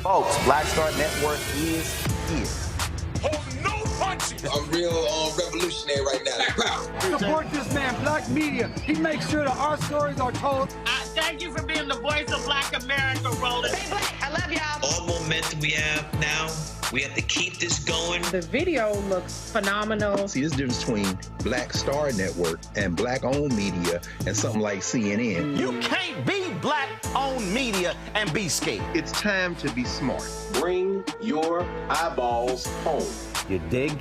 Folks, Black Star Network is here. Hold no punches. I'm real revolutionary right now. Support this man, Black Media. He makes sure that our stories are told. Thank you for being the voice of Black America, Roland. Stay black. I love y'all. All momentum we have now, we have to keep this going. The video looks phenomenal. See, there's a difference between Black Star Network and Black-owned media and something like CNN. You can't be Black-owned media and be scared. It's time to be smart. Bring your eyeballs home. You dig?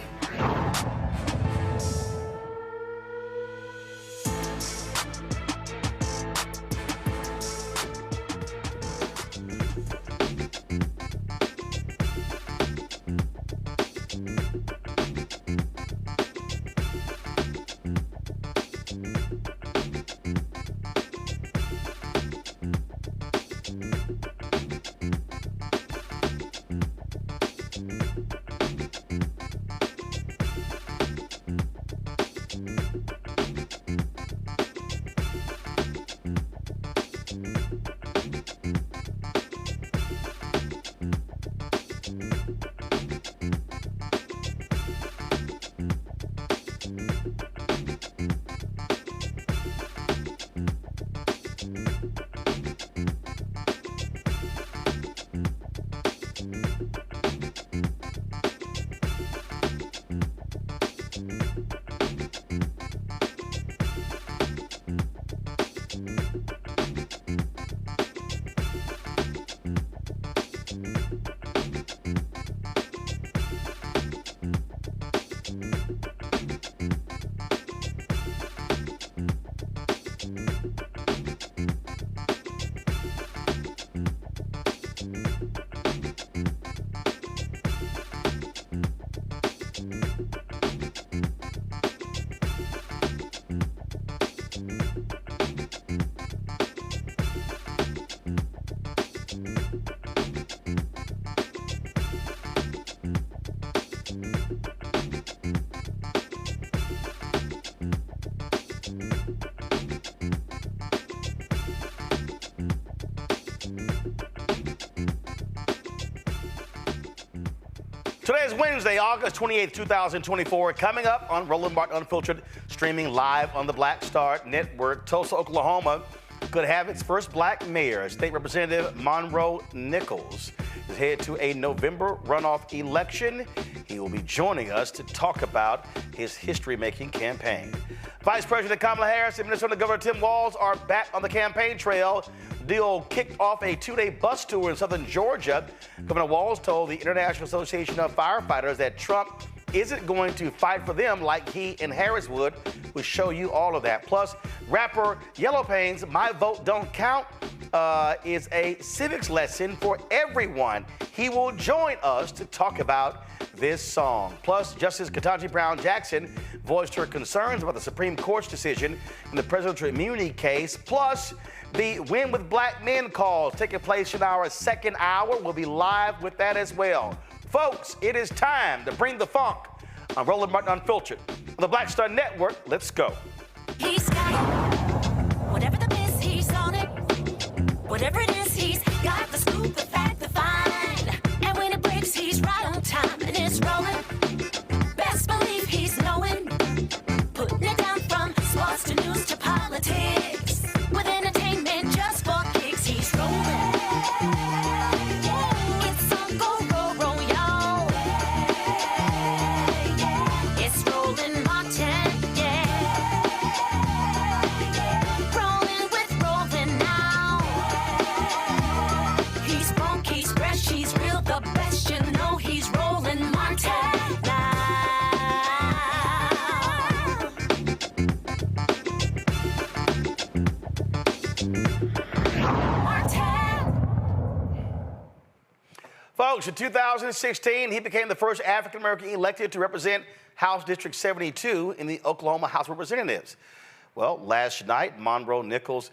Today is Wednesday, August 28th, 2024. Coming up on Roland Martin Unfiltered, streaming live on the Black Star Network. Tulsa, Oklahoma could have its first black mayor. State Representative Monroe Nichols is headed to a November runoff election. He will be joining us to talk about his history-making campaign. Vice President Kamala Harris and Minnesota Governor Tim Walz are back on the campaign trail. The deal kicked off a two-day bus tour in southern Georgia. Governor Walz told the International Association of Firefighters that Trump isn't going to fight for them like he and Harris would. We'll show you all of that. Plus, rapper YelloPain's My Vote Don't Count is a civics lesson for everyone. He will join us to talk about this song. Plus, Justice Ketanji Brown Jackson voiced her concerns about the Supreme Court's decision in the presidential immunity case. Plus, the Win with Black Men calls taking place in our second hour. We'll be live with that as well. Folks, it is time to bring the funk on Roland Martin Unfiltered. On the Black Star Network, let's go. He's got it. Whatever the miss, he's on it. Whatever it is, he's got the scoop, the fact, the find. And when it breaks, he's right on time and it's rolling. Best believe he's knowing. Putting it down from sports to news to politics. With entertainment just for kicks, he's rolling. It's on go, roll, roll, y'all. It's Roland Martin, yeah. Rolling with Roland now. He's funk, he's fresh, he's real, the best, you know he's Roland Martin now. Folks, in 2016, he became the first African-American elected to represent House District 72 in the Oklahoma House of Representatives. Well, last night, Monroe Nichols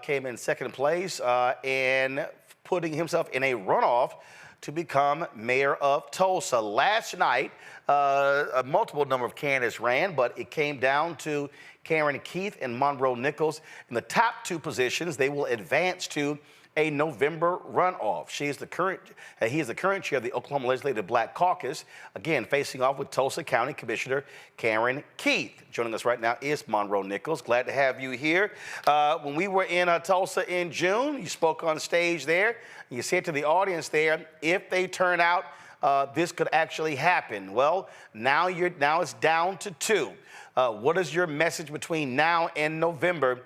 came in second place and putting himself in a runoff to become mayor of Tulsa. Last night, a multiple number of candidates ran, but it came down to Karen Keith and Monroe Nichols. In the top two positions, they will advance to a November runoff. He is the current chair of the Oklahoma Legislative Black Caucus, again, facing off with Tulsa County Commissioner Karen Keith. Joining us right now is Monroe Nichols. Glad to have you here. When we were in Tulsa in June, you spoke on stage there. You said to the audience there, if they turn out, this could actually happen. Well, now it's down to 2. What is your message between now and November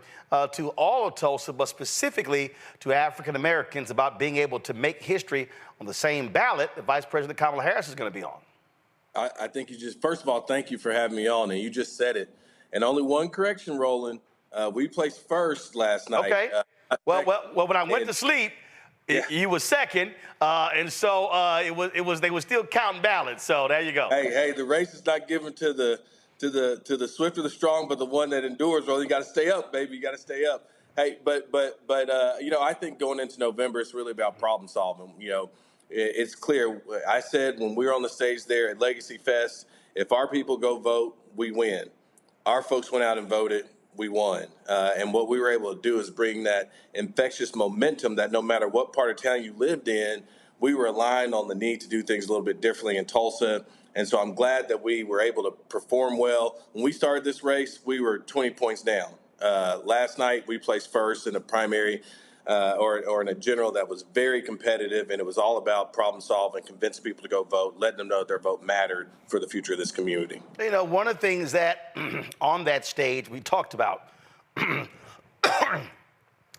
to all of Tulsa, but specifically to African Americans about being able to make history on the same ballot that Vice President Kamala Harris is going to be on? I think first of all, thank you for having me on, and you just said it. And only one correction, Roland. We placed first last night. Okay. Well, when I went to sleep, you were second, and so they were still counting ballots. So there you go. Hey, the race is not given to the swift or the strong, but the one that endures. Roland, you got to stay up, baby. You got to stay up. Hey, but I think going into November, it's really about problem solving. It's clear. I said when we were on the stage there at Legacy Fest, if our people go vote, we win. Our folks went out and voted. We won. And what we were able to do is bring that infectious momentum that no matter what part of town you lived in, we were aligned on the need to do things a little bit differently in Tulsa. And so I'm glad that we were able to perform well. When we started this race, we were 20 points down. Last night, we placed first in a primary or in a general that was very competitive, and it was all about problem solving, convincing people to go vote, letting them know their vote mattered for the future of this community. One of the things that on that stage we talked about,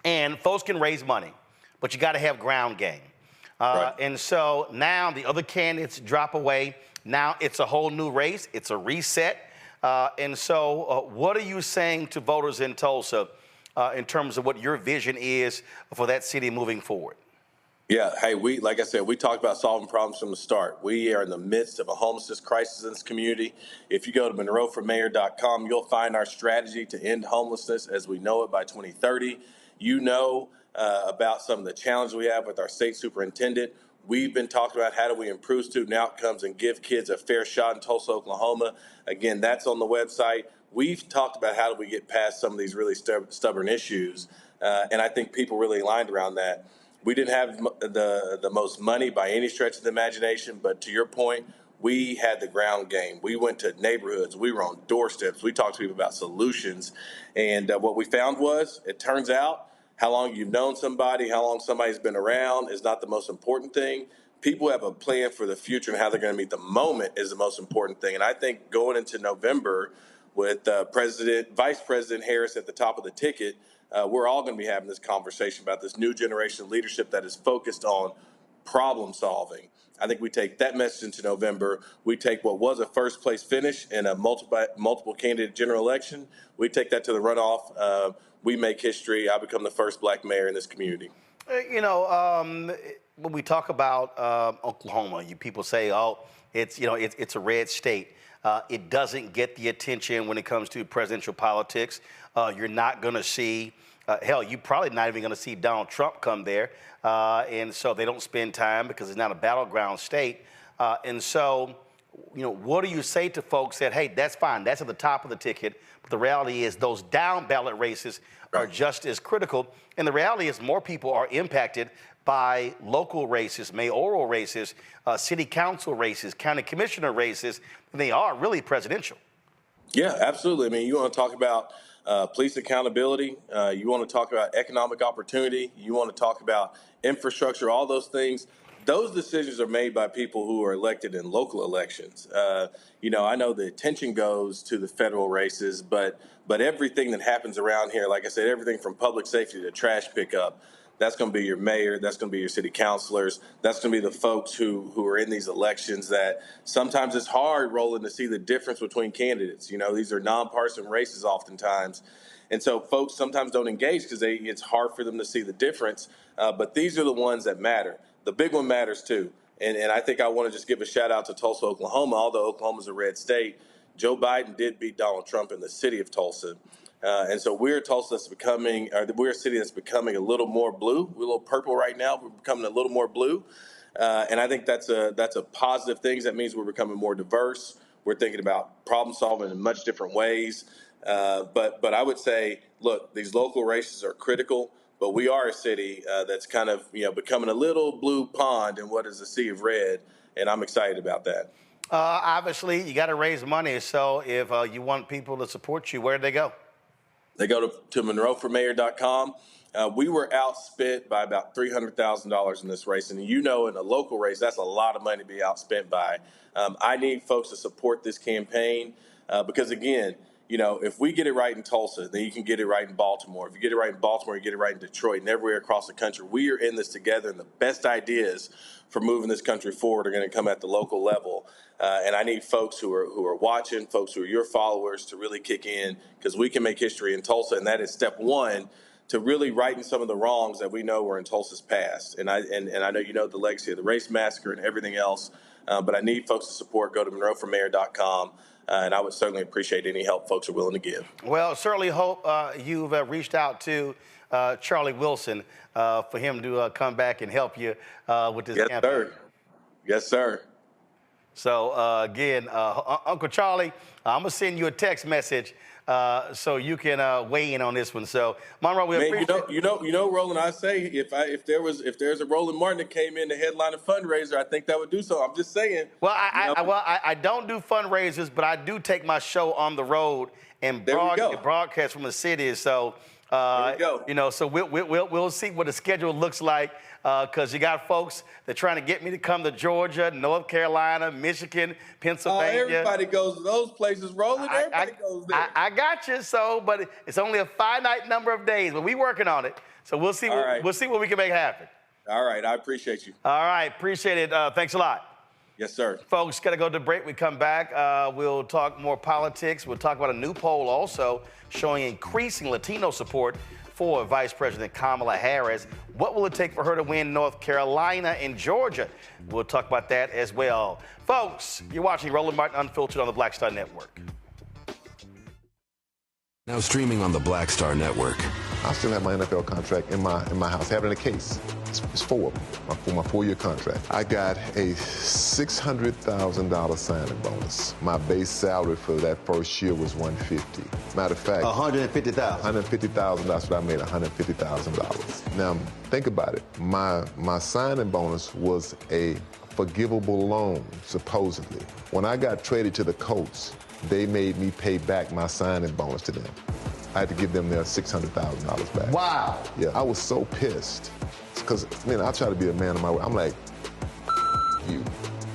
and folks can raise money, but you got to have ground game. Right. And so now the other candidates drop away. Now it's a whole new race. It's a reset. And so what are you saying to voters in Tulsa in terms of what your vision is for that city moving forward? Yeah, hey, like I said, we talked about solving problems from the start. We are in the midst of a homelessness crisis in this community. If you go to monroeformayor.com, you'll find our strategy to end homelessness as we know it by 2030. You know about some of the challenges we have with our state superintendent. We've been talking about how do we improve student outcomes and give kids a fair shot in Tulsa, Oklahoma. Again, that's on the website. We've talked about how do we get past some of these really stubborn issues, and I think people really aligned around that. We didn't have the most money by any stretch of the imagination, but to your point, we had the ground game. We went to neighborhoods. We were on doorsteps. We talked to people about solutions, and what we found was, it turns out, how long you've known somebody, how long somebody's been around is not the most important thing. People have a plan for the future and how they're going to meet the moment is the most important thing. And I think going into November with Vice President Harris at the top of the ticket, we're all going to be having this conversation about this new generation of leadership that is focused on problem solving. I think we take that message into November. We take what was a first place finish in a multiple candidate general election. We take that to the runoff. We make history. I become the first black mayor in this community. When we talk about Oklahoma, people say, "Oh, it's a red state." It doesn't get the attention when it comes to presidential politics. You're not going to see, hell, you're probably not even going to see Donald Trump come there, and so they don't spend time because it's not a battleground state. And so, what do you say to folks that, hey, that's fine, that's at the top of the ticket, but the reality is those down ballot races are just as critical, and the reality is more people are impacted by local races, mayoral races, city council races, county commissioner races, than they are really presidential. Yeah, absolutely. I mean, you want to talk about police accountability, you want to talk about economic opportunity, you want to talk about infrastructure, all those things. Those decisions are made by people who are elected in local elections. I know the attention goes to the federal races, but everything that happens around here, like I said, everything from public safety to trash pickup, that's going to be your mayor, that's going to be your city councilors, that's going to be the folks who are in these elections that sometimes it's hard, Roland, to see the difference between candidates. These are nonpartisan races oftentimes. And so folks sometimes don't engage because it's hard for them to see the difference. But these are the ones that matter. The big one matters too. And I think I want to just give a shout out to Tulsa, Oklahoma. Although Oklahoma's a red state, Joe Biden did beat Donald Trump in the city of Tulsa. And so we're a city that's becoming a little more blue. We're a little purple right now. We're becoming a little more blue. And I think that's a positive thing. That means we're becoming more diverse. We're thinking about problem solving in much different ways. But I would say, look, these local races are critical. but we are a city that's kind of, becoming a little blue pond in what is a sea of red, and I'm excited about that. Obviously, you got to raise money. So if you want people to support you, where do they go? They go to MonroeForMayor.com. We were outspent by about $300,000 in this race. And in a local race, that's a lot of money to be outspent by. I need folks to support this campaign because, again, if we get it right in Tulsa, then you can get it right in Baltimore. If you get it right in Baltimore, you get it right in Detroit and everywhere across the country. We are in this together, and the best ideas for moving this country forward are going to come at the local level. And I need folks who are watching, folks who are your followers, to really kick in, because we can make history in Tulsa, and that is step one to really righting some of the wrongs that we know were in Tulsa's past. And I know the legacy of the race massacre and everything else, but I need folks to support. Go to MonroeForMayor.com. And I would certainly appreciate any help folks are willing to give. Well, certainly hope you've reached out to Charlie Wilson for him to come back and help you with this campaign. Sir. Yes, sir. So, again, Uncle Charlie, I'm going to send you a text message so you can weigh in on this one. So, Monroe, we appreciate you know, Roland, I say if there's a Roland Martin that came in to headline a fundraiser, I think that would do so. I'm just saying. Well, I don't do fundraisers, but I do take my show on the road and broadcast from the city. So, there we go. So we'll see what the schedule looks like. Because you got folks that are trying to get me to come to Georgia, North Carolina, Michigan, Pennsylvania. Everybody goes to those places, Roland. Everybody goes there. I got you. So, but it's only a finite number of days. But we working on it. So we'll see. We'll see what we can make happen. All right. I appreciate you. All right. Appreciate it. Thanks a lot. Yes, sir. Folks, got to go to break. We come back. We'll talk more politics. We'll talk about a new poll also showing increasing Latino support for Vice President Kamala Harris. What will it take for her to win North Carolina and Georgia? We'll talk about that as well. Folks, you're watching Roland Martin Unfiltered on the Black Star Network. Now streaming on the Black Star Network. I still have my NFL contract in my house. I have it in a case. It's for my 4-year contract. I got a $600,000 signing bonus. My base salary for that first year was $150,000. Matter of fact, $150,000. $150,000. That's what I made. $150,000. Now think about it. My signing bonus was a forgivable loan, supposedly. When I got traded to the Colts, they made me pay back my signing bonus to them. I had to give them their $600,000 back. Wow. Yeah, I was so pissed. Because, I try to be a man of my word. I'm like, you,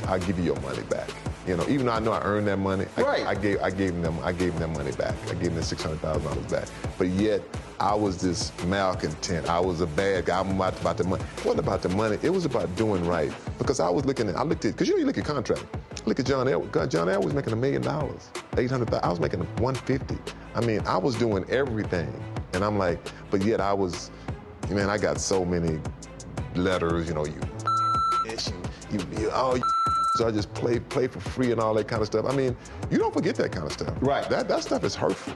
I'll give you your money back. Even though I know I earned that money, I gave them their money back. I gave them their $600,000 back. But yet, I was this malcontent. I was a bad guy. I'm about the money. It wasn't about the money. It was about doing right. Because I looked at, because you look at contract. Look at John Elway. John Elway was making $1 million, $800,000. I was making $150,000. I was doing everything. And I'm like, but yet I got so many letters, so I just play for free and all that kind of stuff. You don't forget that kind of stuff. Right. That stuff is hurtful.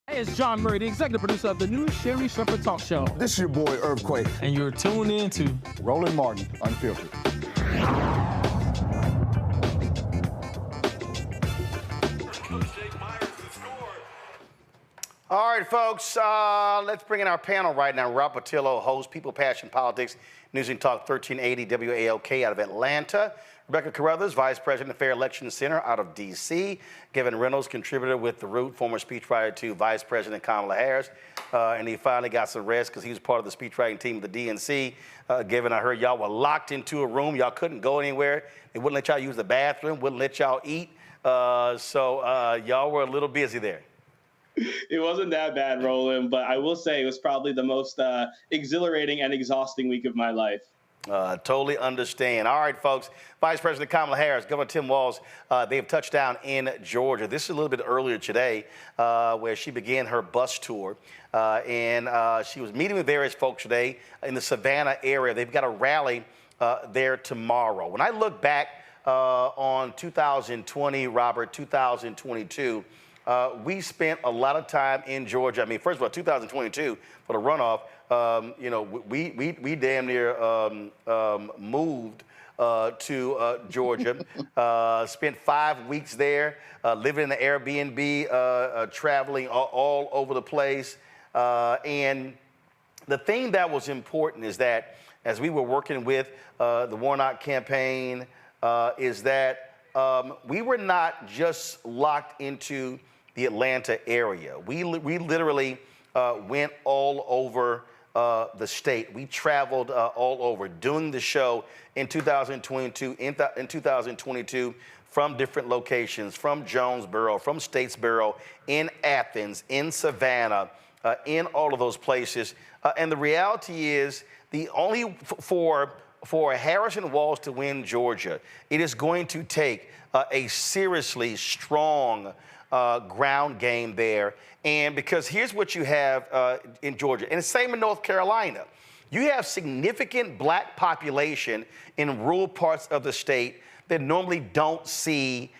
Hey, it's John Murray, the executive producer of the new Sherry Shepherd Talk Show. This is your boy, Earthquake. And you're tuned in to Roland Martin Unfiltered. All right, folks, let's bring in our panel right now. Rob Patillo, host, People, Passion, Politics, News and Talk 1380 WALK out of Atlanta. Rebecca Carruthers, Vice President of Fair Election Center out of D.C. Gavin Reynolds, contributor with The Root, former speechwriter to Vice President Kamala Harris. And he finally got some rest because he was part of the speechwriting team of the DNC. Gavin, I heard y'all were locked into a room. Y'all couldn't go anywhere. They wouldn't let y'all use the bathroom, wouldn't let y'all eat. So y'all were a little busy there. It wasn't that bad, Roland, but I will say it was probably the most exhilarating and exhausting week of my life. Totally understand. All right, folks. Vice President Kamala Harris, Governor Tim Walz, they have touched down in Georgia. This is a little bit earlier today where she began her bus tour. And she was meeting with various folks today in the Savannah area. They've got a rally there tomorrow. When I look back on 2020, Robert, 2022, we spent a lot of time in Georgia. I mean, first of all, 2022 for the runoff, we damn near moved to Georgia, spent 5 weeks there, living in the Airbnb, traveling all over the place. And the thing that was important is that as we were working with the Warnock campaign, is that we were not just locked into the Atlanta area. We literally went all over the state. We traveled all over doing the show in 2022, in 2022 from different locations, from Jonesboro, from Statesboro, in Athens, in Savannah, in all of those places. And the reality is, the only for Harris-Walz to win Georgia, it is going to take a seriously strong ground game there. And because here's what you have in Georgia, and the same in North Carolina. You have significant black population in rural parts of the state that normally don't see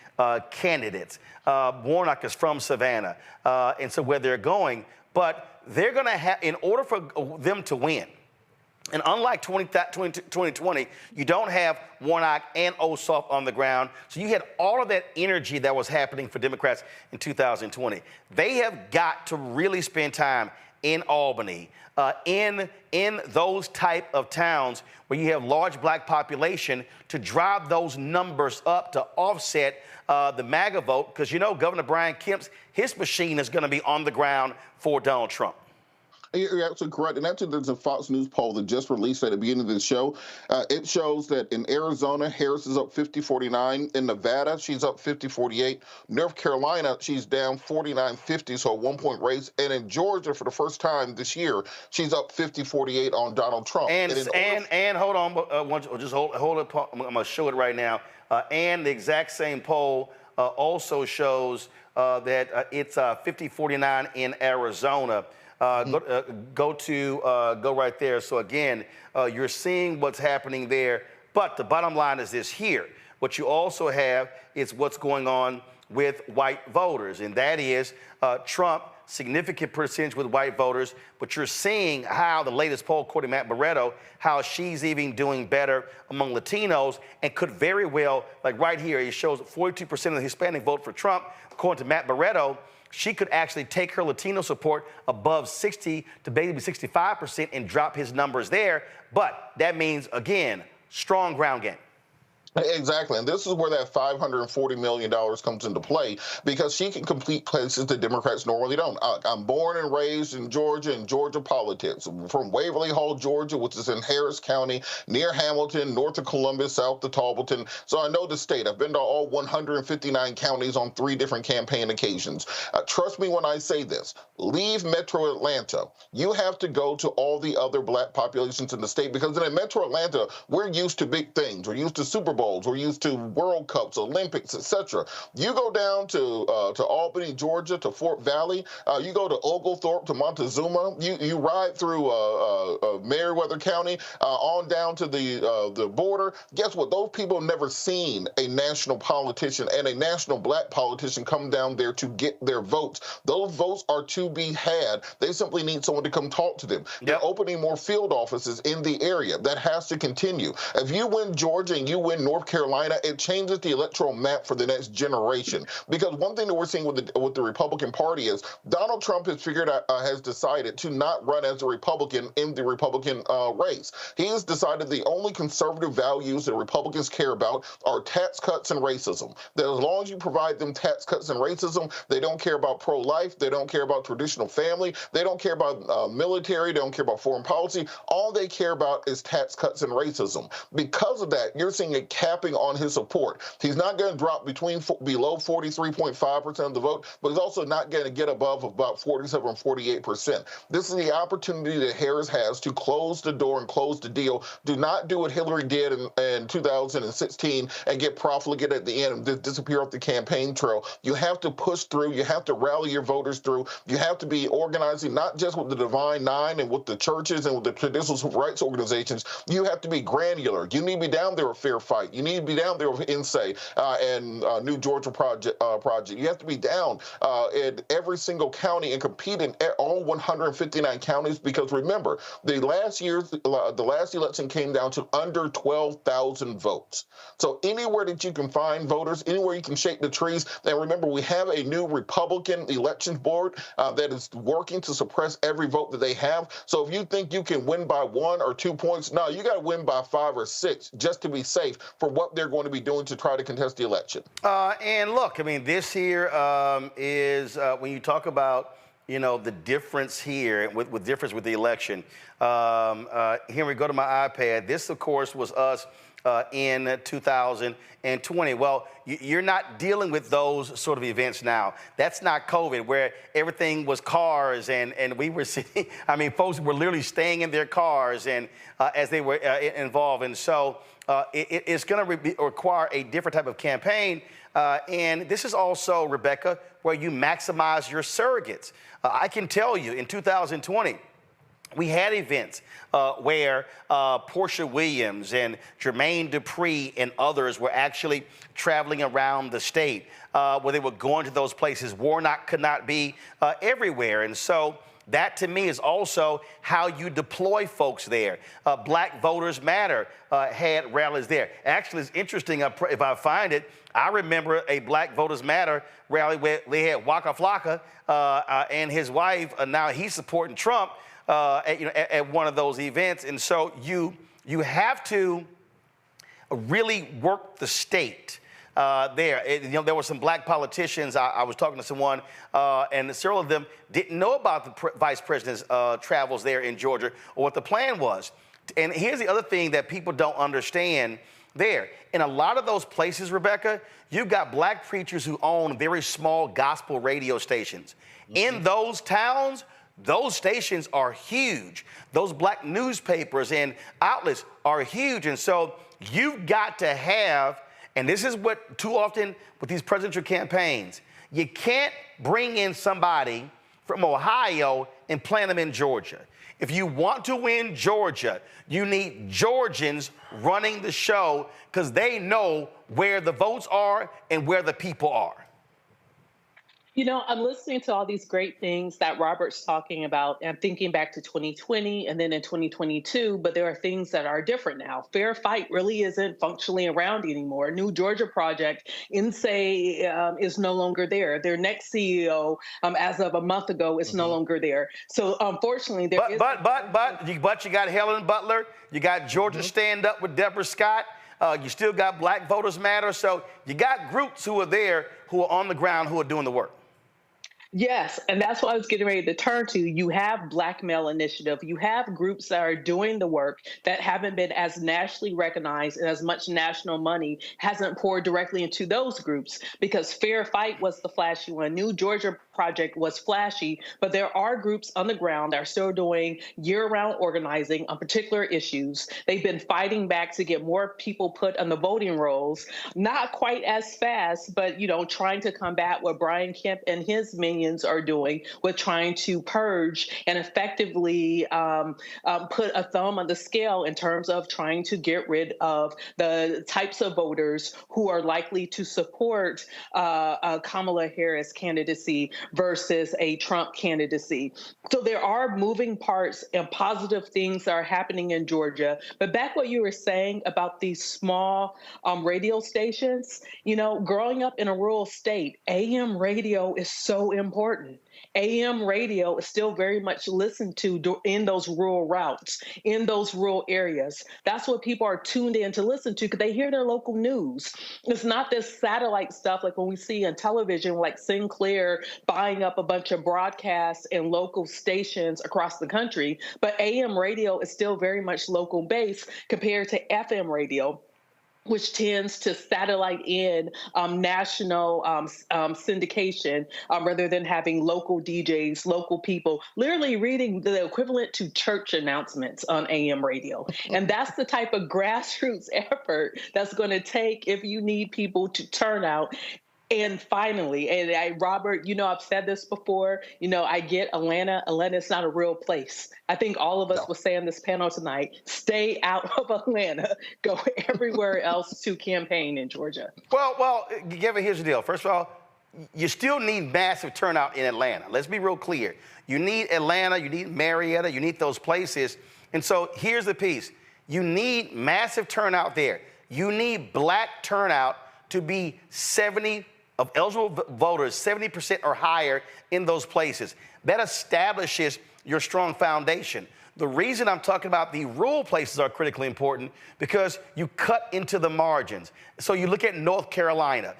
candidates. Warnock is from Savannah, and so where they're going, but they're going to have, in order for them to win, and unlike 2020, you don't have Warnock and Ossoff on the ground. So you had all of that energy that was happening for Democrats in 2020. They have got to really spend time in Albany, in those type of towns where you have large black population, to drive those numbers up to offset the MAGA vote. Because you know Governor Brian Kemp's, his machine is going to be on the ground for Donald Trump. You're absolutely correct. And actually, there's a Fox News poll that just released at the beginning of the show. It shows that in Arizona, Harris is up 50-49. In Nevada, she's up 50-48. North Carolina, she's down 49-50, so a 1-point race. And in Georgia, for the first time this year, she's up 50-48 on Donald Trump. And hold on, just hold it. I'm going to show it right now. And the exact same poll also shows that it's 50-49 in Arizona. Go right there. So again, you're seeing what's happening there. But the bottom line is this here. What you also have is what's going on with white voters, and that is Trump, significant percentage with white voters. But you're seeing how the latest poll, according to Matt Barretto, how she's even doing better among Latinos, and could very well, like right here, it shows 42% of the Hispanic vote for Trump. According to Matt Barretto, she could actually take her Latino support above 60 to maybe 65% and drop his numbers there. But that means, again, strong ground game. Exactly, and this is where that $540 million comes into play, because she can complete places that Democrats normally don't. I'm born and raised in Georgia politics, from Waverly Hall, Georgia, which is in Harris County, near Hamilton, north of Columbus, south of Talbotton. So I know the state. I've been to all 159 counties on 3 different campaign occasions. Trust me when I say this. Leave Metro Atlanta. You have to go to all the other black populations in the state, because in Metro Atlanta, we're used to big things. We're used to Super Bowl. We're used to World Cups, Olympics, etc. You go down to Albany, Georgia, to Fort Valley. You go to Oglethorpe, to Montezuma. You ride through Meriwether County on down to the border. Guess what? Those people have never seen a national politician and a national black politician come down there to get their votes. Those votes are to be had. They simply need someone to come talk to them. They're opening more field offices in the area. That has to continue. If you win Georgia and you win North Carolina, it changes the electoral map for the next generation. Because one thing that we're seeing with the Republican Party is Donald Trump has decided to not run as a Republican in the Republican race. He has decided the only conservative values that Republicans care about are tax cuts and racism. That as long as you provide them tax cuts and racism, they don't care about pro-life, they don't care about traditional family, they don't care about military, they don't care about foreign policy. All they care about is tax cuts and racism. Because of that, you're seeing a capping on his support. He's not going to drop below 43.5% of the vote, but he's also not going to get above about 47 or 48%. This is the opportunity that Harris has to close the door and close the deal. Do not do what Hillary did in 2016 and get profligate at the end and disappear off the campaign trail. You have to push through. You have to rally your voters through. You have to be organizing, not just with the Divine Nine and with the churches and with the traditional rights organizations. You have to be granular. You need to be down there with Fair Fight. fight. You need to be down there with INSAE and New Georgia Project. You have to be down in every single county and compete in all 159 counties, because remember, the last election came down to under 12,000 votes. So anywhere that you can find voters, anywhere you can shake the trees, and remember, we have a new Republican elections board that is working to suppress every vote that they have. So if you think you can win by 1 or 2 points, no, you got to win by 5 or 6 just to be safe for what they're going to be doing to try to contest the election. And look, I mean, this here is when you talk about, you know, the difference here with difference with the election. Here we go to my iPad. This, of course, was us in 2020. Well, you're not dealing with those sort of events now. That's not COVID, where everything was cars and we were seeing, I mean, folks were literally staying in their cars and as they were involved. And so it's going to require a different type of campaign. And this is also, Rebecca, where you maximize your surrogates. I can tell you in 2020, we had events where Portia Williams and Jermaine Dupri and others were actually traveling around the state, where they were going to those places. Warnock could not be everywhere. And so that, to me, is also how you deploy folks there. Black Voters Matter had rallies there. Actually, it's interesting, if I find it, I remember a Black Voters Matter rally where they had Waka Flocka and his wife. Now he's supporting Trump at one of those events. And so you have to really work the state there. There were some black politicians. I was talking to someone, and several of them didn't know about the vice president's travels there in Georgia or what the plan was. And here's the other thing that people don't understand there. In a lot of those places, Rebecca, you've got black preachers who own very small gospel radio stations. In those towns, those stations are huge. Those black newspapers and outlets are huge. And so you've got to have, and this is what too often with these presidential campaigns, you can't bring in somebody from Ohio and plant them in Georgia. If you want to win Georgia, you need Georgians running the show because they know where the votes are and where the people are. You know, I'm listening to all these great things that Robert's talking about and thinking back to 2020 and then in 2022, but there are things that are different now. Fair Fight really isn't functionally around anymore. New Georgia Project, INSAE is no longer there. Their next CEO, as of a month ago, is no longer there. So unfortunately, there is. But you got Helen Butler, you got Georgia Stand Up with Deborah Scott. You still got Black Voters Matter. So you got groups who are there, who are on the ground, who are doing the work. Yes, and that's what I was getting ready to turn to. You have Black Male Initiative. You have groups that are doing the work that haven't been as nationally recognized, and as much national money hasn't poured directly into those groups, because Fair Fight was the flashy one. New Georgia Project was flashy, but there are groups on the ground that are still doing year-round organizing on particular issues. They've been fighting back to get more people put on the voting rolls, not quite as fast, but, you know, trying to combat what Brian Kemp and his minions are doing with trying to purge and effectively put a thumb on the scale in terms of trying to get rid of the types of voters who are likely to support Kamala Harris candidacy versus a Trump candidacy. So there are moving parts and positive things that are happening in Georgia. But back what you were saying about these small radio stations, you know, growing up in a rural state, AM radio is so important. AM radio is still very much listened to in those rural routes, in those rural areas. That's what people are tuned in to listen to because they hear their local news. It's not this satellite stuff like when we see on television, like Sinclair buying up a bunch of broadcasts and local stations across the country. But AM radio is still very much local based compared to FM radio, which tends to satellite in national syndication rather than having local DJs, local people, literally reading the equivalent to church announcements on AM radio. And that's the type of grassroots effort that's going to take if you need people to turn out. And finally, Robert, I've said this before, I get Atlanta. Atlanta's not a real place. I think all of us will say on this panel tonight, stay out of Atlanta, go everywhere else to campaign in Georgia. Well, Gavin, here's the deal. First of all, you still need massive turnout in Atlanta. Let's be real clear. You need Atlanta, you need Marietta, you need those places. And so here's the piece. You need massive turnout there. You need black turnout to be 70 of eligible voters, 70% or higher in those places. That establishes your strong foundation. The reason I'm talking about the rural places are critically important because you cut into the margins. So you look at North Carolina.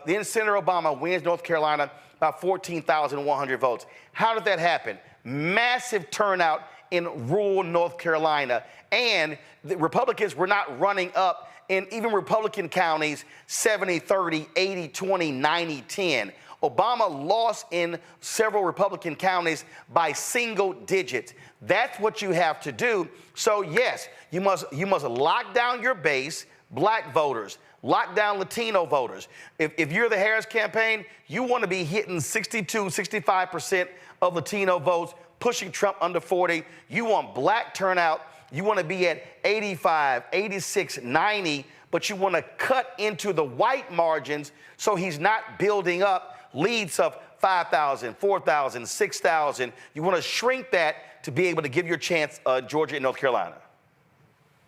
Then Senator Obama wins North Carolina about 14,100 votes. How did that happen? Massive turnout in rural North Carolina. And the Republicans were not running up in even Republican counties 70-30, 80-20, 90-10. Obama lost in several Republican counties by single digits. That's what you have to do. So yes, you must lock down your base, black voters, lock down Latino voters. If you're the Harris campaign, you want to be hitting 62, 65% of Latino votes, pushing Trump under 40. You want black turnout. You want to be at 85, 86, 90, but you want to cut into the white margins so he's not building up leads of 5,000, 4,000, 6,000. You want to shrink that to be able to give your chance Georgia and North Carolina.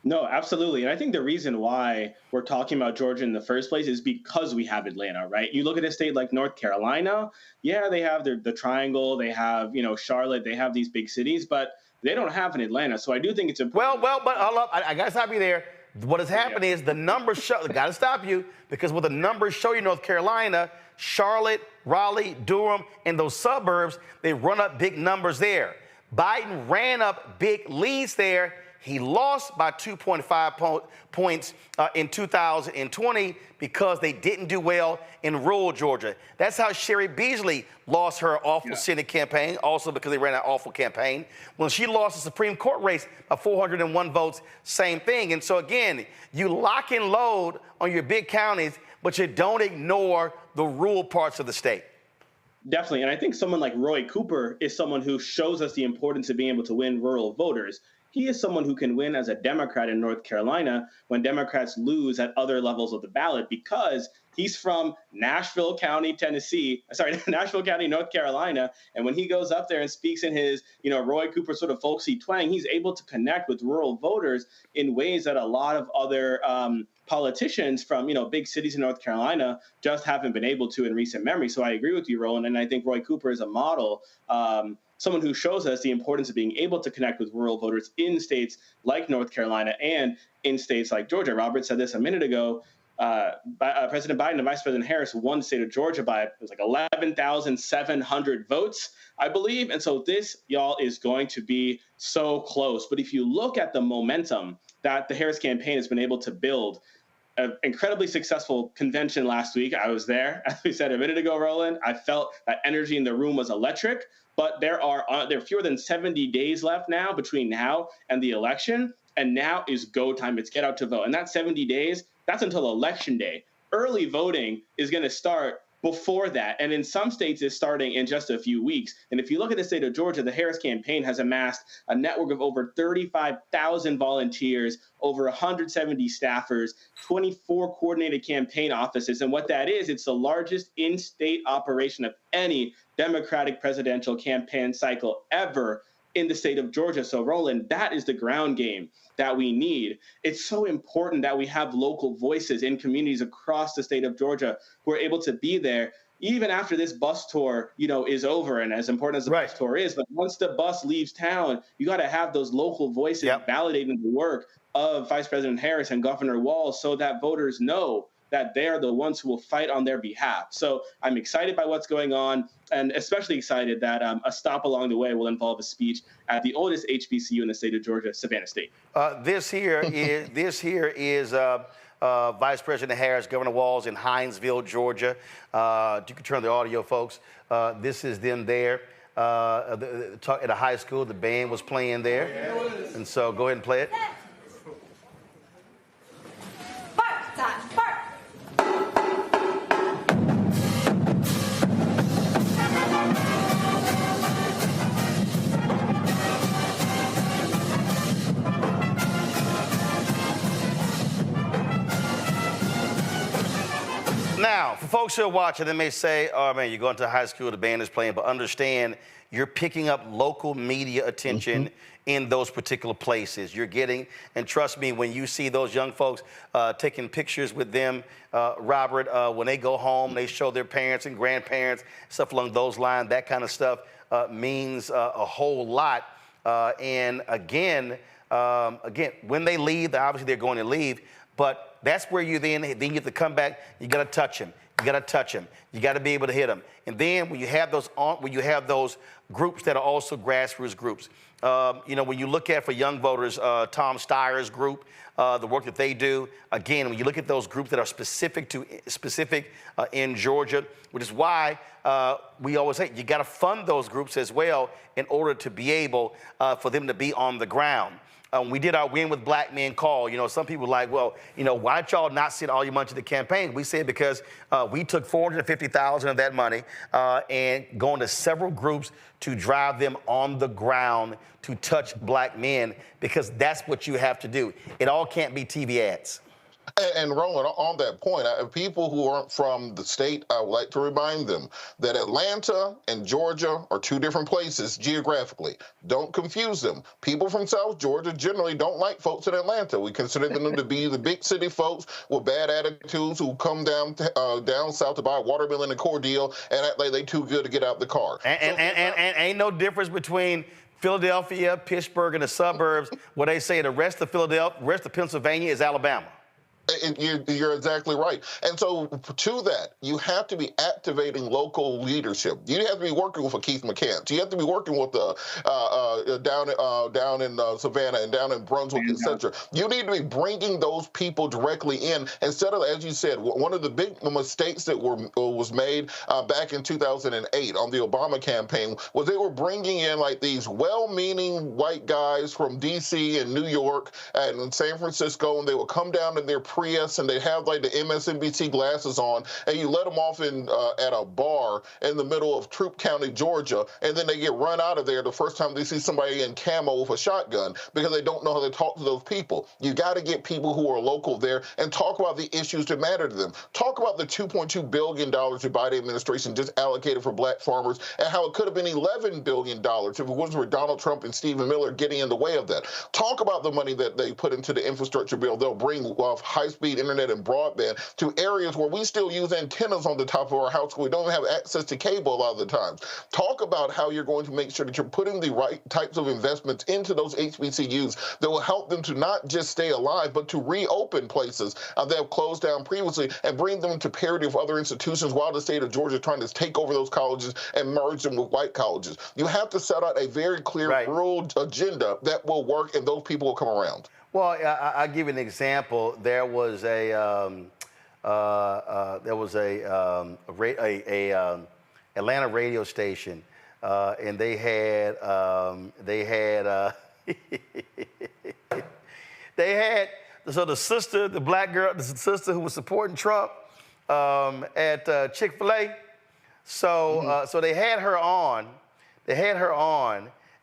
No, absolutely. And I think the reason why we're talking about Georgia in the first place is because we have Atlanta, right? You look at a state like North Carolina, yeah, they have the triangle, they have, Charlotte, they have these big cities, but they don't have an Atlanta. So I do think it's important. Well, but hold up, I got to stop you there. What has happened is the numbers show, got to stop you, because what the numbers show you, North Carolina, Charlotte, Raleigh, Durham, and those suburbs, they run up big numbers there. Biden ran up big leads there. He lost by 2.5 points in 2020 because they didn't do well in rural Georgia. That's how Sherry Beasley lost her awful Senate campaign, also because they ran an awful campaign. When she lost the Supreme Court race by 401 votes, same thing. And so again, you lock and load on your big counties, but you don't ignore the rural parts of the state. Definitely. And I think someone like Roy Cooper is someone who shows us the importance of being able to win rural voters. He is someone who can win as a Democrat in North Carolina when Democrats lose at other levels of the ballot, because he's from Nashville County, Nashville County, North Carolina. And when he goes up there and speaks in his, Roy Cooper sort of folksy twang, he's able to connect with rural voters in ways that a lot of other politicians from, big cities in North Carolina just haven't been able to in recent memory. So I agree with you, Roland. And I think Roy Cooper is a model, someone who shows us the importance of being able to connect with rural voters in states like North Carolina and in states like Georgia. Robert said this a minute ago. President Biden and Vice President Harris won the state of Georgia by, it was like 11,700 votes, I believe. And so this, y'all, is going to be so close. But if you look at the momentum that the Harris campaign has been able to build, an incredibly successful convention last week. I was there, as we said a minute ago, Roland. I felt that energy in the room was electric. But there are fewer than 70 days left now between now and the election. And now is go time. It's get out to vote. And that 70 days, that's until Election Day. Early voting is going to start before that. And in some states, it's starting in just a few weeks. And if you look at the state of Georgia, the Harris campaign has amassed a network of over 35,000 volunteers, over 170 staffers, 24 coordinated campaign offices. And what that is, it's the largest in-state operation of any Democratic presidential campaign cycle ever in the state of Georgia. So, Roland, that is the ground game that we need. It's so important that we have local voices in communities across the state of Georgia who are able to be there even after this bus tour, is over. And as important as the bus tour is, but once the bus leaves town, you got to have those local voices validating the work of Vice President Harris and Governor Walz so that voters know that they're the ones who will fight on their behalf. So I'm excited by what's going on, and especially excited that a stop along the way will involve a speech at the oldest HBCU in the state of Georgia, Savannah State. This here is Vice President Harris, Governor Walz in Hinesville, Georgia. You can turn the audio, folks. This is them there at a high school. The band was playing there. And so go ahead and play it. folks who are watching, they may say, oh, man, you're going to high school, the band is playing, but understand you're picking up local media attention in those particular places. You're getting, and trust me, when you see those young folks taking pictures with them, Robert, when they go home, they show their parents and grandparents, stuff along those lines, that kind of stuff means a whole lot. And again, when they leave, obviously they're going to leave, but that's where you then you have to come back, you got to touch them. You got to touch them. You got to be able to hit them. And then when you have those groups that are also grassroots groups, when you look at for young voters, Tom Steyer's group, the work that they do. Again, when you look at those groups that are specific in Georgia, which is why we always say you got to fund those groups as well in order to be able for them to be on the ground. We did our Win with Black Men call. Some people are like, well, why don't y'all not send all your money to the campaign? We said because we took $450,000 of that money and going to several groups to drive them on the ground to touch black men, because that's what you have to do. It all can't be TV ads. And Roland, on that point, people who aren't from the state, I would like to remind them that Atlanta and Georgia are two different places geographically. Don't confuse them. People from South Georgia generally don't like folks in Atlanta. We consider them to be the big city folks with bad attitudes who come down south to buy a watermelon and cordial and act like they too good to get out the car. And ain't no difference between Philadelphia, Pittsburgh, and the suburbs where they say the rest of Pennsylvania is Alabama. And you're exactly right. And so to that, you have to be activating local leadership. You have to be working with a Keith McCants. You have to be working with down in Savannah and down in Brunswick, etc. You need to be bringing those people directly in instead of, as you said, one of the big mistakes that was made back in 2008 on the Obama campaign was they were bringing in like these well-meaning white guys from D.C. and New York and San Francisco, and they would come down in their Prius and they have like the MSNBC glasses on, and you let them off at a bar in the middle of Troup County, Georgia, and then they get run out of there the first time they see somebody in camo with a shotgun because they don't know how to talk to those people. You got to get people who are local there and talk about the issues that matter to them. Talk about the $2.2 billion the Biden administration just allocated for black farmers and how it could have been $11 billion if it wasn't for Donald Trump and Stephen Miller getting in the way of that. Talk about the money that they put into the infrastructure bill. They'll bring high-speed internet and broadband to areas where we still use antennas on the top of our house. We don't have access to cable a lot of the times. Talk about how you're going to make sure that you're putting the right types of investments into those HBCUs that will help them to not just stay alive, but to reopen places that have closed down previously and bring them to parity with other institutions while the state of Georgia is trying to take over those colleges and merge them with white colleges. You have to set out a very clear rural agenda that will work, and those people will come around. Well, I'll give you an example. There was a Atlanta radio station, and they had so the sister, the black girl, the sister who was supporting Trump at Chick-fil-A. So so they had her on.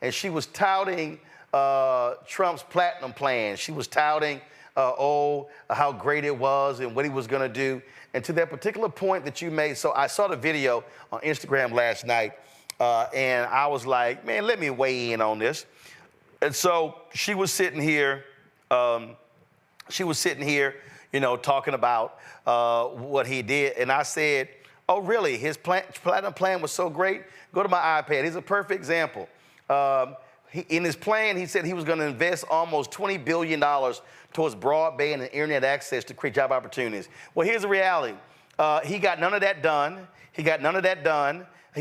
And she was touting Trump's platinum plan. She was touting, how great it was and what he was going to do. And to that particular point that you made, so I saw the video on Instagram last night, and I was like, man, let me weigh in on this. And so she was sitting here, talking about what he did. And I said, oh, really? His platinum plan was so great? Go to my iPad. He's a perfect example. In his plan, he said he was going to invest almost $20 billion towards broadband and internet access to create job opportunities. Well, here's the reality. He got none of that done. He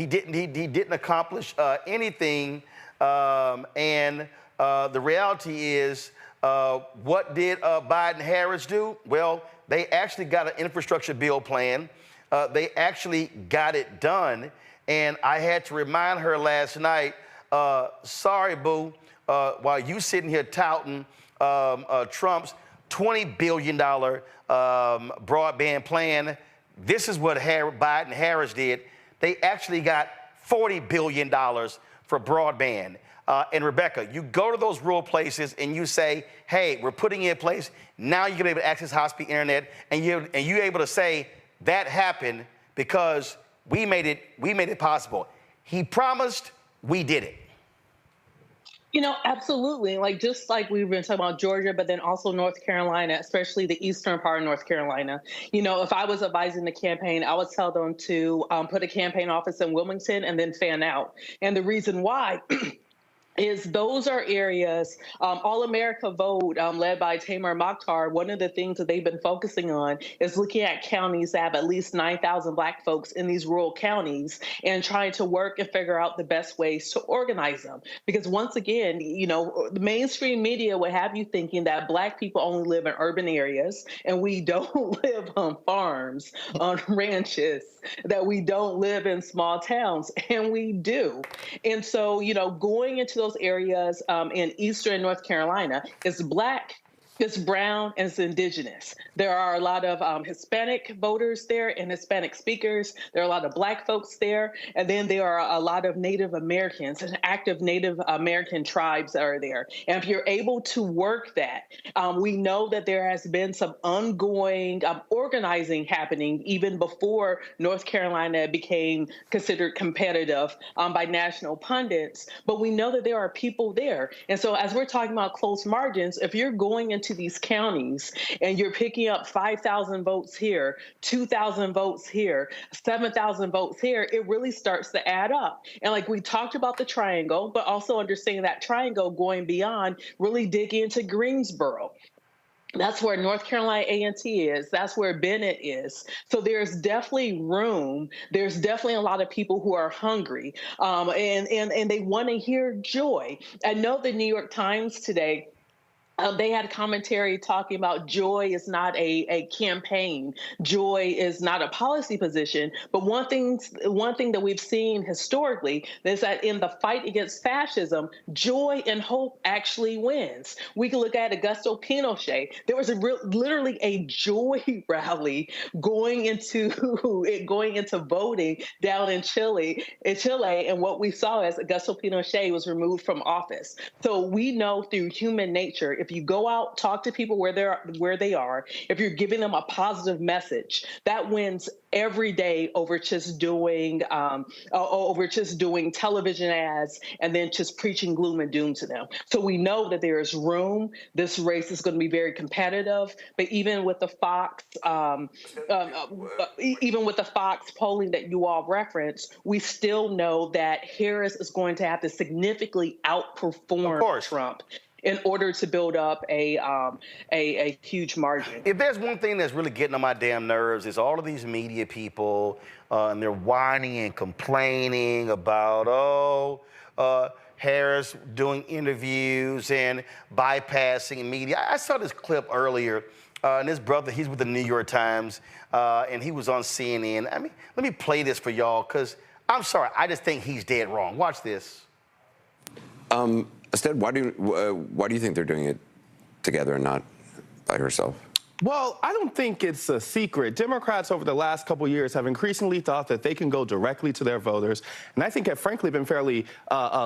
didn't accomplish anything. And the reality is, what did Biden-Harris do? Well, they actually got an infrastructure bill plan. They actually got it done. And I had to remind her last night, sorry, boo, while you sitting here touting Trump's $20 billion broadband plan, this is what Biden-Harris did. They actually got $40 billion for broadband. And Rebecca, you go to those rural places and you say, hey, we're putting in place, now you're gonna be able to access high-speed internet, and you're able to say that happened because we made it possible. He promised, we did it. You know, absolutely. Like, just like we've been talking about Georgia, but then also North Carolina, especially the eastern part of North Carolina. You know, if I was advising the campaign, I would tell them to put a campaign office in Wilmington and then fan out. And the reason why is those are areas, All America Vote, led by Tamar Mokhtar, one of the things that they've been focusing on is looking at counties that have at least 9,000 Black folks in these rural counties and trying to work and figure out the best ways to organize them. Because once again, you know, the mainstream media would have you thinking that Black people only live in urban areas and we don't live on farms, on ranches, that we don't live in small towns, and we do. And so, you know, going into those areas in eastern North Carolina is Black, it's brown, and it's indigenous. There are a lot of Hispanic voters there and Hispanic speakers. There are a lot of Black folks there. And then there are a lot of Native Americans and active Native American tribes that are there. And if you're able to work that, we know that there has been some ongoing organizing happening even before North Carolina became considered competitive by national pundits. But we know that there are people there. And so as we're talking about close margins, if you're going into these counties and you're picking up 5,000 votes here, 2,000 votes here, 7,000 votes here, it really starts to add up. And like we talked about the triangle, but also understanding that triangle going beyond, really dig into Greensboro. That's where North Carolina A&T is. That's where Bennett is. So there's definitely room. There's definitely a lot of people who are hungry and they want to hear joy. I know the New York Times today, they had commentary talking about joy is not a campaign. Joy is not a policy position. But one thing that we've seen historically is that in the fight against fascism, joy and hope actually wins. We can look at Augusto Pinochet. There was literally a joy rally going into voting down in Chile, and what we saw as Augusto Pinochet was removed from office. So we know through human nature, if you go out, talk to people where they are, if you're giving them a positive message, that wins every day over just doing television ads and then just preaching gloom and doom to them. So we know that there is room. This race is going to be very competitive. But even with the Fox, polling that you all referenced, we still know that Harris is going to have to significantly outperform Trump in order to build up a huge margin. If there's one thing that's really getting on my damn nerves is all of these media people and they're whining and complaining about, Harris doing interviews and bypassing media. I saw this clip earlier, and his brother, he's with the New York Times, and he was on CNN. I mean, let me play this for y'all, because I'm sorry, I just think he's dead wrong. Watch this. Instead, why do you think they're doing it together and not by herself? Well, I don't think it's a secret. Democrats over the last couple of years have increasingly thought that they can go directly to their voters, and I think have frankly been fairly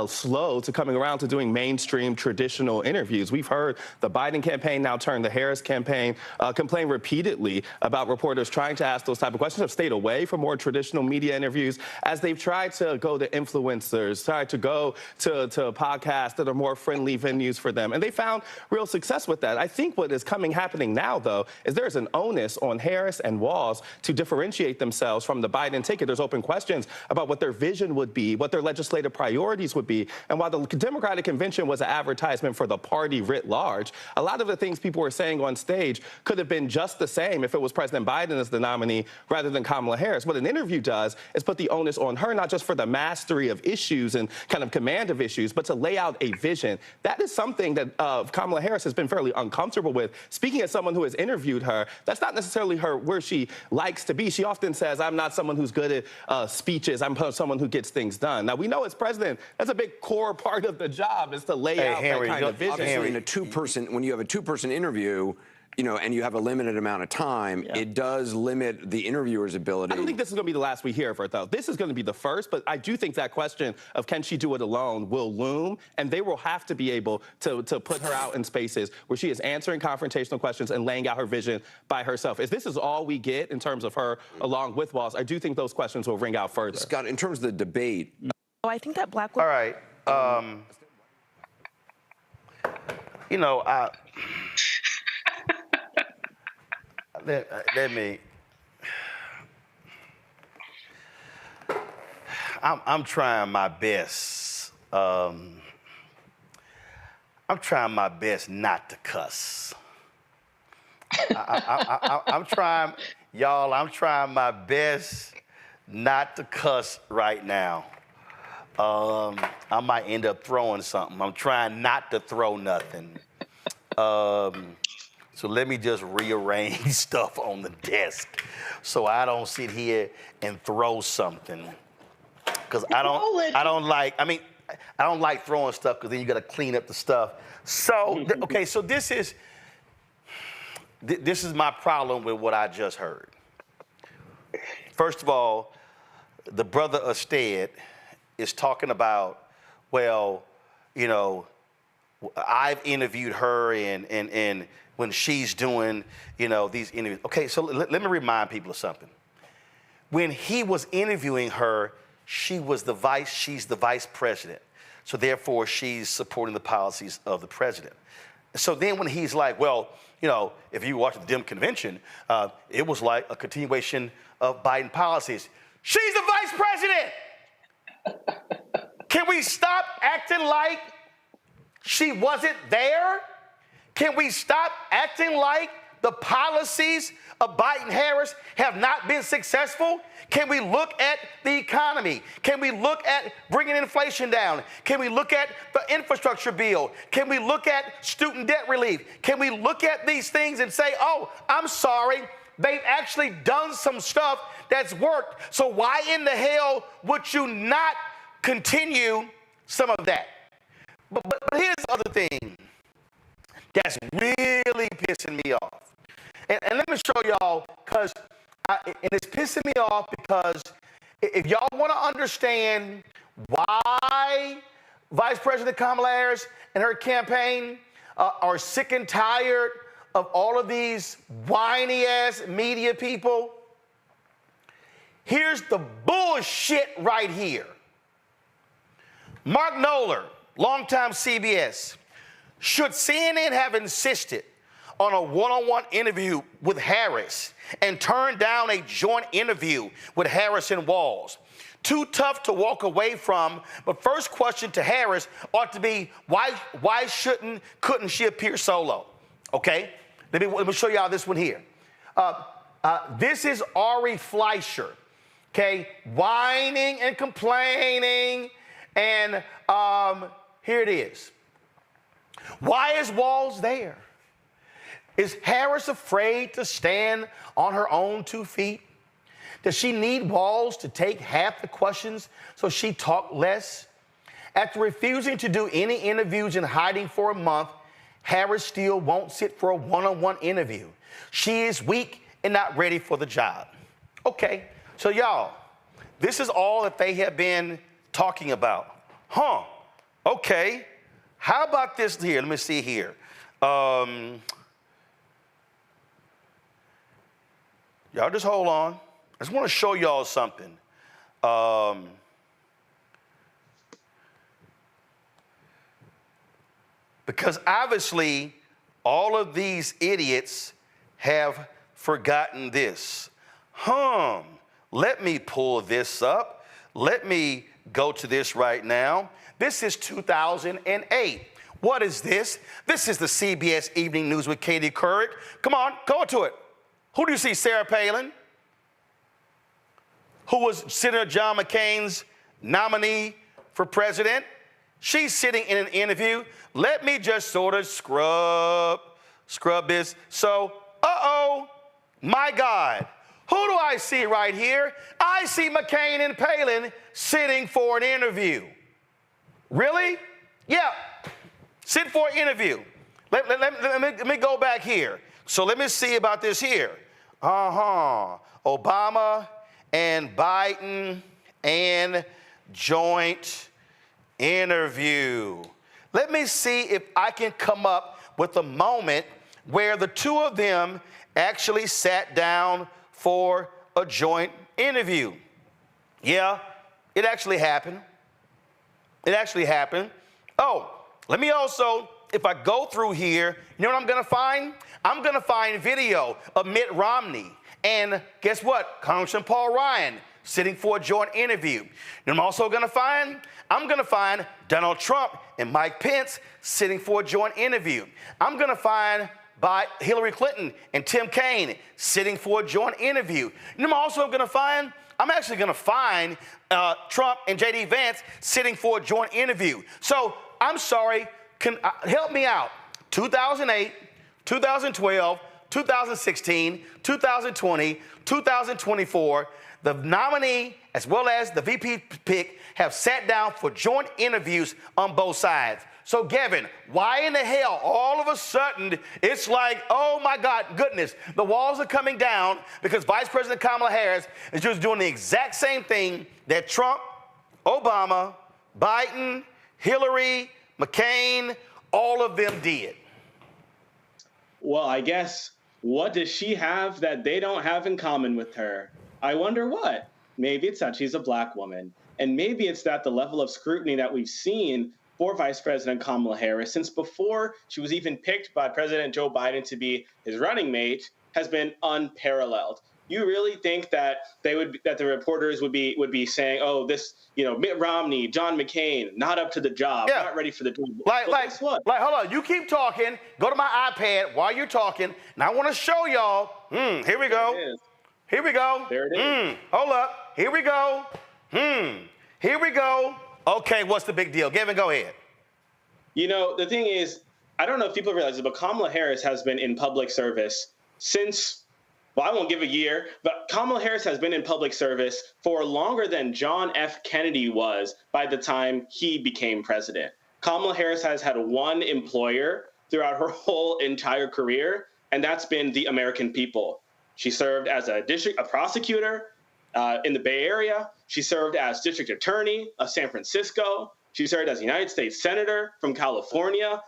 slow to coming around to doing mainstream traditional interviews. We've heard the Biden campaign, now turned the Harris campaign, complain repeatedly about reporters trying to ask those type of questions, have stayed away from more traditional media interviews as they've tried to go to influencers, tried to go to podcasts that are more friendly venues for them, and they found real success with that. I think what is happening now, though, is there's an onus on Harris and Walz to differentiate themselves from the Biden ticket. There's open questions about what their vision would be, what their legislative priorities would be. And while the Democratic Convention was an advertisement for the party writ large, a lot of the things people were saying on stage could have been just the same if it was President Biden as the nominee rather than Kamala Harris. What an interview does is put the onus on her, not just for the mastery of issues and kind of command of issues, but to lay out a vision. That is something that Kamala Harris has been fairly uncomfortable with. Speaking as someone who has interviewed her, that's not necessarily where she likes to be. She often says, I'm not someone who's good at speeches. I'm someone who gets things done. Now, we know as president, that's a big core part of the job is to lay out that kind of vision. Obviously, when you have a two-person interview, you know, and you have a limited amount of time, it does limit the interviewer's ability. I don't think this is going to be the last we hear of her, though. This is going to be the first, but I do think that question of can she do it alone will loom, and they will have to be able to put her out in spaces where she is answering confrontational questions and laying out her vision by herself. If this is all we get in terms of her along with Walz, I do think those questions will ring out further. Scott, in terms of the debate. Oh, I think that black. All right. You know, let me. I'm trying my best. I'm trying my best not to cuss. I'm trying, y'all. I'm trying my best not to cuss right now. I might end up throwing something. I'm trying not to throw nothing. So let me just rearrange stuff on the desk so I don't sit here and throw something. Because I don't like throwing stuff because then you got to clean up the stuff. So, okay, so this is my problem with what I just heard. First of all, the brother Usted is talking about, well, you know, I've interviewed her and when she's doing, you know, these interviews. Okay, so let me remind people of something. When he was interviewing her, she's the vice president. So therefore, she's supporting the policies of the president. So then when he's like, well, you know, if you watch the Dem convention, it was like a continuation of Biden policies. She's the vice president. Can we stop acting like she wasn't there? Can we stop acting like the policies of Biden-Harris have not been successful? Can we look at the economy? Can we look at bringing inflation down? Can we look at the infrastructure bill? Can we look at student debt relief? Can we look at these things and say, oh, I'm sorry, they've actually done some stuff that's worked. So why in the hell would you not continue some of that? But here's the other thing that's really pissing me off. And let me show y'all, and it's pissing me off because if y'all want to understand why Vice President Kamala Harris and her campaign are sick and tired of all of these whiny-ass media people, here's the bullshit right here. Mark Knoller, longtime CBS, should CNN have insisted on a one-on-one interview with Harris and turned down a joint interview with Harris and Walz? Too tough to walk away from, but first question to Harris ought to be, why couldn't she appear solo? Okay, let me show y'all this one here. This is Ari Fleischer, okay, whining and complaining, and here it is. Why is Walz there? Is Harris afraid to stand on her own 2 feet? Does she need Walz to take half the questions so she talk less? After refusing to do any interviews and hiding for a month, Harris still won't sit for a one-on-one interview. She is weak and not ready for the job. Okay, so y'all, this is all that they have been talking about. Huh, okay. How about this here? Let me see here. Y'all just hold on. I just want to show y'all something. Because obviously, all of these idiots have forgotten this. Let me pull this up. Let me go to this right now. This is 2008. What is this? This is the CBS Evening News with Katie Couric. Come on, go to it. Who do you see? Sarah Palin, who was Senator John McCain's nominee for president. She's sitting in an interview. Let me just sort of scrub this. So, my God. Who do I see right here? I see McCain and Palin sitting for an interview. Really? Yeah. Sit for an interview. Let me go back here. So let me see about this here. Obama and Biden and joint interview. Let me see if I can come up with a moment where the two of them actually sat down for a joint interview. Yeah, it actually happened. It actually happened. Oh, let me also, if I go through here, you know what I'm going to find? I'm going to find video of Mitt Romney and guess what? Congressman Paul Ryan sitting for a joint interview. And I'm also going to find? I'm going to find Donald Trump and Mike Pence sitting for a joint interview. I'm going to find by Hillary Clinton and Tim Kaine sitting for a joint interview. And I'm also going to find, I'm actually going to find Trump and J.D. Vance sitting for a joint interview. So I'm sorry, help me out. 2008, 2012, 2016, 2020, 2024, the nominee as well as the VP pick have sat down for joint interviews on both sides. So, Gavin, why in the hell all of a sudden it's like, oh my God, goodness, the walls are coming down because Vice President Kamala Harris is just doing the exact same thing that Trump, Obama, Biden, Hillary, McCain, all of them did? Well, I guess, what does she have that they don't have in common with her? I wonder what. Maybe it's that she's a black woman. And maybe it's that the level of scrutiny that we've seen for Vice President Kamala Harris since before she was even picked by President Joe Biden to be his running mate has been unparalleled. You really think that that the reporters would be saying, oh, this, Mitt Romney, John McCain, not up to the job, not ready for the job. Guess what? Hold on, you keep talking. Go to my iPad while you're talking, and I want to show y'all. Here we go. Here we go. There it is. Hold up. Here we go. Here we go. Okay, what's the big deal? Gavin, go ahead. The thing is, I don't know if people realize it, but Kamala Harris has been in public service since, well, I won't give a year, but Kamala Harris has been in public service for longer than John F. Kennedy was by the time he became president. Kamala Harris has had one employer throughout her whole entire career, and that's been the American people. She served as a prosecutor in the Bay Area. She served as district attorney of San Francisco. She served as a United States senator from California.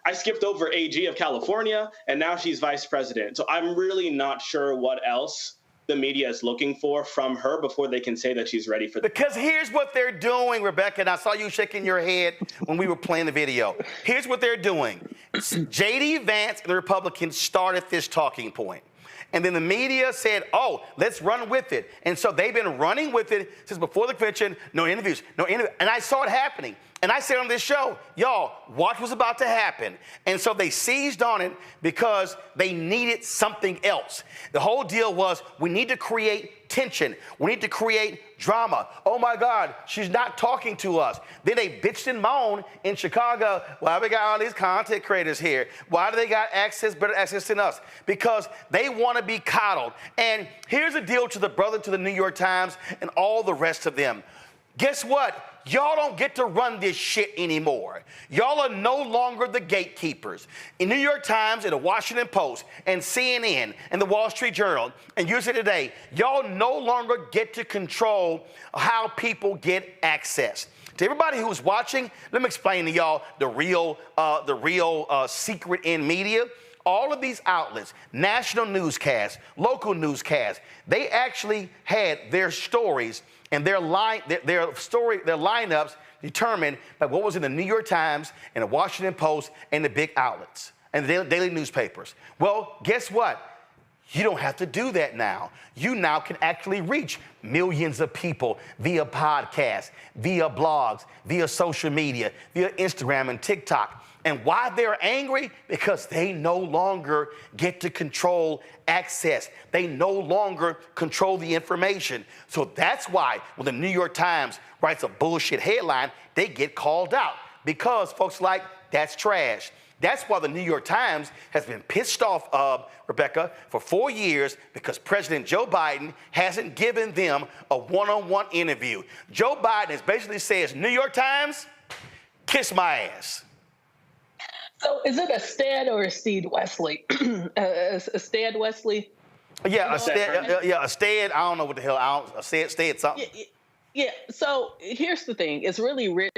I skipped over AG of California, and now she's vice president. So I'm really not sure what else the media is looking for from her before they can say that she's ready for that. Because here's what they're doing, Rebecca, and I saw you shaking your head when we were playing the video. Here's what they're doing. J.D. Vance and the Republicans started this talking point. And then the media said, oh, let's run with it. And so they've been running with it since before the convention, no interviews, no interviews. And I saw it happening. And I said on this show, y'all, watch what's about to happen. And so they seized on it because they needed something else. The whole deal was we need to create tension. We need to create drama. Oh, my God, she's not talking to us. Then they bitched and moaned in Chicago. Why we got all these content creators here? Why do they got better access than us? Because they want to be coddled. And here's the deal to the brother to the New York Times and all the rest of them. Guess what? Y'all don't get to run this shit anymore. Y'all are no longer the gatekeepers. In New York Times and the Washington Post and CNN and the Wall Street Journal and USA Today, y'all no longer get to control how people get access. To everybody who's watching, let me explain to y'all the real secret in media. All of these outlets, national newscasts, local newscasts, they actually had their stories and their lineups determined by what was in the New York Times and the Washington Post and the big outlets and the daily newspapers. Well, guess what? You don't have to do that now. You now can actually reach millions of people via podcasts, via blogs, via social media, via Instagram and TikTok. And why they're angry? Because they no longer get to control access. They no longer control the information. So that's why when the New York Times writes a bullshit headline, they get called out. Because folks like, that's trash. That's why the New York Times has been pissed off of, Rebecca, for 4 years because President Joe Biden hasn't given them a one-on-one interview. Joe Biden has basically says, New York Times, kiss my ass. So is it a Stead or a Steed Wesley? A Stead Wesley? Yeah, a Stead. I don't know what the hell. A Stead something. Yeah, so here's the thing. It's really rich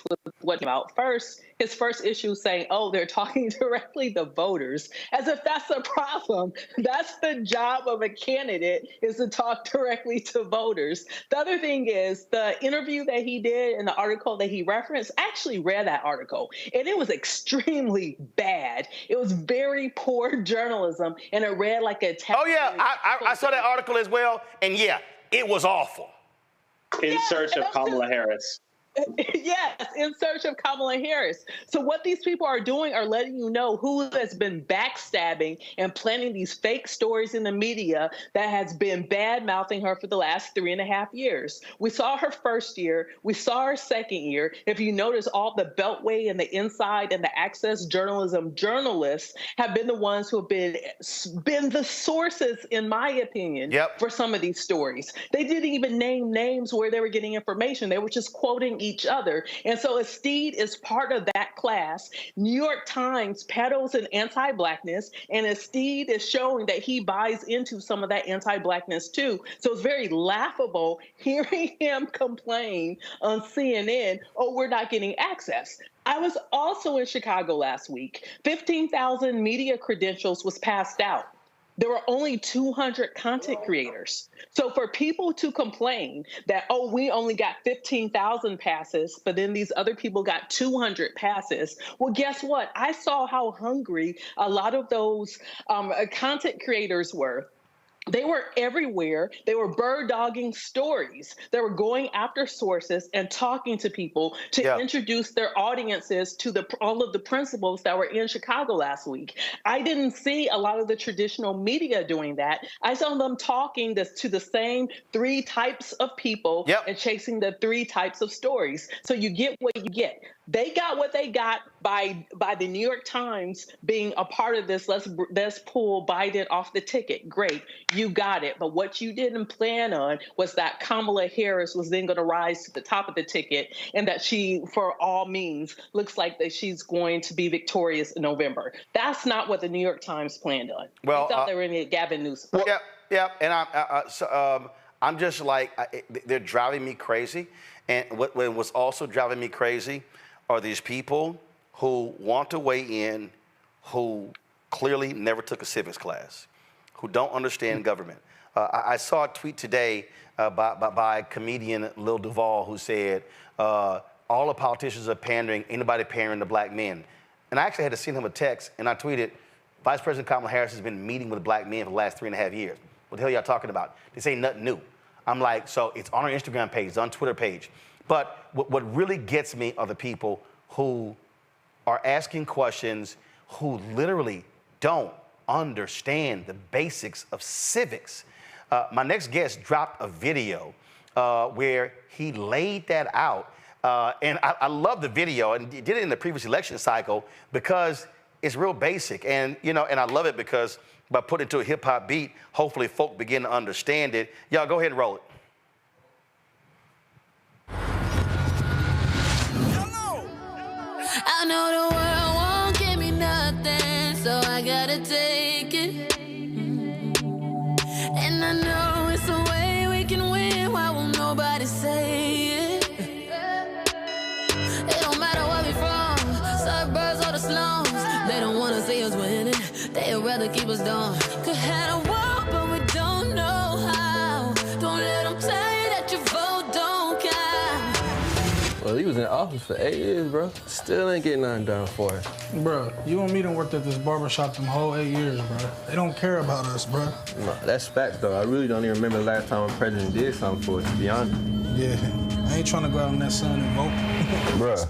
with what about. First, his first issue saying, oh, they're talking directly to voters, as if that's a problem. That's the job of a candidate, is to talk directly to voters. The other thing is the interview that he did and the article that he referenced, I actually read that article, and it was extremely bad. It was very poor journalism, and it read like a text. Oh, yeah, I saw that article as well, and yeah, it was awful. In search of Kamala Harris. Yes, in search of Kamala Harris. So what these people are doing are letting you know who has been backstabbing and planting these fake stories in the media that has been bad-mouthing her for the last 3.5 years. We saw her first year. We saw her second year. If you notice, all the Beltway and the Inside and the Access Journalism journalists have been the ones who have been the sources, in my opinion, for some of these stories. They didn't even name names where they were getting information. They were just quoting each other. And so Steed is part of that class. New York Times peddles an anti-blackness, and Steed is showing that he buys into some of that anti-blackness too. So it's very laughable hearing him complain on CNN, oh, we're not getting access. I was also in Chicago last week. 15,000 media credentials was passed out. There were only 200 content creators. So for people to complain that, oh, we only got 15,000 passes, but then these other people got 200 passes, well, guess what? I saw how hungry a lot of those content creators were. They were everywhere. They were bird-dogging stories. They were going after sources and talking to people to introduce their audiences to all of the principles that were in Chicago last week. I didn't see a lot of the traditional media doing that. I saw them talking to the same 3 types of people and chasing the 3 types of stories. So you get what you get. They got what they got by the New York Times being a part of this. Let's pull Biden off the ticket. Great, you got it. But what you didn't plan on was that Kamala Harris was then going to rise to the top of the ticket, and that she, for all means, looks like that she's going to be victorious in November. That's not what the New York Times planned on. Well, they thought they were going to get Gavin Newsom. And I'm just like, they're driving me crazy. And what was also driving me crazy are these people who want to weigh in, who clearly never took a civics class, who don't understand government. I saw a tweet today by comedian Lil Duval, who said, all the politicians are pandering, anybody pandering to black men. And I actually had to send him a text, and I tweeted, Vice President Kamala Harris has been meeting with black men for the last 3.5 years. What the hell y'all talking about? This ain't nothing new. I'm like, so it's on our Instagram page, it's on Twitter page. But what really gets me are the people who are asking questions, who literally don't understand the basics of civics. My next guest dropped a video where he laid that out. And I love the video, and he did it in the previous election cycle because it's real basic. And, and I love it because by putting it to a hip hop beat, hopefully folk begin to understand it. Y'all go ahead and roll it. I know the world won't give me nothing, so I gotta take it. And I know it's a way we can win. Why won't nobody say it? It don't matter where we from, suburbs or the slums. They don't wanna see us winning, they'd rather keep us down. Could have a walk, but we don't know how. Don't let them tell you that your vote don't count. Well, he was in office for 8 years, bro. Still ain't getting nothing done for it. Bro, you and me done worked at this barbershop them whole 8 years, bro. They don't care about us, bro. No, that's facts, though. I really don't even remember the last time a president did something for us, to be honest. Yeah, I ain't trying to go out in that sun and vote. Bruh.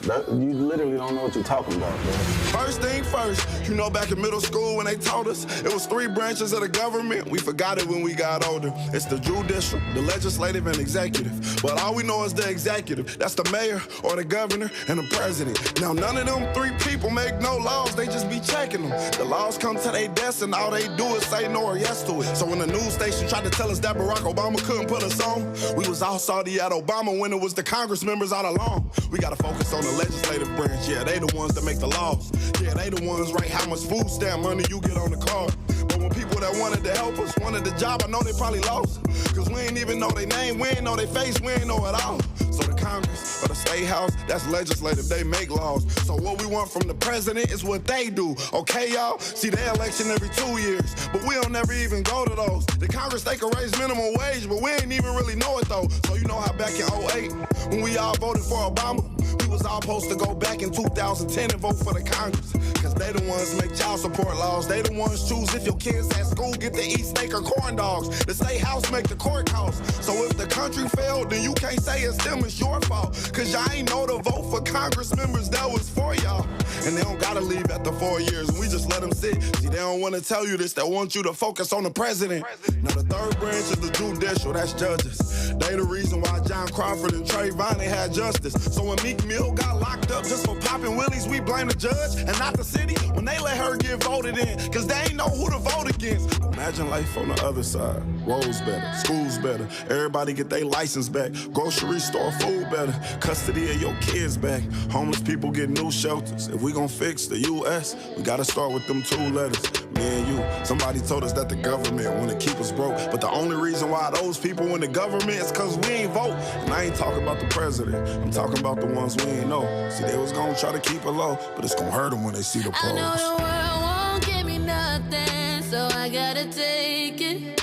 You literally don't know what you're talking about, man. First thing first, back in middle school when they taught us, it was 3 branches of the government. We forgot it when we got older. It's the judicial, the legislative, and executive. But all we know is the executive. That's the mayor or the governor and the president. Now, none of them 3 people make no laws, they just be checking them. The laws come to their desk and all they do is say no or yes to it. So when the news station tried to tell us that Barack Obama couldn't put us on, we was all salty at Obama when it was the Congress members all along. We gotta focus on the legislative branch. Yeah, they the ones that make the laws. Yeah, they the ones write how much food stamp money you get on the card. But when people that wanted to help us wanted the job, I know they probably lost. Cause we ain't even know their name, we ain't know their face, we ain't know it all. So the Congress or the State House, that's legislative, they make laws. So what we want from the president is what they do, okay, y'all? See, they election every 2 years, but we don't never even go to those. The Congress, they can raise minimum wage, but we ain't even really know it, though. So you know how back in 2008, when we all voted for Obama, we was all supposed to go back in 2010 and vote for the Congress. Cause they the ones make child support laws. They the ones choose if your kids at school get to eat steak or corn dogs. The State House make the court costs. So if the country failed, then you can't say it's them, it's your fault. Cause y'all ain't know to vote for Congress members that was for y'all. And they don't gotta leave after 4 years, and we just let them sit. See, they don't wanna tell you this, they want you to focus on the president. Now the third branch is the judicial, that's judges. They the reason why John Crawford and Trayvon ain't had justice. So when Meek Mill got locked up just for popping willies, we blame the judge and not the city when they let her get voted in, cause they ain't know who to vote against. Imagine life on the other side. Roads better, schools better, everybody get their license back, grocery store food better, custody of your kids back, homeless people get new shelters. If we gon' fix the U.S., we gotta start with them 2 letters. Me and you, somebody told us that the government wanna keep us broke, but the only reason why those people in the government is cause we ain't vote. And I ain't talking about the president, I'm talking about the ones we ain't know. See, they was gonna try to keep it low, but it's gonna hurt them when they see the polls. I know the world won't give me nothing, so I gotta take it.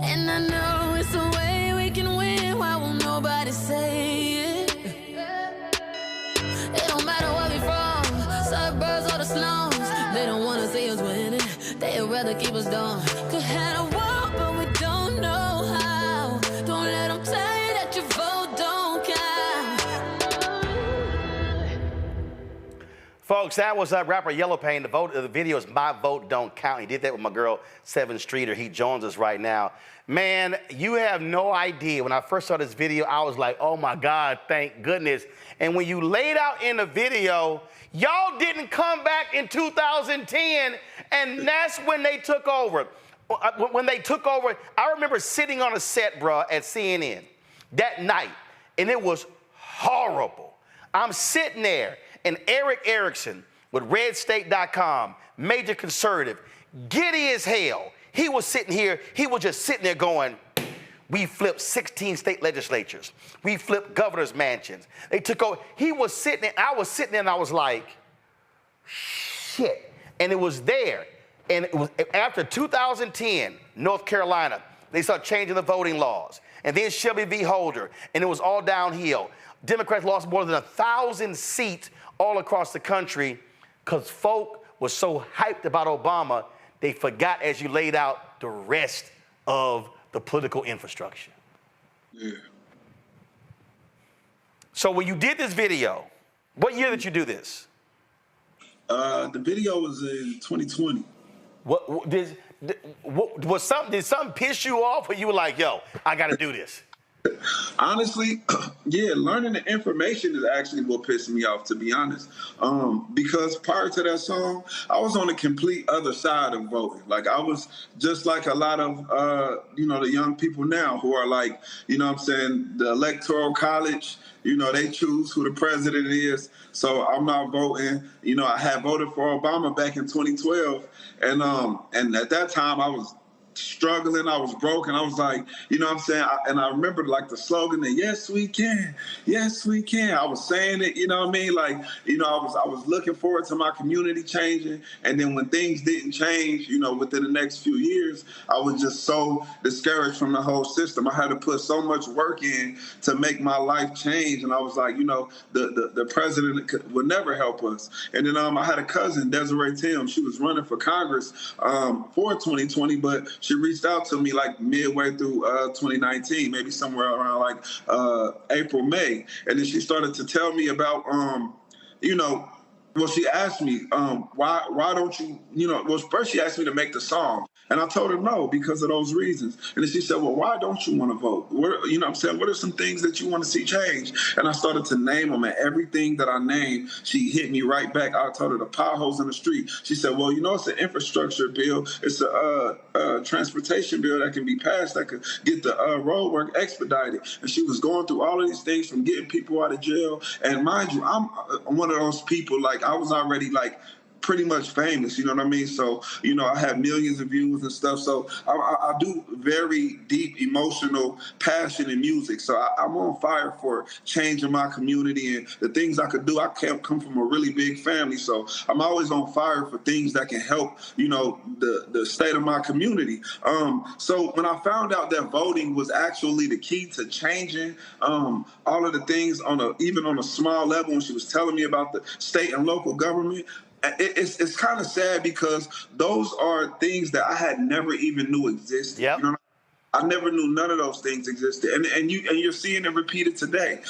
And I know it's a way we can win, why won't nobody say it? It don't matter where we from, suburbs or the slums. They don't wanna see us winning, they'd rather keep us down. Could have a war, but we don't know how. Don't let them tell you that your vote don't count. Folks, that was rapper YelloPain. The video is My Vote Don't Count. He did that with my girl, 7th Streeter. He joins us right now. Man, you have no idea. When I first saw this video, I was like, oh my God, thank goodness. And when you laid out in the video, y'all didn't come back in 2010, and that's when they took over. When they took over, I remember sitting on a set, bruh, at CNN that night, and it was horrible. I'm sitting there, and Eric Erickson with RedState.com, major conservative, giddy as hell. He was sitting here, he was just sitting there going, we flipped 16 state legislatures. We flipped governor's mansions. They took over. He was sitting there, I was sitting there, and I was like, shit. And it was there. And it was after 2010, North Carolina, they started changing the voting laws. And then Shelby v. Holder, and it was all downhill. Democrats lost more than 1,000 seats all across the country because folk was so hyped about Obama, they forgot, as you laid out, the rest of the political infrastructure. Yeah. So when you did this video, what year did you do this? The video was in 2020. Did something piss you off, or you were like, yo, I got to do this? Honestly, yeah, learning the information is actually what pissed me off, to be honest. Because prior to that song, I was on the complete other side of voting. Like, I was just like a lot of, the young people now who are like, what I'm saying, the Electoral College, they choose who the president is. So I'm not voting. I had voted for Obama back in 2012. And at that time, I was struggling, I was broke, and I was like, and I remember like the slogan that yes we can, I was saying it, like, I was looking forward to my community changing, and then when things didn't change, within the next few years, I was just so discouraged from the whole system. I had to put so much work in to make my life change, and I was like, the president would never help us. And then I had a cousin, Desiree Tim, she was running for Congress for 2020, but she reached out to me like midway through 2019, maybe somewhere around like April, May. And then she started to tell me about, Well, she asked me, why don't you, well, first she asked me to make the song. And I told her no, because of those reasons. And then she said, well, why don't you want to vote? You know what I'm saying? What are some things that you want to see change? And I started to name them, and everything that I named, she hit me right back. I told her the potholes in the street. She said, well, it's an infrastructure bill. It's a transportation bill that can be passed that could get the road work expedited. And she was going through all of these things, from getting people out of jail. And mind you, I'm one of those people, like, I was already, like, pretty much famous, you know what I mean? So, I have millions of views and stuff. So I do very deep emotional passion in music. So I'm on fire for changing my community and the things I could do. I come from a really big family. So I'm always on fire for things that can help, the state of my community. So when I found out that voting was actually the key to changing all of the things even on a small level, when she was telling me about the state and local government, it's kind of sad, because those are things that I had never even knew existed. Yep. I never knew none of those things existed, and you're seeing it repeated today.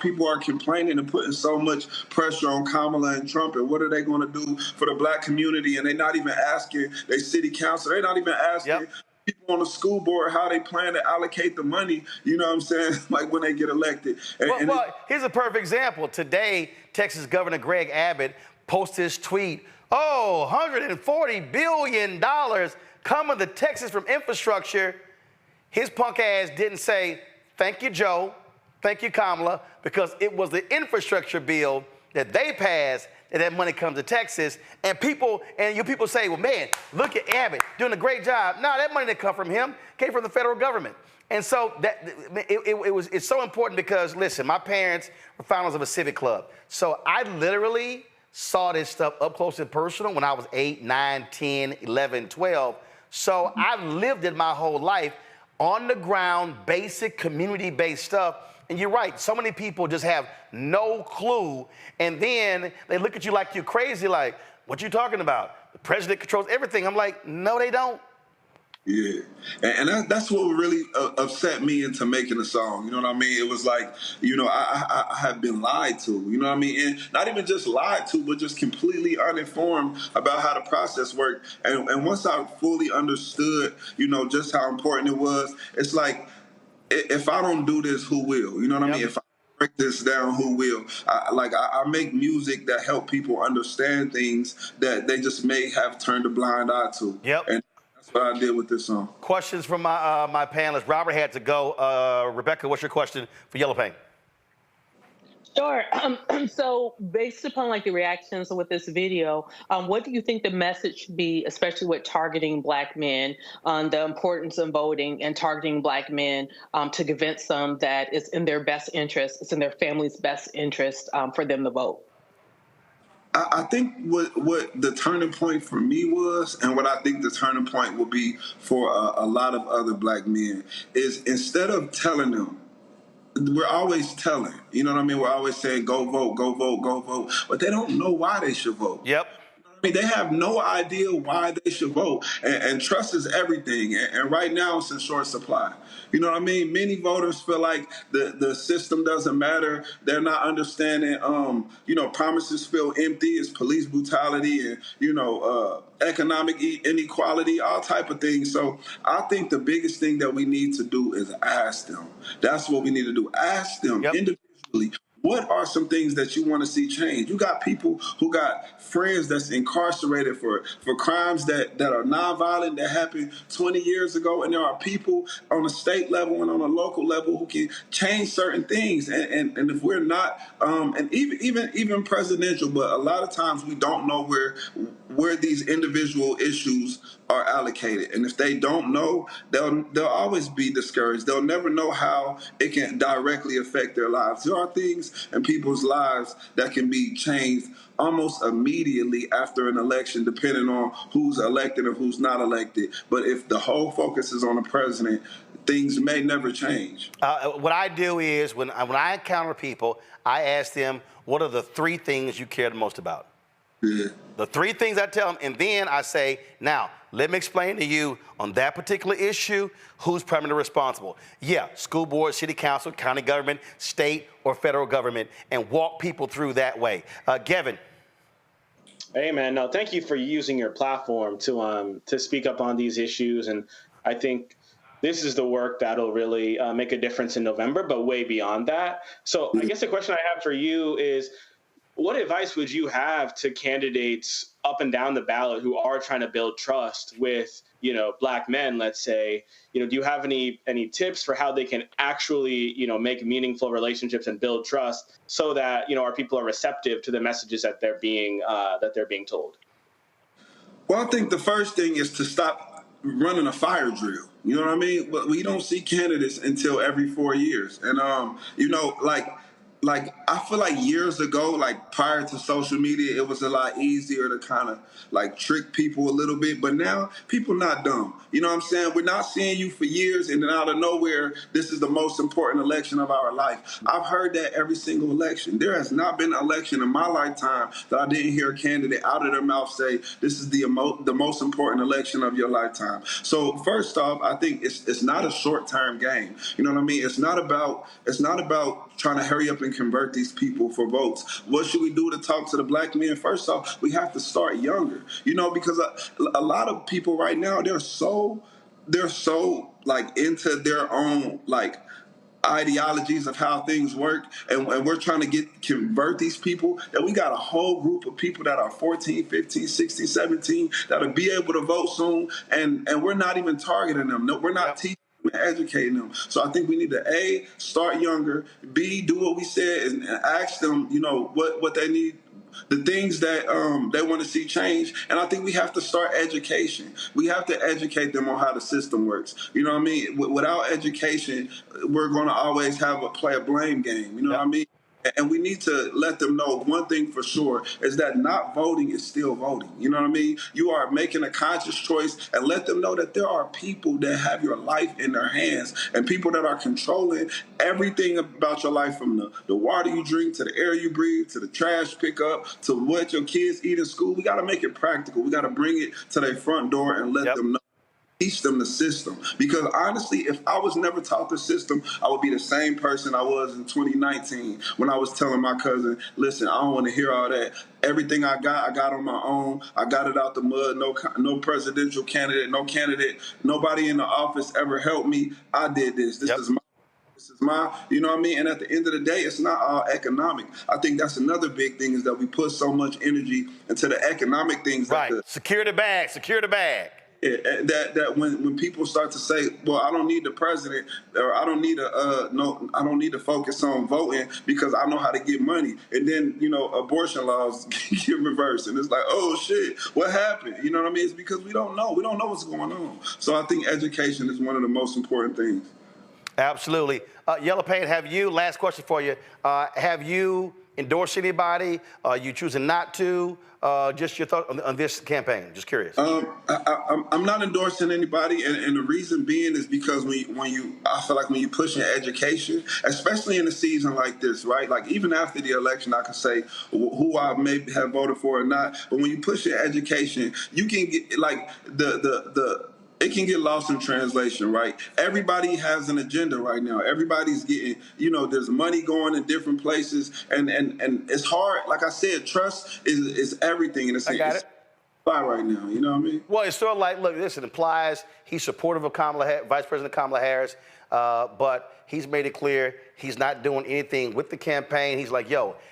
People are complaining and putting so much pressure on Kamala and Trump, and what are they going to do for the black community? And they're not even asking their city council. They're not even asking people on the school board how they plan to allocate the money. You know what I'm saying? Like, when they get elected. Well, here's a perfect example. Today, Texas Governor Greg Abbott posted his tweet, $140 billion coming to Texas from infrastructure. His punk ass didn't say, thank you, Joe, thank you, Kamala, because it was the infrastructure bill that they passed that money comes to Texas. And you people say, well, man, look at Abbott doing a great job. No, that money didn't come from him, came from the federal government. And so it's so important, because, listen, my parents were founders of a civic club. So I literally saw this stuff up close and personal when I was 8, 9, 10, 11, 12. So I lived it my whole life, on the ground, basic community-based stuff. And you're right, so many people just have no clue. And then they look at you like you're crazy, like, what you talking about? The president controls everything. I'm like, no, they don't. Yeah, and that's what really upset me into making the song. You know what I mean? It was like, I have been lied to. You know what I mean? And not even just lied to, but just completely uninformed about how the process worked. And once I fully understood, just how important it was, it's like, if I don't do this, who will? You know what I mean? If I break this down, who will? I make music that help people understand things that they just may have turned a blind eye to. Yep. And that's what I did with this song. Questions from my panelists. Robert had to go. Rebecca, what's your question for YelloPain? Sure. So based upon the reactions with this video, what do you think the message should be, especially with targeting black men, on the importance of voting and targeting black men to convince them that it's in their best interest, it's in their family's best interest for them to vote? I think what the turning point for me was, and what I think the turning point will be for a lot of other black men, is instead of telling them, we're always telling, you know what I mean? We're always saying, go vote, go vote, go vote. But they don't know why they should vote. Yep. I mean, they have no idea why they should vote. And trust is everything. And right now, it's in short supply. You know what I mean? Many voters feel like the system doesn't matter. They're not understanding, promises feel empty. It's police brutality and, economic inequality, all type of things. So I think the biggest thing that we need to do is ask them. That's what we need to do. Ask them individually. What are some things that you want to see change? You got people who got friends that's incarcerated for crimes that are nonviolent, that happened 20 years ago. And there are people on a state level and on a local level who can change certain things. And if we're not, and even presidential, but a lot of times we don't know where these individual issues are allocated. And if they don't know, they'll always be discouraged. They'll never know how it can directly affect their lives. There are things in people's lives that can be changed almost immediately after an election, depending on who's elected and who's not elected. But if the whole focus is on the president, things may never change. What I do is when I encounter people, I ask them, what are the 3 things you care the most about? Yeah. The 3 things I tell them, and then I say, now, let me explain to you on that particular issue, who's primarily responsible. Yeah, school board, city council, county government, state or federal government, and walk people through that way. Gavin. Hey, man, no, thank you for using your platform to speak up on these issues. And I think this is the work that'll really make a difference in November, but way beyond that. So I guess the question I have for you is, what advice would you have to candidates up and down the ballot who are trying to build trust with, Black men, let's say? Do you have any tips for how they can actually, make meaningful relationships and build trust so that, our people are receptive to the messages that they're being told? Well, I think the first thing is to stop running a fire drill. You know what I mean? We don't see candidates until every 4 years. And, like I feel like years ago, like prior to social media, it was a lot easier to kind of like trick people a little bit. But now people not dumb. You know what I'm saying? We're not seeing you for years, and then out of nowhere, this is the most important election of our life. I've heard that every single election. There has not been an election in my lifetime that I didn't hear a candidate out of their mouth say, this is the most important election of your lifetime. So first off, I think it's not a short-term game. You know what I mean? It's not about trying to hurry up and convert these people for votes. What should we do to talk to the Black men? First off, we have to start younger, because a lot of people right now, they're so like into their own like ideologies of how things work, and we're trying to convert these people, that we got a whole group of people that are 14, 15, 16, 17 that'll be able to vote soon, and we're not even targeting them. No, we're not teaching, educating them. So I think we need to A, start younger, B, do what we said, and ask them, what they need, the things that they want to see change. And I think we have to start education. We have to educate them on how the system works. You know what I mean? Without education, we're going to always play a blame game. You know what I mean? And we need to let them know one thing for sure is that not voting is still voting. You know what I mean? You are making a conscious choice, and let them know that there are people that have your life in their hands, and people that are controlling everything about your life, from the water you drink to the air you breathe to the trash pickup to what your kids eat in school. We got to make it practical. We got to bring it to their front door and let them know. Teach them the system. Because honestly, if I was never taught the system, I would be the same person I was in 2019 when I was telling my cousin, listen, I don't want to hear all that. Everything I got on my own. I got it out the mud. No presidential candidate, nobody in the office ever helped me. I did this. This is my, you know what I mean? And at the end of the day, it's not all economic. I think that's another big thing, is that we put so much energy into the economic things. Right. Secure the bag. That when people start to say, well, I don't need the president, or I don't need to focus on voting because I know how to get money, and then abortion laws get reversed, and it's like, oh shit, what happened? You know what I mean? It's because we don't know what's going on. So I think education is one of the most important things. Absolutely. YelloPain, last question for you, have you endorsed anybody? You choosing not to? Just your thought on this campaign. Just curious. I'm not endorsing anybody, and the reason being is because I feel like when you push in education, especially in a season like this, right? Like even after the election, I could say who I may have voted for or not. But when you push in education, you can get like it can get lost in translation, right? Everybody has an agenda right now. Everybody's getting, there's money going in different places, and it's hard. Like I said, trust is everything, and it's right now. You know what I mean? Well, it's sort of like, look, this implies he's supportive of Vice President Kamala Harris, but he's made it clear he's not doing anything with the campaign. He's like,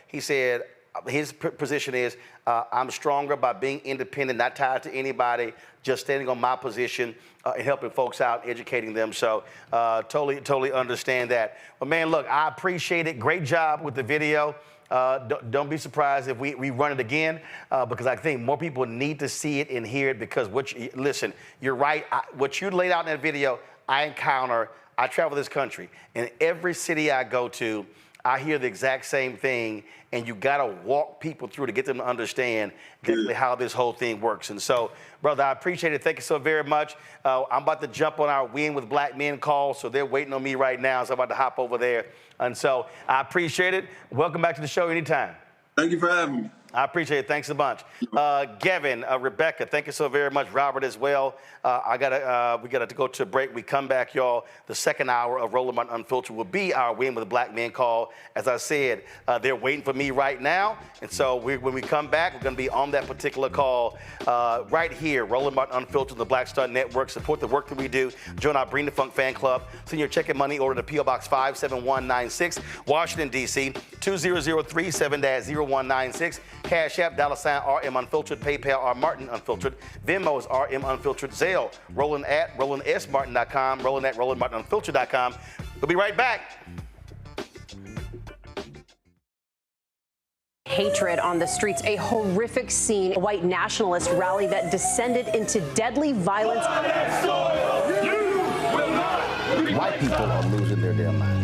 he said his position is, I'm stronger by being independent, not tied to anybody, just standing on my position and helping folks out, educating them. So totally understand that. But man, look, I appreciate it. Great job with the video. Don't be surprised if we run it again, because I think more people need to see it and hear it, because listen, you're right. What you laid out in that video, I travel this country, and every city I go to, I hear the exact same thing, and you got to walk people through to get them to understand exactly how this whole thing works. And so, brother, I appreciate it. Thank you so very much. I'm about to jump on our Win with Black Men call, so they're waiting on me right now, so I'm about to hop over there. And so I appreciate it. Welcome back to the show anytime. Thank you for having me. I appreciate it. Thanks a bunch. Gavin, Rebecca, thank you so very much. Robert as well. We gotta go to a break. We come back, y'all. The second hour of Roland Martin Unfiltered will be our Win with a Black Man call. As I said, they're waiting for me right now. And so when we come back, we're gonna be on that particular call right here, Roland Martin Unfiltered, the Black Star Network. Support the work that we do. Join our Bring the Funk fan club. Send your check and money order to P.O. Box 57196, Washington, D.C., 20037-0196. Cash App, $RM Unfiltered, PayPal, R Martin Unfiltered, Venmo is RM Unfiltered, Zelle, Roland at RolandSMartin.com, Roland at RolandMartinUnfiltered.com. We'll be right back. Hatred on the streets, a horrific scene, a white nationalist rally that descended into deadly violence. White people are losing their damn minds.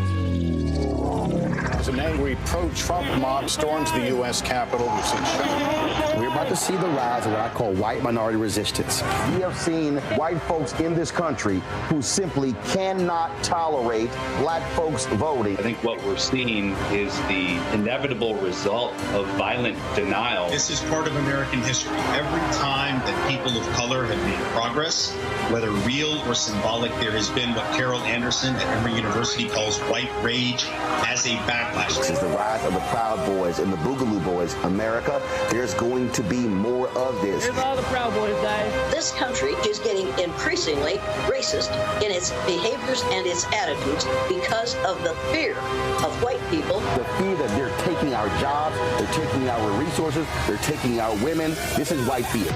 As an angry pro-Trump mob storms the U.S. Capitol, we've seen shooting. We're about to see the rise of what I call white minority resistance. We have seen white folks in this country who simply cannot tolerate black folks voting. I think what we're seeing is the inevitable result of violent denial. This is part of American history. Every time that people of color have made progress, whether real or symbolic, there has been what Carol Anderson at Emory University calls white rage as a backlash. This is the rise of the Proud Boys and the Boogaloo Boys. America, there's going to be more of this. Here's all the Proud Boys, guys. This country is getting increasingly racist in its behaviors and its attitudes because of the fear of white people. The fear that they're taking our jobs, they're taking our resources, they're taking our women. This is white fear.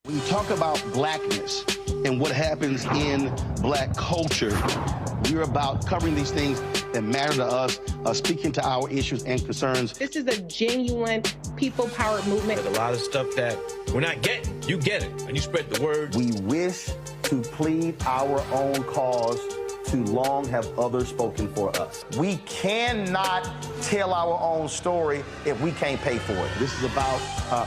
When you talk about blackness and what happens in black culture, we're about covering these things that matter to us, speaking to our issues and concerns. This is a genuine people-powered movement. There's a lot of stuff that we're not getting. You get it, and you spread the word. We wish to plead our own cause. Too long have others spoken for us. We cannot tell our own story if we can't pay for it. This is about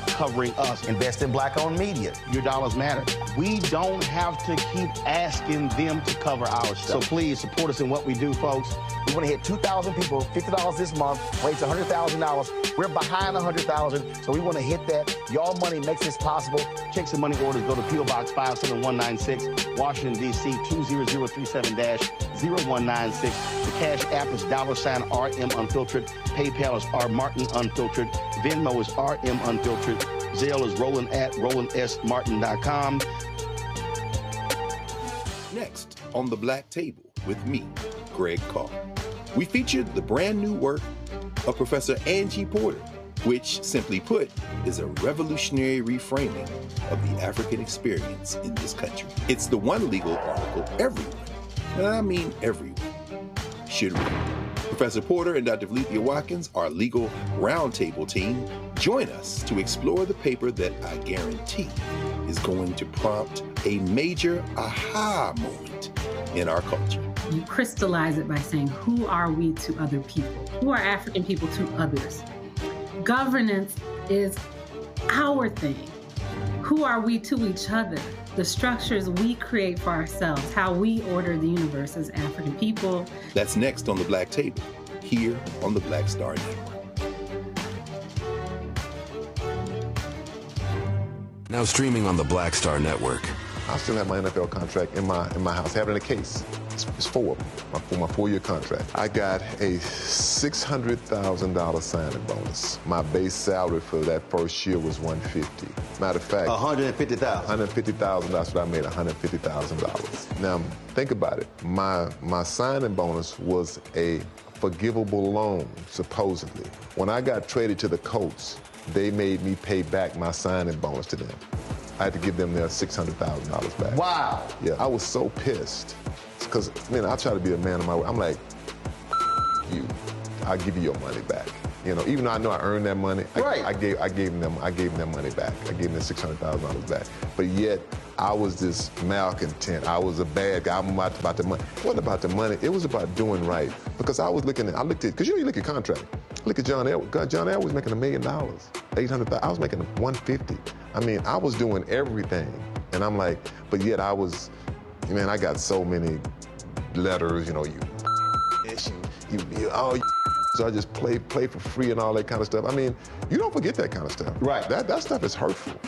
covering us. Invest in black-owned media. Your dollars matter. We don't have to keep asking them to cover our stuff. So please support us in what we do, folks. We want to hit 2,000 people, $50 this month, raise $100,000. We're behind 100,000, so we want to hit that. Y'all money makes this possible. Checks and money orders go to P.O. Box 57196, Washington, D.C., 20037-0196. The Cash App is $RM Unfiltered. PayPal is R Martin Unfiltered. Venmo is RM Unfiltered. Zelle is Roland at RolandSMartin.com. Next on The Black Table with me, Greg Carr, we featured the brand new work of Professor Angie Porter, which, simply put, is a revolutionary reframing of the African experience in this country. It's the one legal article everyone, and I mean everyone, should read. Professor Porter and Dr. Valencia Watkins, our legal roundtable team, join us to explore the paper that I guarantee is going to prompt a major aha moment in our culture. You crystallize it by saying, who are we to other people? Who are African people to others? Governance is our thing. Who are we to each other? The structures we create for ourselves, how we order the universe as African people. That's next on The Black Table, here on the Black Star Network. Now streaming on the Black Star Network. I still have my NFL contract in my house, having a case. It's 4 of them, my 4-year contract. I got a $600,000 signing bonus. My base salary for that first year was $150,000. Matter of fact, $150,000. $150,000. That's what I made, $150,000. Now think about it. My signing bonus was a forgivable loan, supposedly. When I got traded to the Colts, they made me pay back my signing bonus to them. I had to give them their $600,000 back. Wow. Yeah, I was so pissed. Because, man, I try to be a man of my word. I'm like, you. I'll give you your money back. You know, even though I know I earned that money, right. I gave them their money back. I gave them $600,000 back. But yet, I was this malcontent. I was a bad guy. I'm about the money. It wasn't about the money. It was about doing right. Because I looked at, because you look at contract. Look at John Edwards. God, John Edwards was making $1 million, 800,000. I was making 150. I mean, I was doing everything. And I'm like, but yet I was, man, I got so many letters, you know, so I just play for free and all that kind of stuff. I mean, you don't forget that kind of stuff. Right. That stuff is hurtful.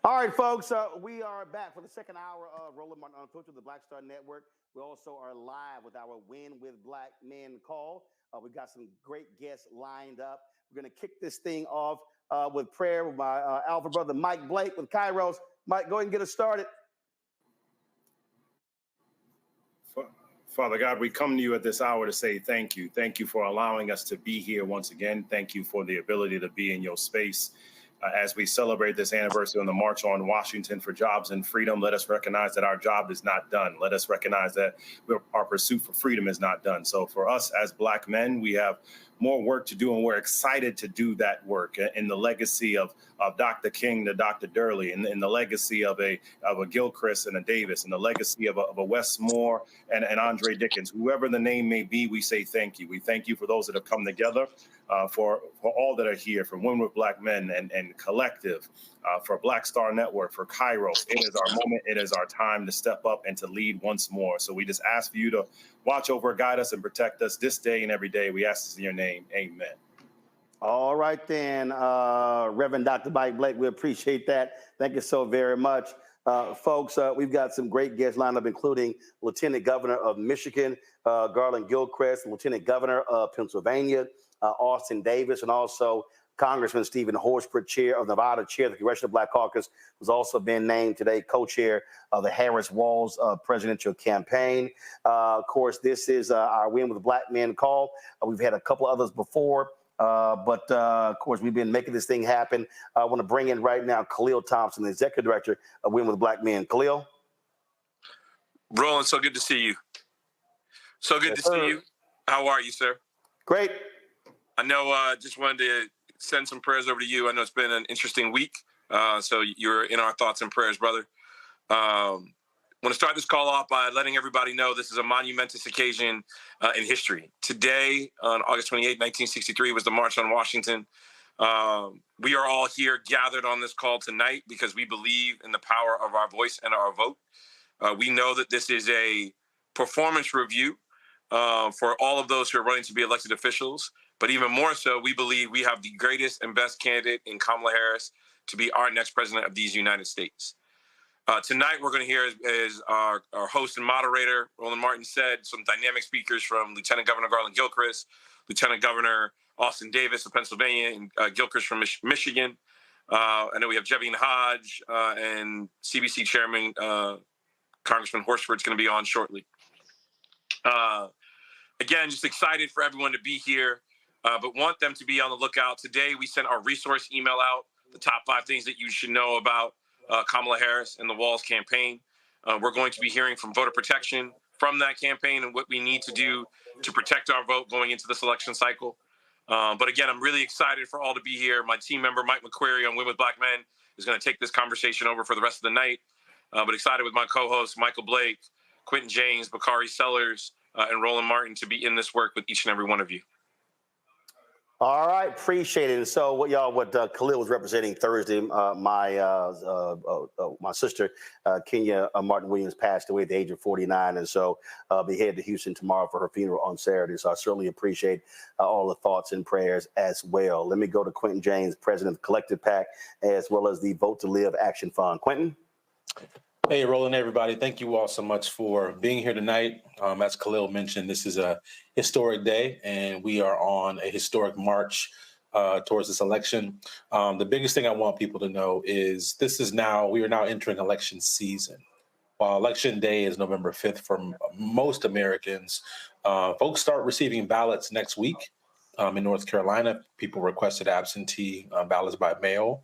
All right, folks, we are back for the second hour of Roland Martin Unfiltered, the Black Star Network. We also are live with our Win with Black Men call. We've got some great guests lined up. We're going to kick this thing off with prayer with my alpha brother, Mike Blake with Kairos. Mike, go ahead and get us started. Father God, we come to you at this hour to say thank you. Thank you for allowing us to be here once again. Thank you for the ability to be in your space. As we celebrate this anniversary on the March on Washington for Jobs and Freedom, let us recognize that our job is not done. Let us recognize that our pursuit for freedom is not done. So for us as Black men, we have more work to do, and we're excited to do that work in the legacy of Dr. King to Dr. Durley, in the legacy of a Gilchrist and a Davis, in the legacy of a Wes Moore and Andre Dickens. Whoever the name may be, we say thank you. We thank you for those that have come together, for all that are here, for Women with Black Men and Collective, for Black Star Network, for Kairos. It is our moment. It is our time to step up and to lead once more. So we just ask for you to watch over, guide us, and protect us this day and every day. We ask this in your name. Amen. All right, then, Reverend Dr. Mike Blake, we appreciate that. Thank you so very much. Folks, we've got some great guests lined up, including Lieutenant Governor of Michigan, Garland Gilchrist, Lieutenant Governor of Pennsylvania, Austin Davis, and also Congressman Stephen Horsford, chair of Nevada, chair of the Congressional Black Caucus, who's also been named today co-chair of the Harris-Walz presidential campaign. Of course, this is our Win with Black Men call. We've had a couple others before, but of course, we've been making this thing happen. I want to bring in right now Khalil Thompson, the executive director of Win with Black Men. Khalil? Roland, so good to see you. So good to see you. How are you, sir? Great. I know, just wanted to send some prayers over to you. I know it's been an interesting week, so you're in our thoughts and prayers, brother. Want to start this call off by letting everybody know this is a monumentous occasion in history. Today, on August 28, 1963, was the March on Washington. We are all here gathered on this call tonight because we believe in the power of our voice and our vote. We know that this is a performance review for all of those who are running to be elected officials. But even more so, we believe we have the greatest and best candidate in Kamala Harris to be our next president of these United States. Tonight, we're going to hear, as our host and moderator, Roland Martin, said, some dynamic speakers from Lieutenant Governor Garland Gilchrist, Lieutenant Governor Austin Davis of Pennsylvania, and Gilchrist from Michigan. I know we have Jevine Hodge and CBC Chairman Congressman Horsford is going to be on shortly. Again, just excited for everyone to be here. But want them to be on the lookout. Today, we sent our resource email out, the top 5 things that you should know about Kamala Harris and the Walz campaign. We're going to be hearing from voter protection from that campaign and what we need to do to protect our vote going into this election cycle. But again, I'm really excited for all to be here. My team member, Mike McQuarrie on Women with Black Men, is going to take this conversation over for the rest of the night. But excited with my co-hosts, Michael Blake, Quentin James, Bakari Sellers, and Roland Martin to be in this work with each and every one of you. All right, appreciate it. And so what Khalil was representing Thursday, my sister, Kenya Martin Williams, passed away at the age of 49. And so I'll be headed to Houston tomorrow for her funeral on Saturday. So I certainly appreciate all the thoughts and prayers as well. Let me go to Quentin James, president of the Collective PAC, as well as the Vote to Live Action Fund. Quentin? Hey, Roland, everybody. Thank you all so much for being here tonight. As Khalil mentioned, this is a historic day, and we are on a historic march towards this election. The biggest thing I want people to know is we are now entering election season. While election day is November 5th for most Americans, folks start receiving ballots next week. In North Carolina, people requested absentee ballots by mail.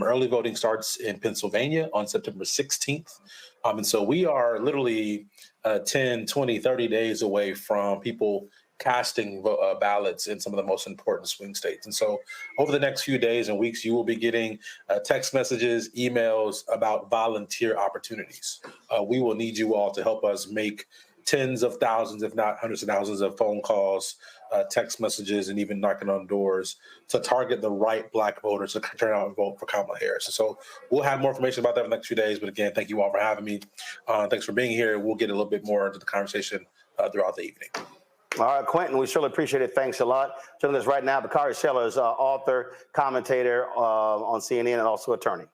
Early voting starts in Pennsylvania on September 16th. And so we are literally 10, 20, 30 days away from people casting ballots in some of the most important swing states. And so over the next few days and weeks, you will be getting text messages, emails about volunteer opportunities. We will need you all to help us make tens of thousands, if not hundreds of thousands of phone calls, text messages, and even knocking on doors to target the right Black voters to turn out and vote for Kamala Harris. And so we'll have more information about that in the next few days. But again, thank you all for having me. Thanks for being here. We'll get a little bit more into the conversation throughout the evening. All right, Quentin, we surely appreciate it. Thanks a lot. Joining us right now, Bakari Sellers, author, commentator on CNN, and also attorney.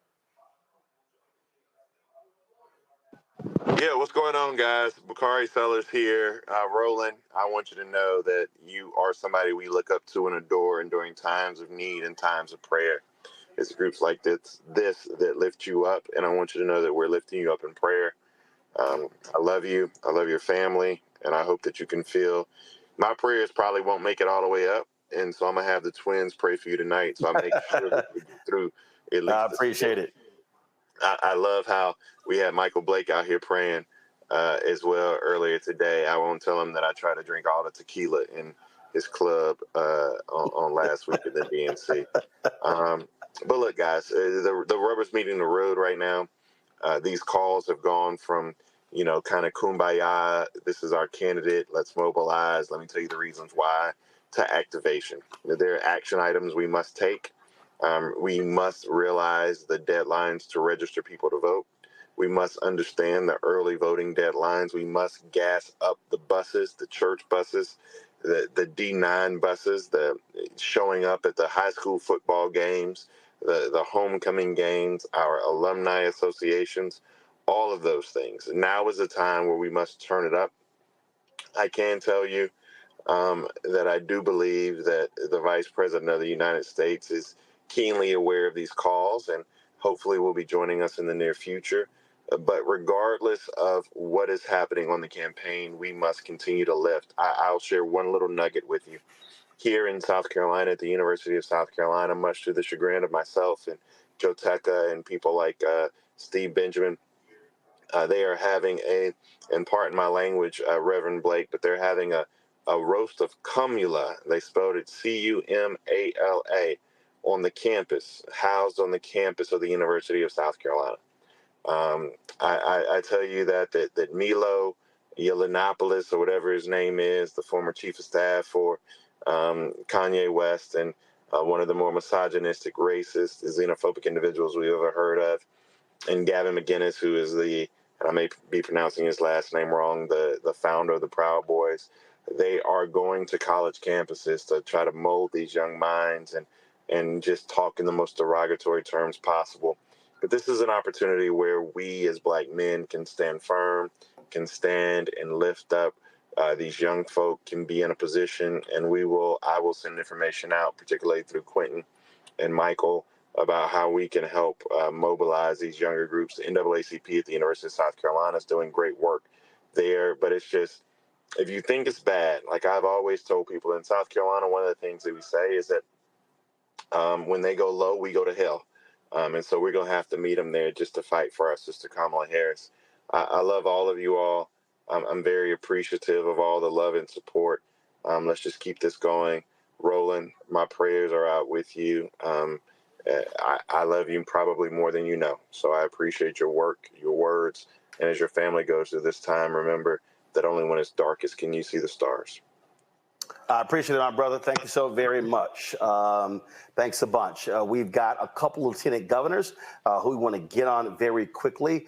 Yeah, what's going on, guys? Bakari Sellers here. Roland, I want you to know that you are somebody we look up to and adore, and during times of need and times of prayer. It's groups like this that lift you up, and I want you to know that we're lifting you up in prayer. I love you. I love your family, and I hope that you can feel my prayers probably won't make it all the way up, and so I'm going to have the twins pray for you tonight, so I make sure that we get through at least. I appreciate it. I love how we had Michael Blake out here praying as well earlier today. I won't tell him that I tried to drink all the tequila in his club on last week at the DNC. But look, guys, the rubber's meeting the road right now. These calls have gone from, kind of kumbaya, this is our candidate, let's mobilize, let me tell you the reasons why, to activation. There are action items we must take. We must realize the deadlines to register people to vote. We must understand the early voting deadlines. We must gas up the buses, the church buses, the D9 buses, the showing up at the high school football games, the homecoming games, our alumni associations, all of those things. Now is the time where we must turn it up. I can tell you that I do believe that the Vice President of the United States is keenly aware of these calls and hopefully will be joining us in the near future. But regardless of what is happening on the campaign, we must continue to lift. I'll share one little nugget with you. Here in South Carolina, at the University of South Carolina, much to the chagrin of myself and Joe Tecca and people like Steve Benjamin, they are having and pardon my language, Reverend Blake, but they're having a roast of Kamala. They spelled it Cumala on the campus, housed on the campus of the University of South Carolina. I tell you that Milo Yiannopoulos, or whatever his name is, the former chief of staff for Kanye West, and one of the more misogynistic, racist, xenophobic individuals we've ever heard of, and Gavin McInnes, who is and I may be pronouncing his last name wrong, the founder of the Proud Boys. They are going to college campuses to try to mold these young minds and just talk in the most derogatory terms possible. But this is an opportunity where we as Black men can stand firm, can stand and lift up these young folk, can be in a position, and I will send information out, particularly through Quentin and Michael, about how we can help mobilize these younger groups. The NAACP at the University of South Carolina is doing great work there, but it's just, if you think it's bad, like I've always told people in South Carolina, one of the things that we say is that when they go low, we go to hell. And so we're going to have to meet them there just to fight for our sister Kamala Harris. I love all of you all. I'm very appreciative of all the love and support. Let's just keep this going. Roland, my prayers are out with you. I love you probably more than you know. So I appreciate your work, your words. And as your family goes through this time, remember that only when it's darkest can you see the stars. I appreciate it, my brother. Thank you so very much. Thanks a bunch. We've got a couple of lieutenant governors who we want to get on very quickly.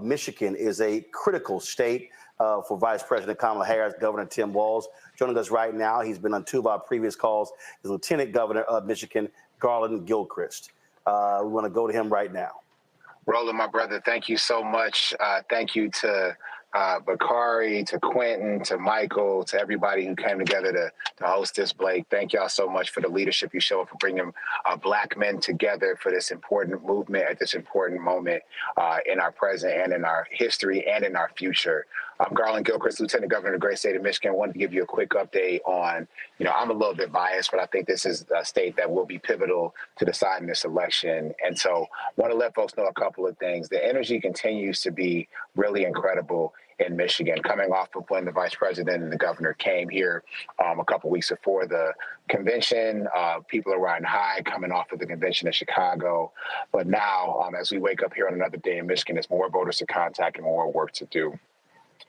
Michigan is a critical state for Vice President Kamala Harris, Governor Tim Walz. Joining us right now, he's been on 2 of our previous calls, is Lieutenant Governor of Michigan, Garland Gilchrist. We want to go to him right now. Roland, my brother, thank you so much. Thank you to Bakari, to Quentin, to Michael, to everybody who came together to host this, Blake. Thank y'all so much for the leadership you show, for bringing Black men together for this important movement at this important moment in our present and in our history and in our future. I'm Garland Gilchrist, Lieutenant Governor of the great state of Michigan. I wanted to give you a quick update on, I'm a little bit biased, but I think this is a state that will be pivotal to deciding this election. And so I want to let folks know a couple of things. The energy continues to be really incredible in Michigan, coming off of when the vice president and the governor came here a couple weeks before the convention. People are riding high coming off of the convention in Chicago. But now, as we wake up here on another day in Michigan, there's more voters to contact and more work to do.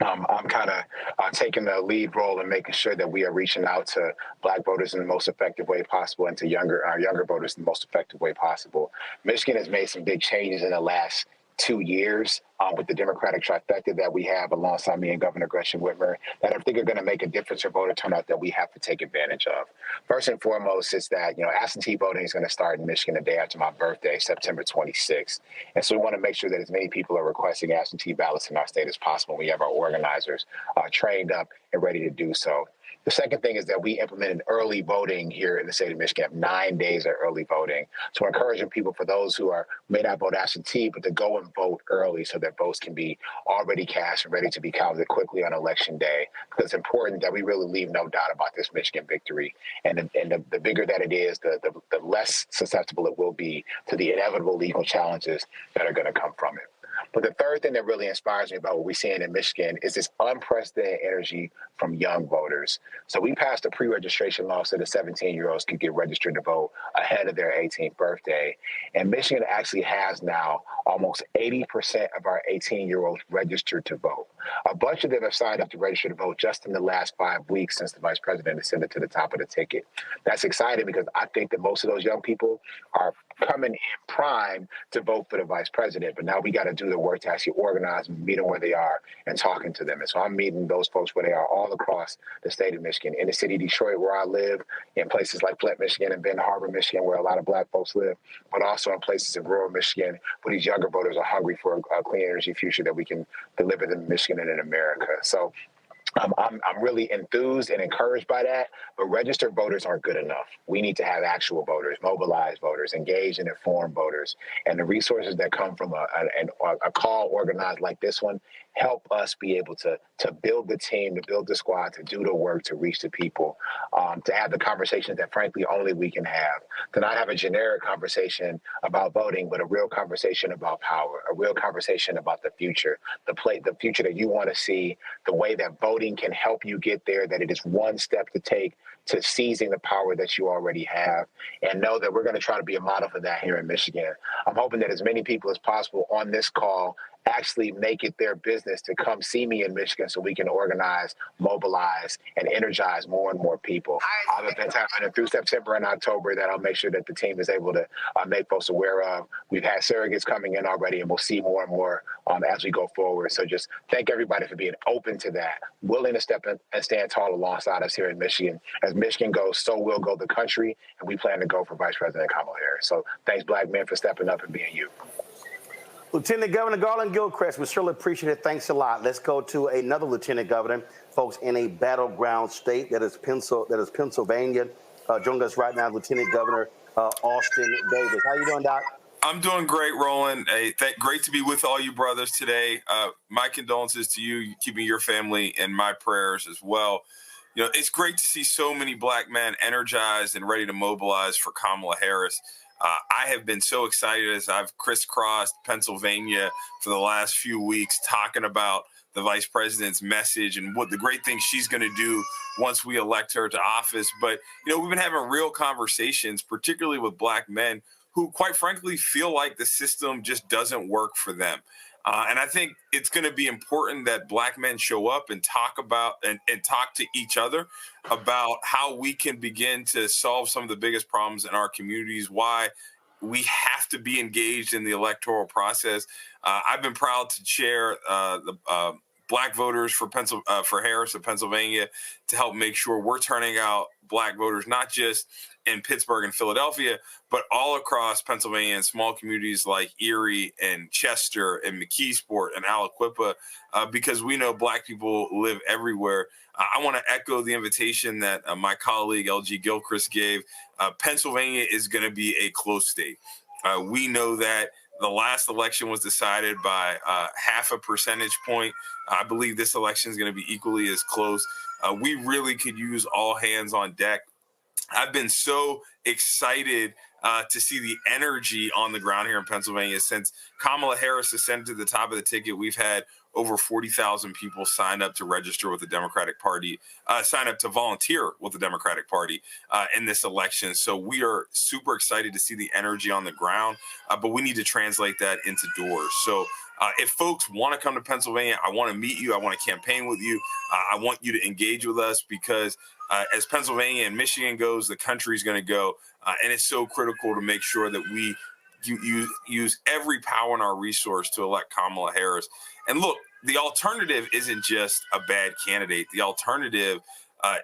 I'm kind of taking the lead role in making sure that we are reaching out to Black voters in the most effective way possible and to our younger voters in the most effective way possible. Michigan has made some big changes in the last 2 years with the Democratic trifecta that we have alongside me and Governor Gresham Whitmer that I think are going to make a difference for voter turnout that we have to take advantage of. First and foremost is that, absentee voting is going to start in Michigan the day after my birthday, September 26th. And so we want to make sure that as many people are requesting absentee ballots in our state as possible. We have our organizers trained up and ready to do so. The second thing is that we implemented early voting here in the state of Michigan, 9 days of early voting. So we're encouraging people, for those who may not vote absentee, but to go and vote early so that votes can be already cast and ready to be counted quickly on election day. Because it's important that we really leave no doubt about this Michigan victory. And the bigger that it is, the less susceptible it will be to the inevitable legal challenges that are going to come from it. But the third thing that really inspires me about what we're seeing in Michigan is this unprecedented energy from young voters. So we passed a pre-registration law so that 17-year-olds could get registered to vote ahead of their 18th birthday. And Michigan actually has now almost 80% of our 18-year-olds registered to vote. A bunch of them have signed up to register to vote just in the last 5 weeks since the vice president ascended to the top of the ticket. That's exciting because I think that most of those young people are coming in prime to vote for the vice president. But now we got to do the work to actually organize and meet them where they are and talking to them. And so I'm meeting those folks where they are all across the state of Michigan, in the city of Detroit where I live, in places like Flint, Michigan, and Benton Harbor, Michigan, where a lot of Black folks live, but also in places in rural Michigan where these younger voters are hungry for a clean energy future that we can deliver them in Michigan and in America. So I'm really enthused and encouraged by that, but registered voters aren't good enough. We need to have actual voters, mobilized voters, engaged and informed voters. And the resources that come from a call organized like this one help us be able to build the team, to build the squad, to do the work, to reach the people, to have the conversations that frankly only we can have, to not have a generic conversation about voting, but a real conversation about power, a real conversation about the future, the future that you want to see, the way that voting can help you get there, that it is one step to take to seizing the power that you already have, and know that we're going to try to be a model for that here in Michigan. I'm hoping that as many people as possible on this call actually make it their business to come see me in Michigan so we can organize, mobilize, and energize more and more people. I've been happening through September and October that I'll make sure that the team is able to make folks aware of. We've had surrogates coming in already, and we'll see more and more as we go forward. So just thank everybody for being open to that, willing to step in and stand tall alongside us here in Michigan. As Michigan goes, so will go the country, and we plan to go for Vice President Kamala Harris. So thanks, Black men, for stepping up and being you. Lieutenant Governor Garland Gilchrist, we certainly appreciate it. Thanks a lot. Let's go to another Lieutenant Governor, folks, in a battleground state that is Pennsylvania. Joining us right now, Lieutenant Governor Austin Davis. How you doing, Doc? I'm doing great, Roland. Hey, great to be with all you brothers today. My condolences to you, keeping your family in my prayers as well. It's great to see so many Black men energized and ready to mobilize for Kamala Harris. I have been so excited as I've crisscrossed Pennsylvania for the last few weeks talking about the vice president's message and what the great things she's going to do once we elect her to office. But, we've been having real conversations, particularly with Black men who, quite frankly, feel like the system just doesn't work for them. And I think it's going to be important that Black men show up and talk about and talk to each other about how we can begin to solve some of the biggest problems in our communities, why we have to be engaged in the electoral process. I've been proud to chair the Black voters for Harris of Pennsylvania to help make sure we're turning out Black voters, not just in Pittsburgh and Philadelphia, but all across Pennsylvania in small communities like Erie and Chester and McKeesport and Aliquippa, because we know Black people live everywhere. I want to echo the invitation that my colleague LG Gilchrist gave. Pennsylvania is going to be a close state. We know that the last election was decided by half a percentage point. I believe this election is going to be equally as close. We really could use all hands on deck. I've been so excited to see the energy on the ground here in Pennsylvania. Since Kamala Harris ascended to the top of the ticket, we've had over 40,000 people sign up to register with the Democratic Party, sign up to volunteer with the Democratic Party in this election. So we are super excited to see the energy on the ground, but we need to translate that into doors. So if folks want to come to Pennsylvania, I want to meet you. I want to campaign with you. I want you to engage with us because as Pennsylvania and Michigan goes, the country is going to go. And it's so critical to make sure that we use every power in our resource to elect Kamala Harris. And look, the alternative isn't just a bad candidate. The alternative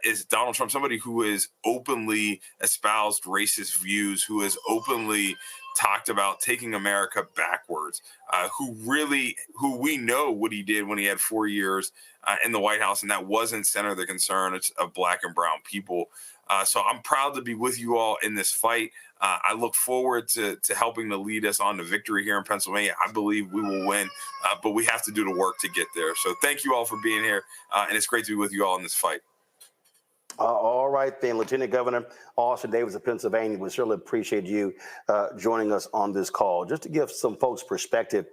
is Donald Trump, somebody who has openly espoused racist views, who has openly talked about taking America backwards, who we know what he did when he had 4 years in the White House, and that wasn't center of the concern of Black and brown people. So I'm proud to be with you all in this fight. I look forward to helping to lead us on to victory here in Pennsylvania. I believe we will win, but we have to do the work to get there. So thank you all for being here, and it's great to be with you all in this fight. All right, then, Lieutenant Governor Austin Davis of Pennsylvania, we certainly appreciate you joining us on this call. Just to give some folks perspective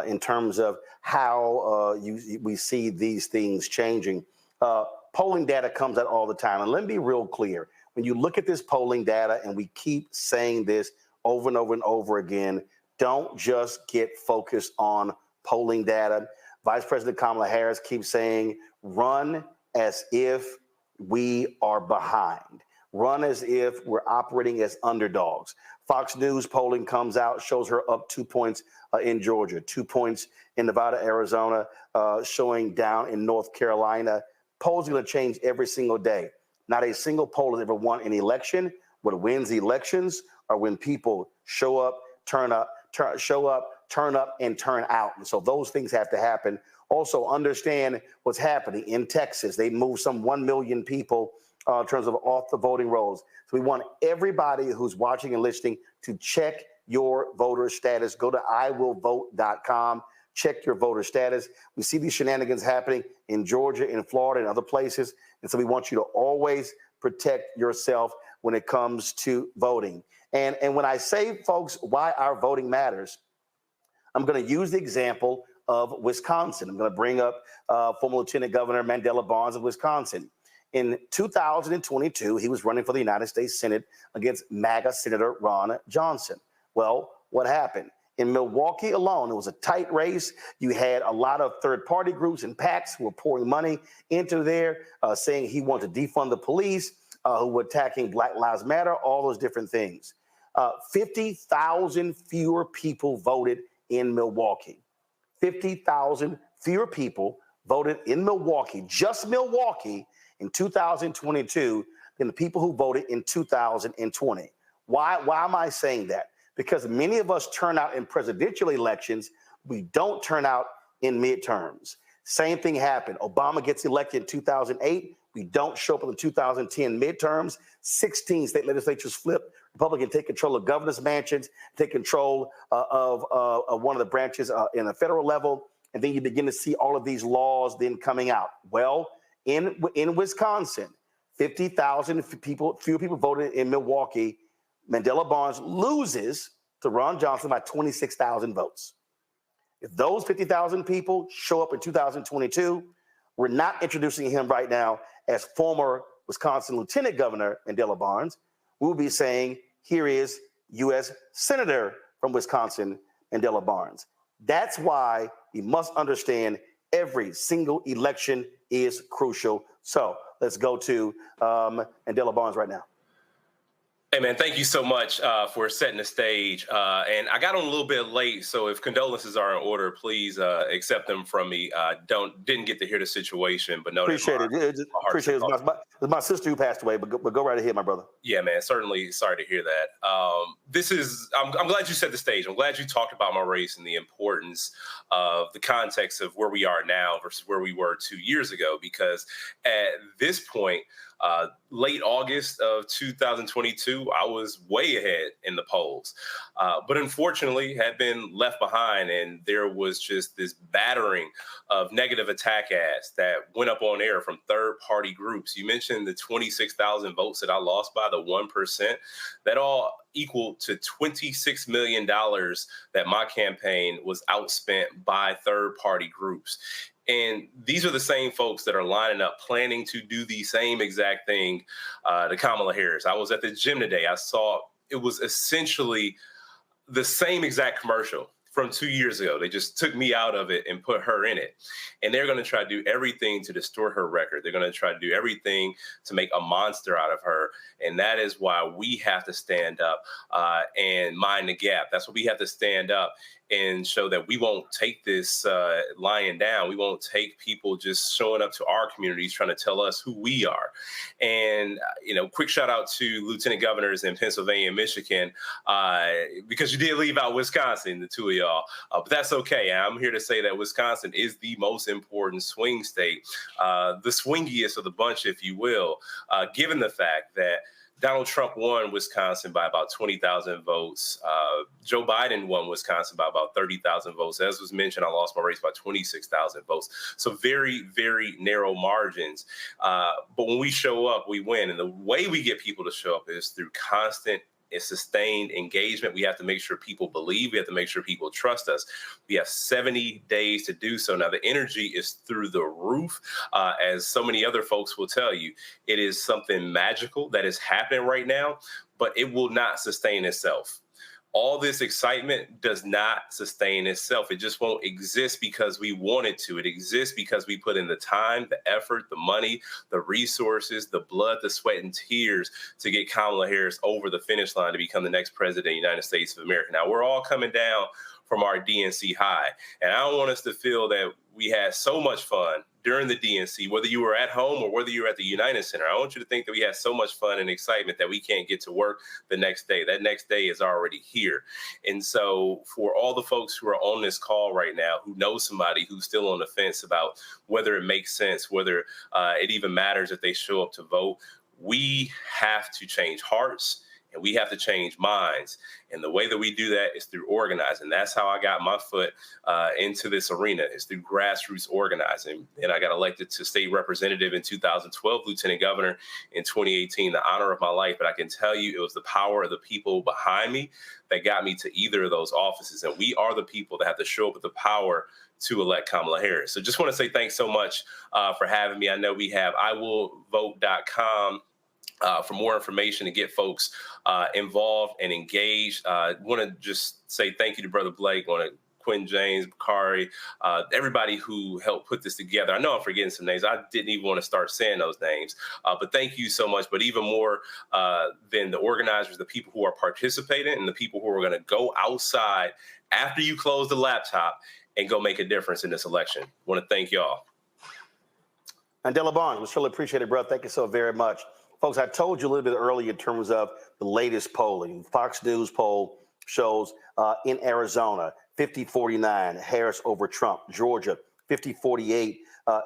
in terms of how we see these things changing. Polling data comes out all the time, and let me be real clear. When you look at this polling data, and we keep saying this over and over and over again, don't just get focused on polling data. Vice President Kamala Harris keeps saying, run as if we are behind. Run as if we're operating as underdogs. Fox News polling comes out, shows her up 2 points in Georgia, 2 points in Nevada, Arizona, showing down in North Carolina. Polls are going to change every single day. Not a single poll has ever won an election. What wins elections are when people show up, turn up, and turn out. And so those things have to happen. Also, understand what's happening in Texas. They moved some 1 million people in terms of off the voting rolls. So we want everybody who's watching and listening to check your voter status. Go to iwillvote.com. Check your voter status. We see these shenanigans happening in Georgia, in Florida, and other places. And so we want you to always protect yourself when it comes to voting. And when I say, folks, why our voting matters, I'm going to use the example of Wisconsin. I'm going to bring up former Lieutenant Governor Mandela Barnes of Wisconsin. In 2022, he was running for the United States Senate against MAGA Senator Ron Johnson. Well, what happened? In Milwaukee alone, it was a tight race. You had a lot of third-party groups and PACs who were pouring money into there, saying he wanted to defund the police, who were attacking Black Lives Matter, all those different things. 50,000 fewer people voted in Milwaukee. 50,000 fewer people voted in Milwaukee, just Milwaukee, in 2022 than the people who voted in 2020. Why am I saying that? Because many of us turn out in presidential elections. We don't turn out in midterms. Same thing happened. Obama gets elected in 2008. We don't show up in the 2010 midterms. 16 state legislatures flip. Republicans take control of governor's mansions, take control of one of the branches in the federal level, and then you begin to see all of these laws then coming out. Well, in Wisconsin, 50,000 fewer people voted in Milwaukee Mandela Barnes loses to Ron Johnson by 26,000 votes. If those 50,000 people show up in 2022, we're not introducing him right now as former Wisconsin Lieutenant Governor Mandela Barnes. We'll be saying, here is U.S. Senator from Wisconsin, Mandela Barnes. That's why we must understand every single election is crucial. So let's go to Mandela Barnes right now. Hey, man, thank you so much for setting the stage. And I got on a little bit late, so if condolences are in order, please accept them from me. Didn't get to hear the situation, but know appreciate it. Appreciate it. It's my sister who passed away, but go right ahead, my brother. Yeah, man, certainly sorry to hear that. I'm glad you set the stage. I'm glad you talked about my race and the importance of the context of where we are now versus where we were 2 years ago, because at this point, late August of 2022, I was way ahead in the polls, but unfortunately had been left behind. And there was just this battering of negative attack ads that went up on air from third-party groups. You mentioned the 26,000 votes that I lost by, the 1%. That all equal to $26 million that my campaign was outspent by third-party groups. And these are the same folks that are lining up, planning to do the same exact thing to Kamala Harris. I was at the gym today. I saw it was essentially the same exact commercial from 2 years ago. They just took me out of it and put her in it. And they're going to try to do everything to distort her record. They're going to try to do everything to make a monster out of her. And that is why we have to stand up and mind the gap. That's why we have to stand up and show that we won't take this lying down. We won't take people just showing up to our communities trying to tell us who we are. And, quick shout out to lieutenant governors in Pennsylvania and Michigan, because you did leave out Wisconsin, the two of y'all, but that's okay. I'm here to say that Wisconsin is the most important swing state, the swingiest of the bunch, if you will, given the fact that Donald Trump won Wisconsin by about 20,000 votes. Joe Biden won Wisconsin by about 30,000 votes. As was mentioned, I lost my race by 26,000 votes. So very, very narrow margins. But when we show up, we win. And the way we get people to show up is through constant and sustained engagement. We have to make sure people believe. We have to make sure people trust us. We have 70 days to do so. Now, the energy is through the roof. As so many other folks will tell you, it is something magical that is happening right now, but it will not sustain itself. All this excitement does not sustain itself. It just won't exist because we want it to. It exists because we put in the time, the effort, the money, the resources, the blood, the sweat, and tears to get Kamala Harris over the finish line to become the next president of the United States of America. Now, we're all coming down from our DNC high, and I don't want us to feel that we had so much fun during the DNC, whether you were at home or whether you were at the United Center. I want you to think that we had so much fun and excitement that we can't get to work the next day. That next day is already here. And so for all the folks who are on this call right now, who know somebody who's still on the fence about whether it makes sense, whether it even matters if they show up to vote, we have to change hearts. And we have to change minds. And the way that we do that is through organizing. That's how I got my foot into this arena, is through grassroots organizing. And I got elected to state representative in 2012, lieutenant governor in 2018, the honor of my life. But I can tell you it was the power of the people behind me that got me to either of those offices. And we are the people that have to show up with the power to elect Kamala Harris. So just want to say thanks so much for having me. I know we have iwillvote.com. For more information to get folks involved and engaged. Want to just say thank you to Brother Blake, want to Quinn James, Bakari, everybody who helped put this together. I know I'm forgetting some names. I didn't even want to start saying those names, but thank you so much. But even more than the organizers, the people who are participating and the people who are going to go outside after you close the laptop and go make a difference in this election. Want to thank y'all. Mandela Barnes, we surely appreciate it, bro. Thank you so very much. Folks, I told you a little bit earlier in terms of the latest polling. Fox News poll shows in Arizona, 50-49, Harris over Trump. Georgia, 50-48,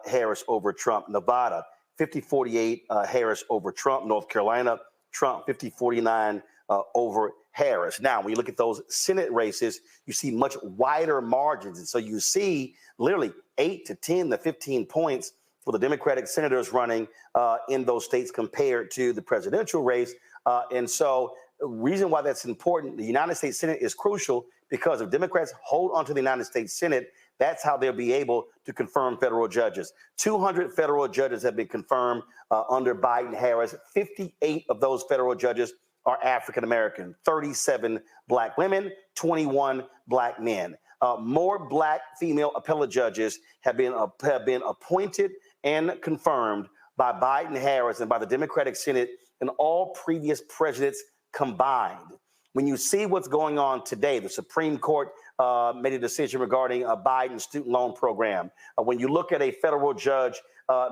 Harris over Trump. Nevada, 50-48, Harris over Trump. North Carolina, Trump, 50-49 over Harris. Now, when you look at those Senate races, you see much wider margins. And so you see literally 8 to 10 to 15 points for the Democratic senators running in those states compared to the presidential race. And so the reason why that's important, the United States Senate is crucial because if Democrats hold onto the United States Senate, that's how they'll be able to confirm federal judges. 200 federal judges have been confirmed under Biden-Harris. 58 of those federal judges are African-American, 37 black women, 21 black men. More black female appellate judges have been appointed and confirmed by Biden-Harris and by the Democratic Senate and all previous presidents combined. When you see what's going on today, the Supreme Court made a decision regarding a Biden student loan program. When you look at a federal judge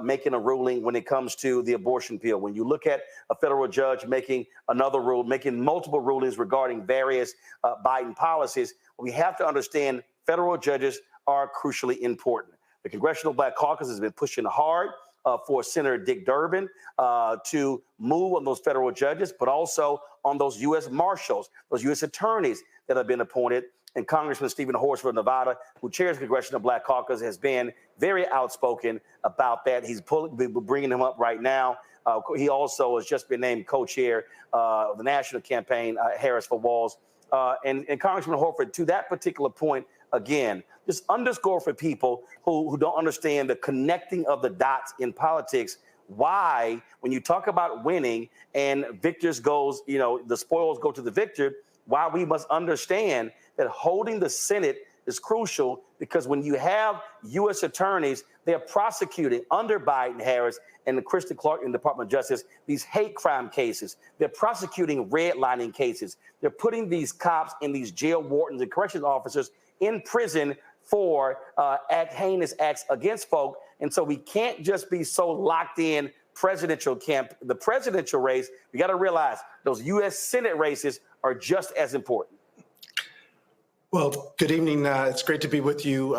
making a ruling when it comes to the abortion pill, when you look at a federal judge making another rule, making multiple rulings regarding various Biden policies, we have to understand federal judges are crucially important. The Congressional Black Caucus has been pushing hard for Senator Dick Durbin to move on those federal judges, but also on those U.S. Marshals, those U.S. attorneys that have been appointed. And Congressman Stephen Horsford of Nevada, who chairs the Congressional Black Caucus, has been very outspoken about that. He's bringing him up right now. He also has just been named co-chair of the national campaign, Harris-Walz. And Congressman Horsford, to that particular point, again, just underscore for people who don't understand the connecting of the dots in politics, why, when you talk about winning and victors goes, the spoils go to the victor, why we must understand that holding the Senate is crucial, because when you have U.S. attorneys, they're prosecuting under Biden-Harris and the Kristen Clark in the Department of Justice these hate crime cases. They're prosecuting redlining cases. They're putting these cops and these jail wardens and corrections officers in prison for heinous acts against folk. And so we can't just be so locked in the presidential race. We got to realize those U.S. Senate races are just as important. Well, good evening. It's great to be with you,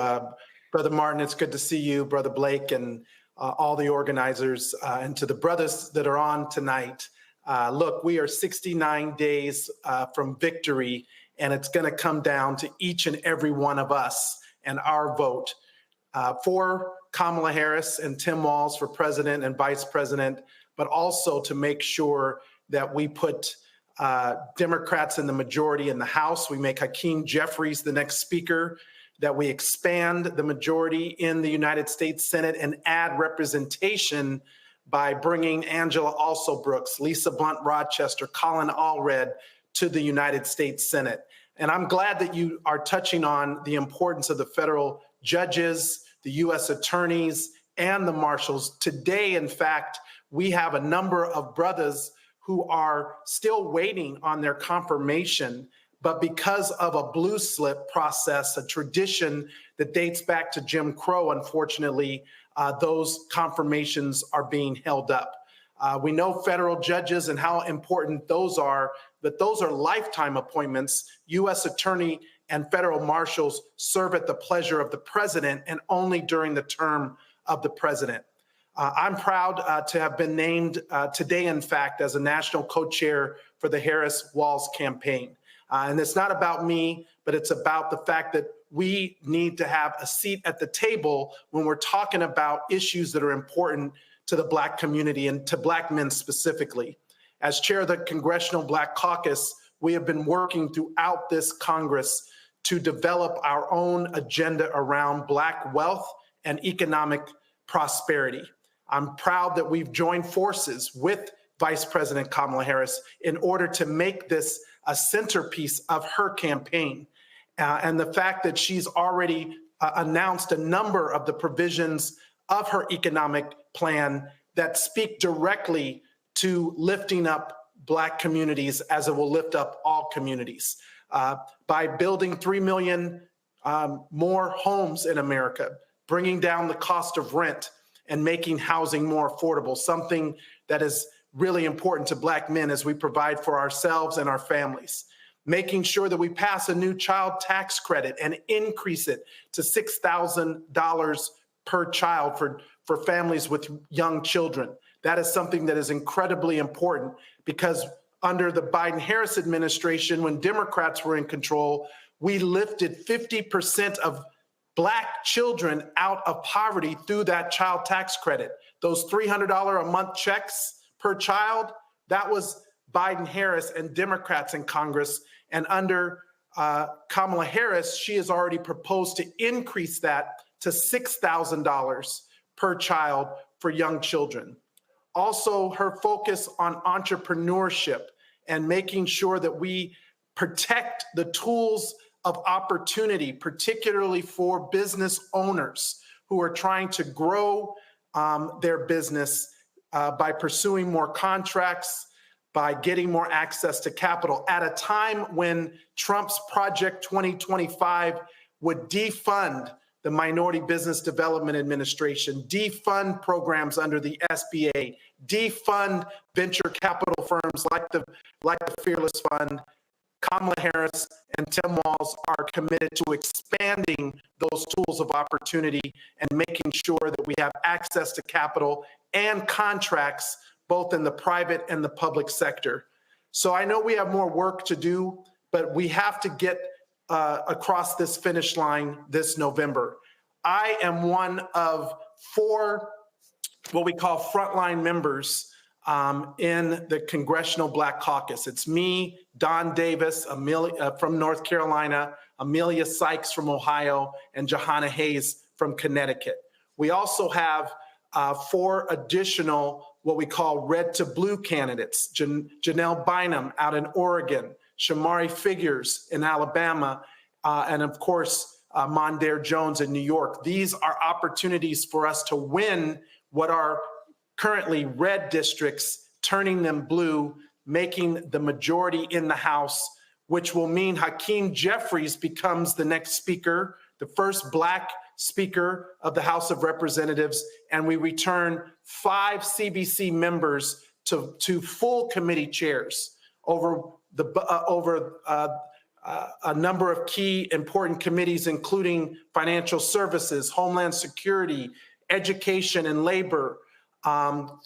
Brother Martin. It's good to see you, Brother Blake, and all the organizers, and to the brothers that are on tonight. Look, we are 69 days from victory, and it's going to come down to each and every one of us and our vote for Kamala Harris and Tim Walz for president and vice president, but also to make sure that we put Democrats in the majority in the House. We make Hakeem Jeffries the next speaker, that we expand the majority in the United States Senate and add representation by bringing Angela Alsobrooks, Lisa Blunt Rochester, Colin Allred to the United States Senate. And I'm glad that you are touching on the importance of the federal judges, the U.S. attorneys, and the marshals. Today, in fact, we have a number of brothers who are still waiting on their confirmation, but because of a blue slip process, a tradition that dates back to Jim Crow, unfortunately, those confirmations are being held up. We know federal judges and how important those are, but those are lifetime appointments. U.S. attorney and federal marshals serve at the pleasure of the president and only during the term of the president. I'm proud to have been named today, in fact, as a national co-chair for the Harris-Walz campaign. And it's not about me, but it's about the fact that we need to have a seat at the table when we're talking about issues that are important to the Black community and to Black men specifically. As chair of the Congressional Black Caucus, we have been working throughout this Congress to develop our own agenda around Black wealth and economic prosperity. I'm proud that we've joined forces with Vice President Kamala Harris in order to make this a centerpiece of her campaign. And the fact that she's already announced a number of the provisions of her economic plan that speak directly to lifting up Black communities as it will lift up all communities. By building 3 million more homes in America, bringing down the cost of rent, and making housing more affordable, something that is really important to Black men as we provide for ourselves and our families. Making sure that we pass a new child tax credit and increase it to $6,000 per child for families with young children. That is something that is incredibly important, because under the Biden-Harris administration, when Democrats were in control, we lifted 50% of Black children out of poverty through that child tax credit. Those $300 a month checks per child, that was Biden-Harris and Democrats in Congress. And under Kamala Harris, she has already proposed to increase that to $6,000 per child for young children. Also, her focus on entrepreneurship and making sure that we protect the tools of opportunity, particularly for business owners who are trying to grow their business by pursuing more contracts, by getting more access to capital at a time when Trump's Project 2025 would defund the Minority Business Development Administration, defund programs under the SBA, defund venture capital firms like the Fearless Fund. Kamala Harris and Tim Walz are committed to expanding those tools of opportunity and making sure that we have access to capital and contracts both in the private and the public sector. So I know we have more work to do, but we have to get across this finish line this November. I am one of 4 what we call frontline members in the Congressional Black Caucus. It's me, Don Davis from North Carolina, Amelia Sykes from Ohio, and Johanna Hayes from Connecticut. We also have 4 additional what we call red to blue candidates, Janelle Bynum out in Oregon, Shamari Figures in Alabama, and of course, Mondaire Jones in New York. These are opportunities for us to win what are currently red districts, turning them blue, making the majority in the House, which will mean Hakeem Jeffries becomes the next speaker, the first Black Speaker of the House of Representatives, and we return 5 CBC members to full committee chairs over a number of key important committees, including financial services, homeland security, education and labor,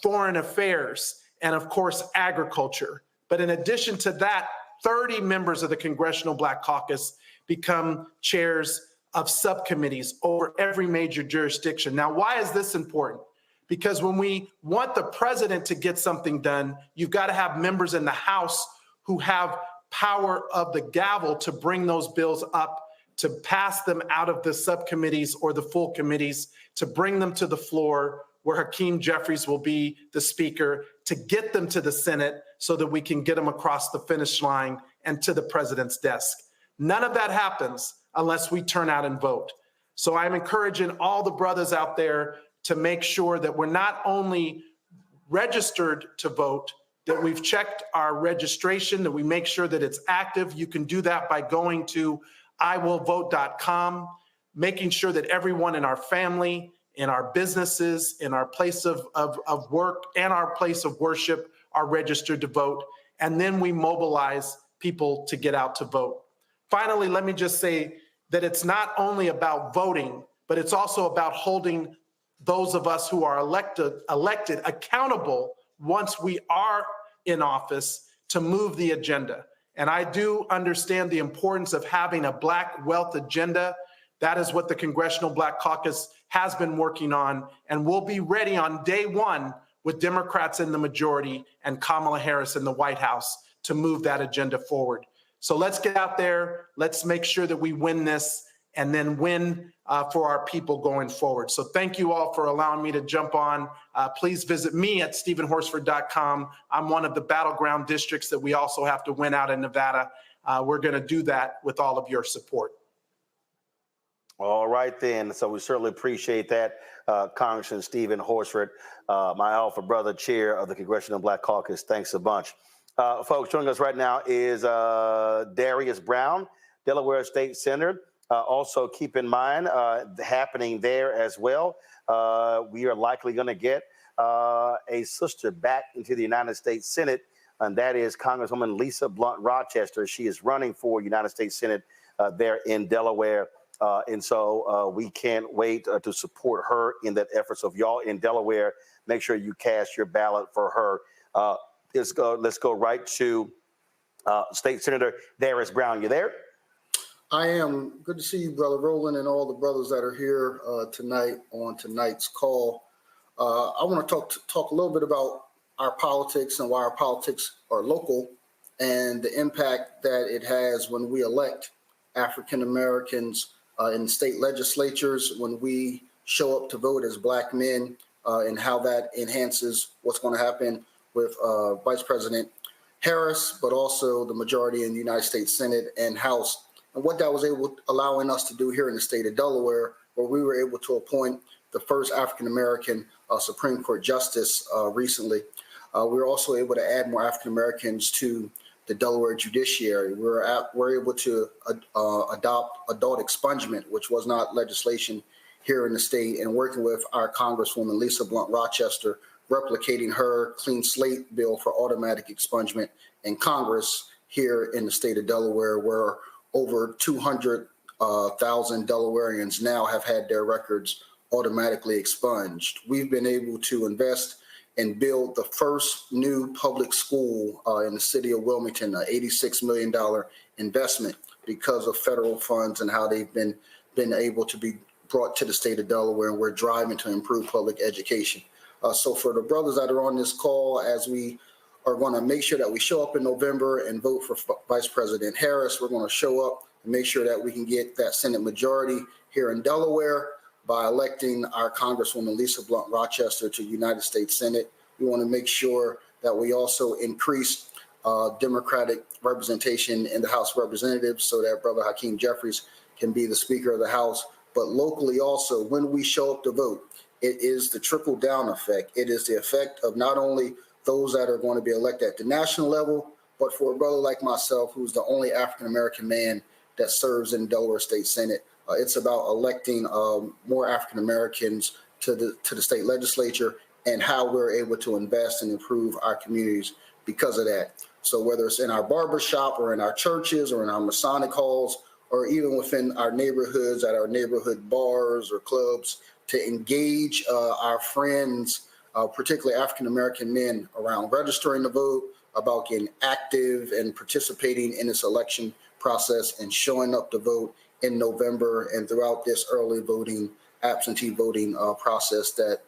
foreign affairs, and of course, agriculture. But in addition to that, 30 members of the Congressional Black Caucus become chairs of subcommittees over every major jurisdiction. Now, why is this important? Because when we want the president to get something done, you've got to have members in the House who have power of the gavel to bring those bills up, to pass them out of the subcommittees or the full committees, to bring them to the floor where Hakeem Jeffries will be the speaker, to get them to the Senate so that we can get them across the finish line and to the president's desk. None of that happens unless we turn out and vote. So I'm encouraging all the brothers out there to make sure that we're not only registered to vote, that we've checked our registration, that we make sure that it's active. You can do that by going to iwillvote.com, making sure that everyone in our family, in our businesses, in our place of work, and our place of worship are registered to vote. And then we mobilize people to get out to vote. Finally, let me just say that it's not only about voting, but it's also about holding those of us who are elected accountable once we are in office to move the agenda. And I do understand the importance of having a Black wealth agenda. That is what the Congressional Black Caucus has been working on, and we'll be ready on day one with Democrats in the majority and Kamala Harris in the White House to move that agenda forward. So let's get out there. Let's make sure that we win this and then win for our people going forward. So thank you all for allowing me to jump on. Please visit me at StephenHorsford.com. I'm one of the battleground districts that we also have to win out in Nevada. We're going to do that with all of your support. All right, then. So we certainly appreciate that, Congressman Stephen Horsford, my alpha brother, chair of the Congressional Black Caucus. Thanks a bunch. Folks, joining us right now is Darius Brown, Delaware State Senator. Also, keep in mind, happening there as well, we are likely going to get a sister back into the United States Senate, and that is Congresswoman Lisa Blunt Rochester. She is running for United States Senate there in Delaware. And so we can't wait to support her in that effort. So if y'all in Delaware, make sure you cast your ballot for her. Let's go right to State Senator Darius Brown. You there? I am. Good to see you, Brother Roland, and all the brothers that are here tonight on tonight's call. I want to talk a little bit about our politics and why our politics are local, and the impact that it has when we elect African Americans in state legislatures, when we show up to vote as Black men, and how that enhances what's going to happen with Vice President Harris, but also the majority in the United States Senate and House, and what that was allowing us to do here in the state of Delaware, where we were able to appoint the first African American Supreme Court justice recently. We were also able to add more African Americans to the Delaware judiciary. We're able to adopt adult expungement, which was not legislation here in the state, and working with our Congresswoman Lisa Blunt Rochester, replicating her clean slate bill for automatic expungement in Congress here in the state of Delaware, where over 200,000 Delawareans now have had their records automatically expunged. We've been able to invest and build the first new public school in the city of Wilmington, an $86 million investment because of federal funds and how they've been able to be brought to the state of Delaware, and we're driving to improve public education. So for the brothers that are on this call, as we are going to make sure that we show up in November and vote for Vice President Harris, we're going to show up and make sure that we can get that Senate majority here in Delaware by electing our Congresswoman Lisa Blunt Rochester to the United States Senate. We want to make sure that we also increase Democratic representation in the House of Representatives so that Brother Hakeem Jeffries can be the Speaker of the House. But locally also, when we show up to vote, it is the trickle-down effect. It is the effect of not only those that are going to be elected at the national level, but for a brother like myself, who's the only African-American man that serves in the Delaware State Senate, it's about electing more African-Americans to the state legislature and how we're able to invest and improve our communities because of that. So whether it's in our barbershop or in our churches or in our Masonic halls, or even within our neighborhoods, at our neighborhood bars or clubs, to engage our friends, particularly African-American men, around registering to vote, about getting active and participating in this election process and showing up to vote in November and throughout this early voting, absentee voting process that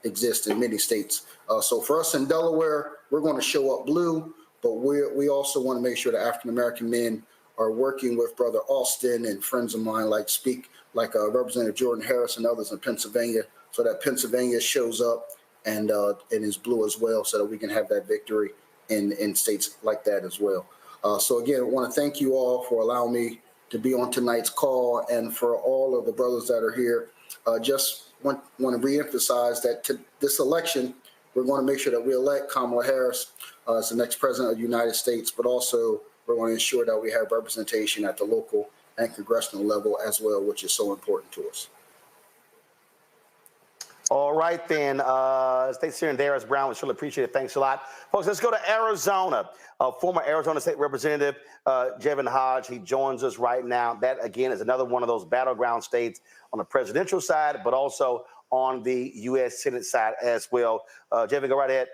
exists in many states. So for us in Delaware, we're going to show up blue, but we also want to make sure that African-American men are working with Brother Austin and friends of mine like Representative Jordan Harris and others in Pennsylvania, so that Pennsylvania shows up and is blue as well, so that we can have that victory in states like that as well. So again, I want to thank you all for allowing me to be on tonight's call, and for all of the brothers that are here. Just want to reemphasize that to this election, we're going to make sure that we elect Kamala Harris as the next president of the United States, but also we're going to ensure that we have representation at the local and congressional level as well, which is so important to us. All right, then. State Senator Harris Brown, we surely appreciate it. Thanks a lot. Folks, let's go to Arizona. Former Arizona State Representative Jevin Hodge, he joins us right now. That, again, is another one of those battleground states on the presidential side, but also on the U.S. Senate side as well. Jevin, go right ahead.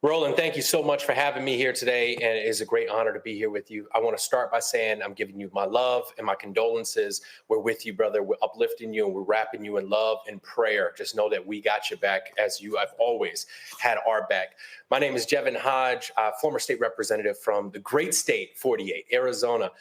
Roland, thank you so much for having me here today, and it is a great honor to be here with you. I want to start by saying I'm giving you my love and my condolences. We're with you, brother. We're uplifting you, and we're wrapping you in love and prayer. Just know that we got your back, as you have always had our back. My name is Jevin Hodge, former state representative from the great state 48, Arizona,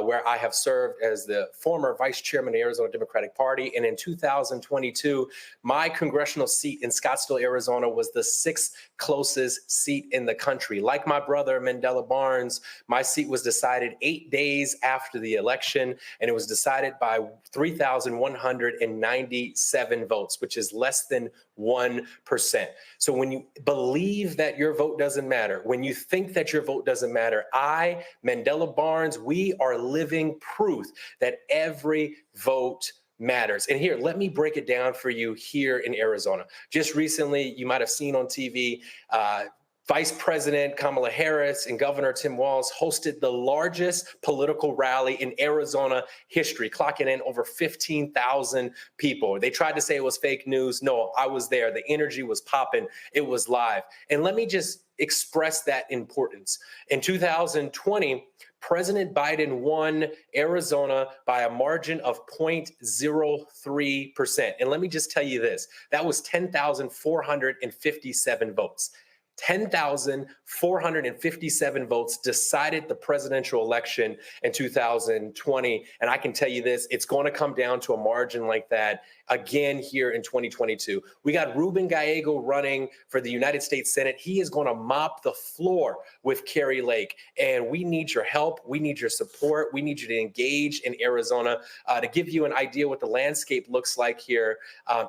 where I have served as the former vice chairman of the Arizona Democratic Party. And in 2022, my congressional seat in Scottsdale, Arizona was the 6th closest seat in the country. Like my brother, Mandela Barnes, my seat was decided 8 days after the election, and it was decided by 3,197 votes, which is less than 1%. So when you believe that your vote doesn't matter, when you think that your vote doesn't matter, I, Mandela Barnes, we are living proof that every vote matters. And here, let me break it down for you here in Arizona. Just recently, you might have seen on TV, Vice President Kamala Harris and Governor Tim Walz hosted the largest political rally in Arizona history, clocking in over 15,000 people. They tried to say it was fake news. No, I was there. The energy was popping. It was live. And let me just express that importance. In 2020, President Biden won Arizona by a margin of 0.03%. And let me just tell you this, that was 10,457 votes. 10,457 votes decided the presidential election in 2020. And I can tell you this, it's going to come down to a margin like that again here in 2022. We got Ruben Gallego running for the United States Senate. He is going to mop the floor with Kari Lake. And we need your help. We need your support. We need you to engage in Arizona. To give you an idea what the landscape looks like here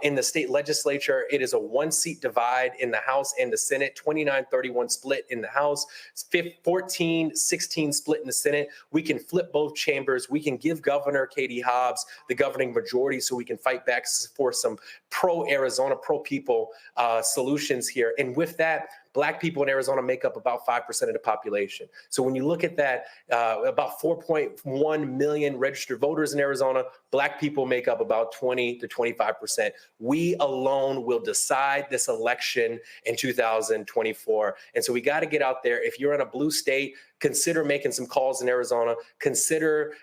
in the state legislature, it is a 1-seat divide in the House and the Senate, 29-31 split in the House, 14-16 split in the Senate. We can flip both chambers. We can give Governor Katie Hobbs the governing majority so we can fight back for some pro-Arizona, pro-people solutions here. And with that, Black people in Arizona make up about 5% of the population. So when you look at that, about 4.1 million registered voters in Arizona, Black people make up about 20 to 25%. We alone will decide this election in 2024. And so we got to get out there. If you're in a blue state, consider making some calls in Arizona. Consider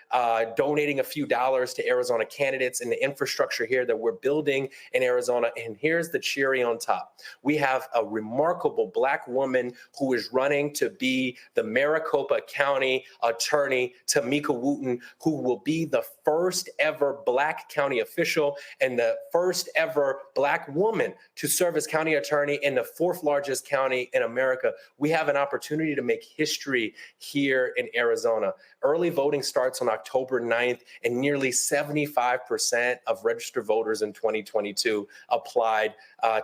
donating a few dollars to Arizona candidates and the infrastructure here that we're building in Arizona. And here's the cherry on top. We have a remarkable Black woman who is running to be the Maricopa County Attorney, Tamika Wooten, who will be the first ever Black county official and the first ever Black woman to serve as county attorney in the 4th largest county in America. We have an opportunity to make history here in Arizona. Early voting starts on October 9th, and nearly 75% of registered voters in 2022 applied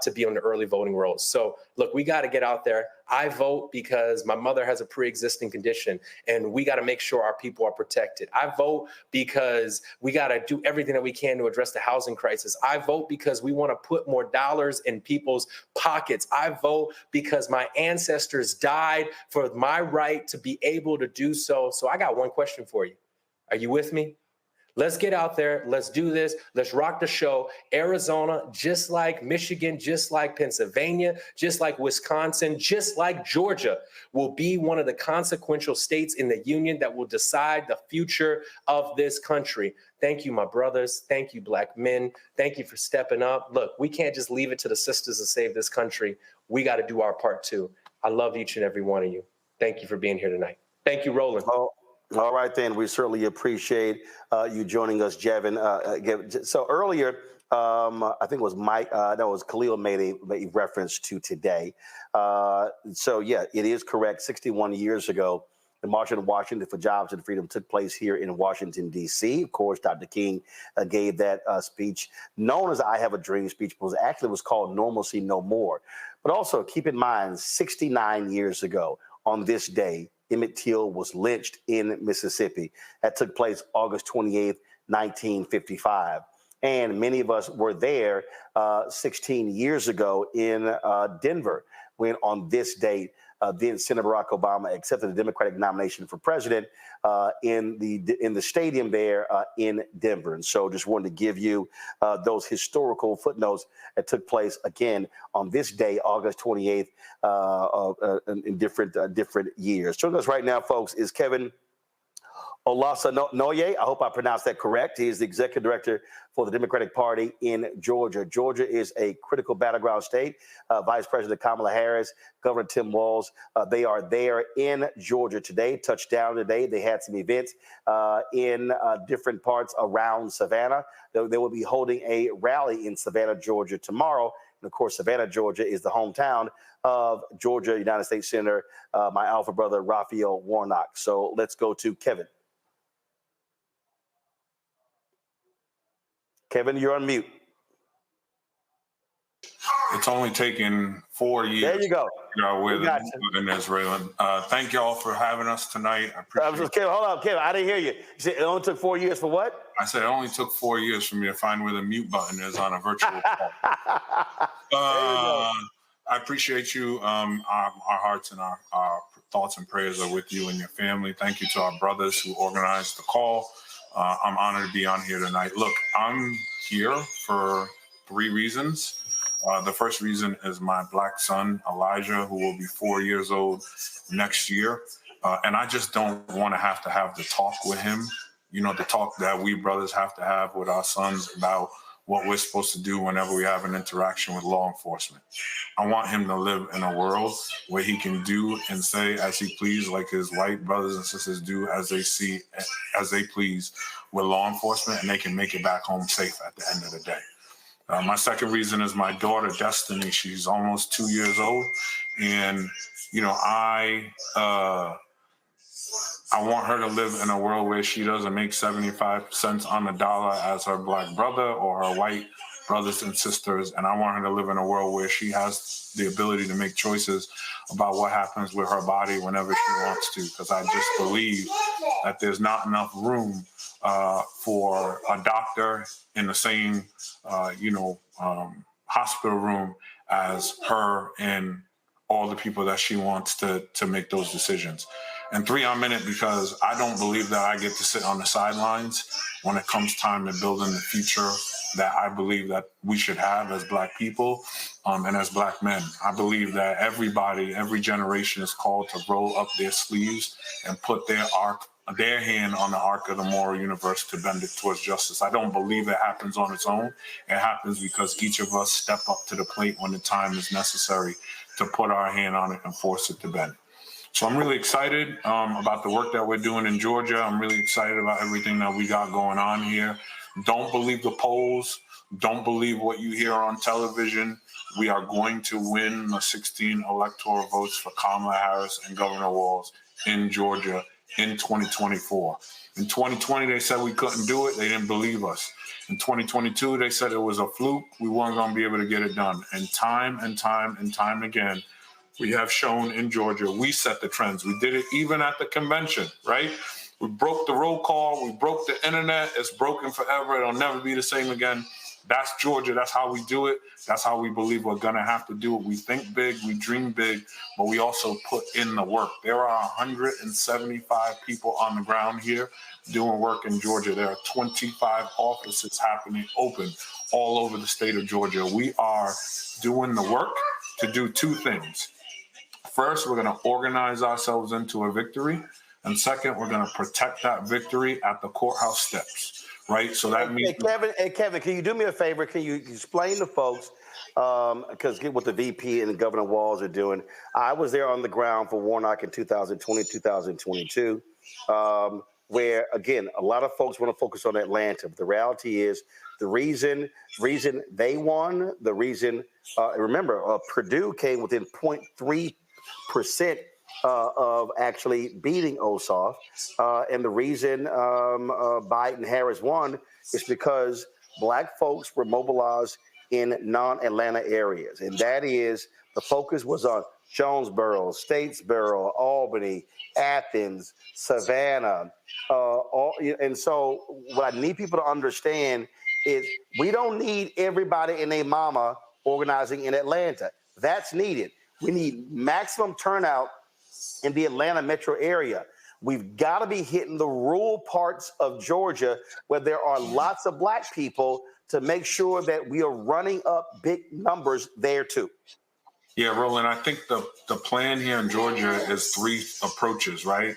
to be on the early voting rolls. So look, we got to get out there. I vote because my mother has a pre-existing condition, and we got to make sure our people are protected. I vote because we got to do everything that we can to address the housing crisis. I vote because we want to put more dollars in people's pockets. I vote because my ancestors died for my right to be able to do so. So I got one question for you. Are you with me? Let's get out there. Let's do this. Let's rock the show. Arizona, just like Michigan, just like Pennsylvania, just like Wisconsin, just like Georgia, will be one of the consequential states in the union that will decide the future of this country. Thank you, my brothers. Thank you, Black men. Thank you for stepping up. Look, we can't just leave it to the sisters to save this country. We got to do our part too. I love each and every one of you. Thank you for being here tonight. Thank you, Roland. All right, then. We certainly appreciate you joining us, Jevin. So earlier, I think it was Mike, no, it was Khalil made a reference to today. So, yeah, it is correct. 61 years ago, the March on Washington for Jobs and Freedom took place here in Washington, D.C. Of course, Dr. King gave that speech known as I Have a Dream speech, but actually was called Normalcy No More. But also keep in mind, 69 years ago on this day, Emmett Till was lynched in Mississippi. That took place August 28th, 1955. And many of us were there 16 years ago in Denver when on this date, then Senator Barack Obama accepted the Democratic nomination for president in the stadium there in Denver. And so just wanted to give you those historical footnotes that took place again on this day, August 28th, in different years. Joining us right now, folks, is Kevin Olasanoye. I hope I pronounced that correct. He is the executive director for the Democratic Party in Georgia. Georgia is a critical battleground state. Vice President Kamala Harris, Governor Tim Walz, they are there in Georgia today, touched down today. They had some events in different parts around Savannah. They will be holding a rally in Savannah, Georgia tomorrow. And of course, Savannah, Georgia is the hometown of Georgia United States Senator, my alpha brother, Raphael Warnock. So let's go to Kevin. Kevin, you're on mute. It's only taken 4 years. There you go. In Israel. Thank y'all for having us tonight. I appreciate it. Kevin, hold on, Kevin. I didn't hear you. You said it only took 4 years for what? I said it only took 4 years for me to find where the mute button is on a virtual call. I appreciate you. Our hearts and our thoughts and prayers are with you and your family. Thank you to our brothers who organized the call. I'm honored to be on here tonight. Look, I'm here for 3 reasons. The first reason is my black son, Elijah, who will be 4 years old next year. And I just don't want to have the talk with him, the talk that we brothers have to have with our sons about what we're supposed to do whenever we have an interaction with law enforcement. I want him to live in a world where he can do and say as he please, like his white brothers and sisters do as they please with law enforcement, and they can make it back home safe at the end of the day. My second reason is my daughter, Destiny. She's almost 2 years old. And, I want her to live in a world where she doesn't make 75 cents on the dollar as her black brother or her white brothers and sisters. And I want her to live in a world where she has the ability to make choices about what happens with her body whenever she wants to. Because I just believe that there's not enough room for a doctor in the same, hospital room as her and all the people that she wants to make those decisions. And three, I'm in it because I don't believe that I get to sit on the sidelines when it comes time to building the future that I believe that we should have as black people and as black men. I believe that every generation is called to roll up their sleeves and put their hand on the arc of the moral universe to bend it towards justice. I don't believe it happens on its own. It happens because each of us step up to the plate when the time is necessary to put our hand on it and force it to bend. So I'm really excited about the work that we're doing in Georgia. I'm really excited about everything that we got going on here. Don't believe the polls. Don't believe what you hear on television. We are going to win the 16 electoral votes for Kamala Harris and Governor Walz in Georgia in 2024. In 2020, they said we couldn't do it. They didn't believe us. In 2022, they said it was a fluke. We weren't going to be able to get it done. And time again, we have shown in Georgia, we set the trends. We did it even at the convention, right? We broke the roll call. We broke the internet. It's broken forever. It'll never be the same again. That's Georgia. That's how we do it. That's how we believe we're going to have to do it. We think big. We dream big. But we also put in the work. There are 175 people on the ground here doing work in Georgia. There are 25 offices open all over the state of Georgia. We are doing the work to do two things. First, we're going to organize ourselves into a victory. And second, we're going to protect that victory at the courthouse steps, right? So that means... Kevin, can you do me a favor? Can you explain to folks, because what the VP and Governor Walz are doing. I was there on the ground for Warnock in 2020, 2022, where, again, a lot of folks want to focus on Atlanta. But the reality is the reason they won, remember, Purdue came within 0.3% of actually beating Ossoff. And the reason Biden-Harris won is because black folks were mobilized in non-Atlanta areas. And that is, the focus was on Jonesboro, Statesboro, Albany, Athens, Savannah. And so what I need people to understand is we don't need everybody and their mama organizing in Atlanta. That's needed. We need maximum turnout in the Atlanta metro area. We've got to be hitting the rural parts of Georgia where there are lots of black people to make sure that we are running up big numbers there too. Yeah, Roland, I think the plan here in Georgia is three approaches, right?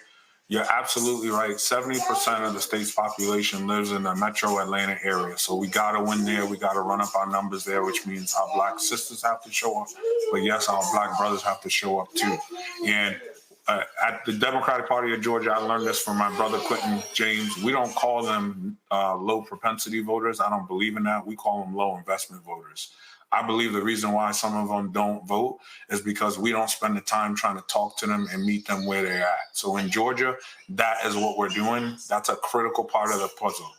You're absolutely right. 70% of the state's population lives in the metro Atlanta area. So we got to win there. We got to run up our numbers there, which means our black sisters have to show up. But yes, our black brothers have to show up too. And at the Democratic Party of Georgia, I learned this from my brother, Quentin James. We don't call them low propensity voters. I don't believe in that. We call them low investment voters. I believe the reason why some of them don't vote is because we don't spend the time trying to talk to them and meet them where they're at. So in Georgia, that is what we're doing. That's a critical part of the puzzle.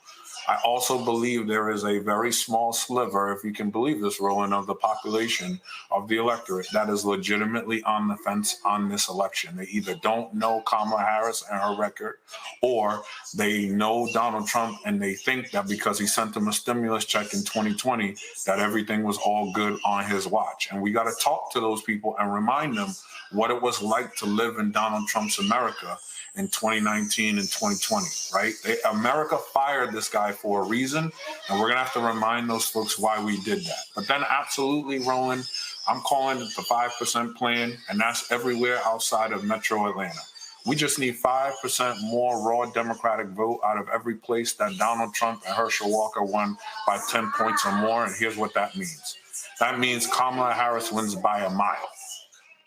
I also believe there is a very small sliver, if you can believe this, Roland, of the population of the electorate that is legitimately on the fence on this election. They either don't know Kamala Harris and her record, or they know Donald Trump and they think that because he sent them a stimulus check in 2020, that everything was all good on his watch. And we got to talk to those people and remind them what it was like to live in Donald Trump's America in 2019 and 2020, right? America fired this guy for a reason, and we're going to have to remind those folks why we did that. But then absolutely, Roland, I'm calling it the 5% plan, and that's everywhere outside of Metro Atlanta. We just need 5% more raw Democratic vote out of every place that Donald Trump and Herschel Walker won by 10 points or more, and here's what that means. That means Kamala Harris wins by a mile.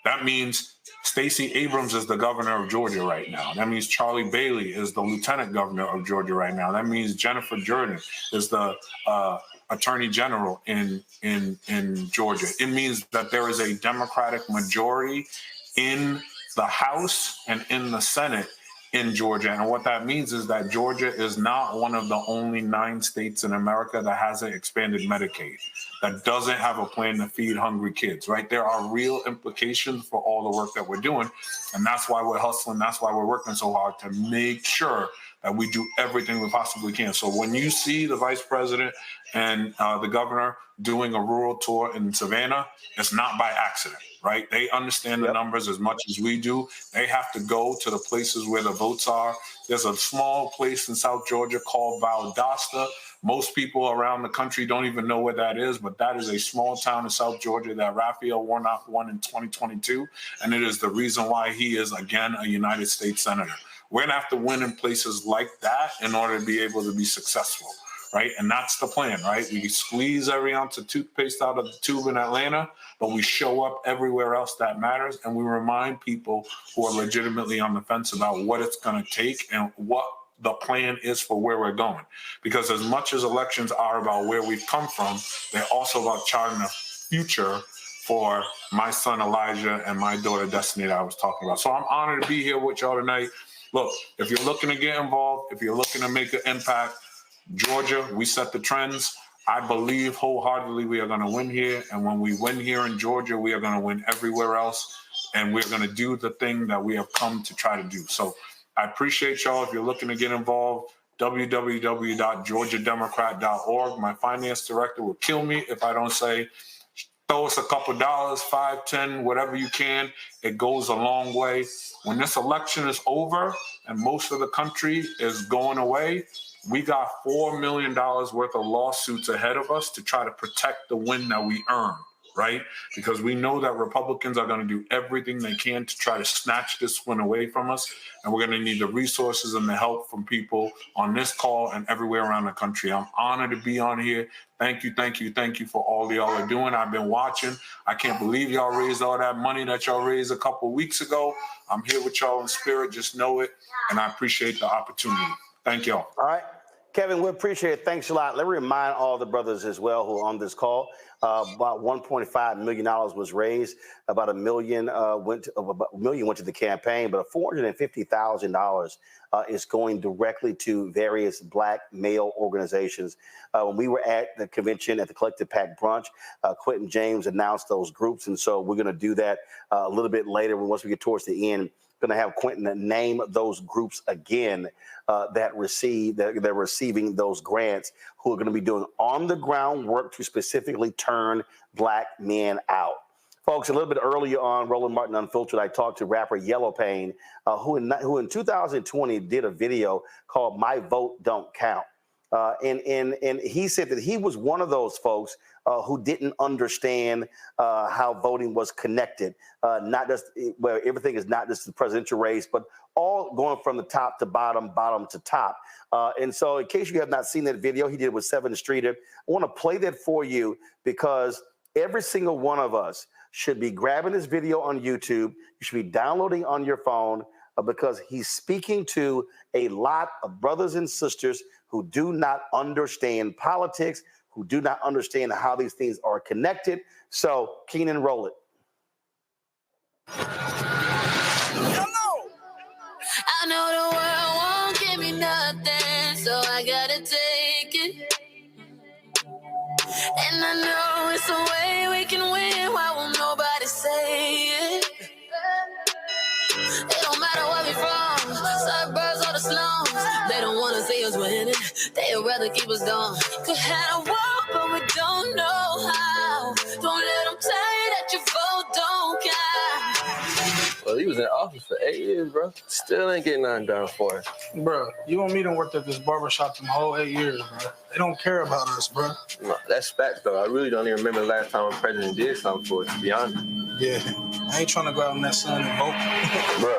That means Stacey Abrams is the governor of Georgia right now. That means Charlie Bailey is the lieutenant governor of Georgia right now. That means Jennifer Jordan is the attorney general in Georgia. It means that there is a Democratic majority in the House and in the Senate in Georgia. And what that means is that Georgia is not one of the only 9 states in America that hasn't expanded Medicaid, that doesn't have a plan to feed hungry kids, right? There are real implications for all the work that we're doing. And that's why we're hustling. That's why we're working so hard to make sure that we do everything we possibly can. So when you see the vice president and the governor doing a rural tour in Savannah, it's not by accident, right? They understand the numbers as much as we do. They have to go to the places where the votes are. There's a small place in South Georgia called Valdosta. Most people around the country don't even know where that is, but that is a small town in South Georgia that Raphael Warnock won in 2022, and it is the reason why he is, again, a United States Senator. We're going to have to win in places like that in order to be able to be successful, right? And that's the plan, right? We squeeze every ounce of toothpaste out of the tube in Atlanta, but we show up everywhere else that matters, and we remind people who are legitimately on the fence about what it's going to take and what the plan is for where we're going. Because as much as elections are about where we've come from, they're also about charting a future for my son Elijah and my daughter Destiny that I was talking about. So I'm honored to be here with y'all tonight. Look, if you're looking to get involved, if you're looking to make an impact, Georgia, we set the trends. I believe wholeheartedly we are going to win here. And when we win here in Georgia, we are going to win everywhere else. And we're going to do the thing that we have come to try to do. So I appreciate y'all. If you're looking to get involved, www.georgiademocrat.org. My finance director will kill me if I don't say, throw us a couple dollars, 5, 10, whatever you can. It goes a long way. When this election is over and most of the country is going away, we got $4 million worth of lawsuits ahead of us to try to protect the win that we earn, right? Because we know that Republicans are going to do everything they can to try to snatch this win away from us. And we're going to need the resources and the help from people on this call and everywhere around the country. I'm honored to be on here. Thank you, thank you, thank you for all y'all are doing. I've been watching. I can't believe y'all raised all that money that y'all raised a couple of weeks ago. I'm here with y'all in spirit. Just know it. And I appreciate the opportunity. Thank y'all. All right. Kevin, we appreciate it. Thanks a lot. Let me remind all the brothers as well who are on this call. About $1.5 million was raised. About $1 million went to the campaign, but $450,000 is going directly to various Black male organizations. When we were at the convention at the Collective PAC brunch, Quentin James announced those groups, and so we're going to do that a little bit later once we get towards the end. Going to have Quentin name those groups again that they're receiving those grants, who are going to be doing on the ground work to specifically turn Black men out. Folks, a little bit earlier on Roland Martin Unfiltered, I talked to rapper YelloPain, who in 2020 did a video called "My Vote Don't Count," and he said that he was one of those folks who didn't understand how voting was connected, not just where everything is not just the presidential race, but all going from the top to bottom, bottom to top. And so in case you have not seen that video he did with 7th Streeter, I want to play that for you because every single one of us should be grabbing this video on YouTube. You should be downloading on your phone because he's speaking to a lot of brothers and sisters who do not understand politics, who do not understand how these things are connected. So, Keenan, roll it. I know the world won't give me nothing, so I gotta take it. And I know it's a way we can win. Why won't nobody say it? It don't matter where we from, suburbs or the slums. They don't want to see us winning. They'd rather keep us down. Could have a walk, but we don't know how. Don't let them tell you that your vote don't count. Well, he was in office for 8 years, bro. Still ain't getting nothing done for us. Bro, you and me done worked at this barbershop them whole 8 years, bro. They don't care about us, bro. No, that's facts, though. I really don't even remember the last time a president did something for us, to be honest. Yeah, I ain't trying to go out in that sun and vote. Bro.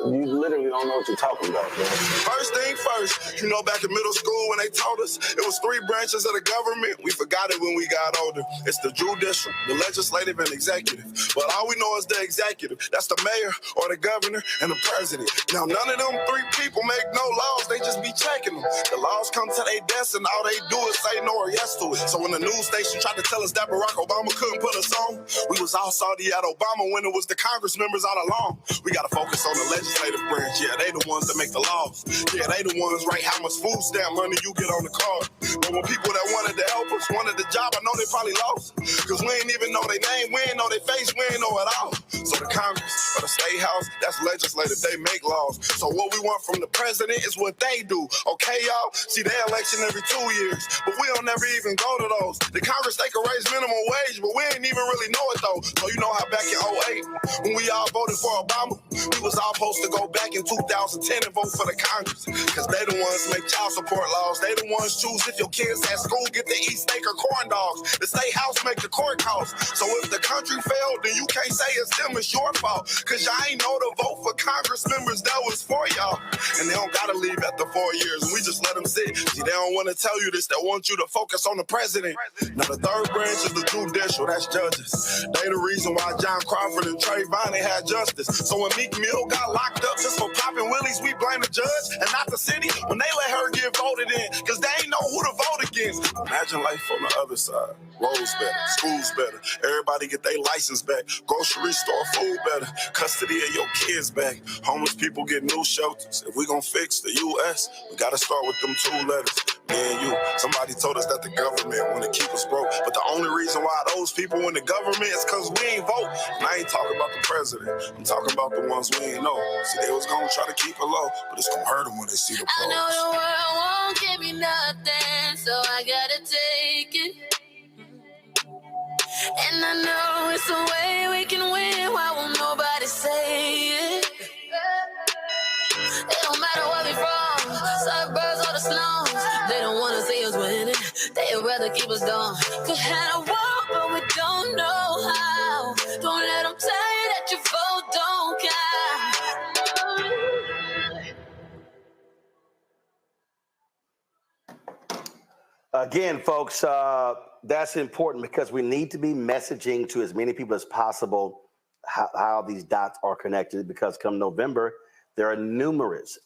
You literally don't know what you're talking about, man. First thing first, back in middle school when they taught us it was 3 branches of the government. We forgot it when we got older. It's the judicial, the legislative, and executive. But all we know is the executive. That's the mayor or the governor and the president. Now, none of them 3 people make no laws. They just be checking them. The laws come to their desk and all they do is say no or yes to it. So when the news station tried to tell us that Barack Obama couldn't put us on, we was all salty at Obama when it was the Congress members all along. We got to focus on the legislative branch, yeah, they the ones that make the laws. Yeah, they the ones write how much food stamp money you get on the card. But when people that wanted to help us wanted the job, I know they probably lost. Because we ain't even know their name, we ain't know their face, we ain't know it all. So the Congress or the State House, that's legislative, they make laws. So what we want from the president is what they do, okay, y'all? See, they election every 2 years, but we don't never even go to those. The Congress, they can raise minimum wage, but we ain't even really know it, though. So you know how back in 2008, when we all voted for Obama, we was all supposed to go back in 2010 and vote for the Congress. Because they the ones make child support laws. They the ones choose if your kids at school get to eat steak or corn dogs. The State House make the court calls. So if the country failed, then you can't say it's them, it's your fault. Because y'all ain't know to vote for Congress members that was for y'all. And they don't got to leave after 4 years. And we just let them sit. See, they don't want to tell you this. They want you to focus on the president. Now, the third branch is the judicial. That's judges. They the reason why John Crawford and Trayvon had justice. So when Meek Mill got locked up just for popping willies, we blame the judge and not the city when they let her get voted in because they ain't know who to vote against. Imagine life on the other side. Roads better, schools better, everybody get their license back, grocery store food better, custody of your kids back, homeless people get new shelters. If we gonna fix the U.S., we gotta start with them 2 letters. Me and you. Somebody told us that the government want to keep us broke, but the only reason why those people in the government is because we ain't vote. And I ain't talking about the president. I'm talking about the ones we ain't know. See, they was gonna try to keep it low, but it's gonna hurt them when they see the pros. I know the world won't give me nothing, so I gotta take it. And I know it's a way we can win. Why won't nobody say it? It don't matter where we from, suburbs or the slums. They don't want to see us winning. They'd rather keep us down. Could have a walk, but we don't know how. Don't let them tell you that your vote don't count. Again, folks, that's important because we need to be messaging to as many people as possible how these dots are connected, because come November, there are numerous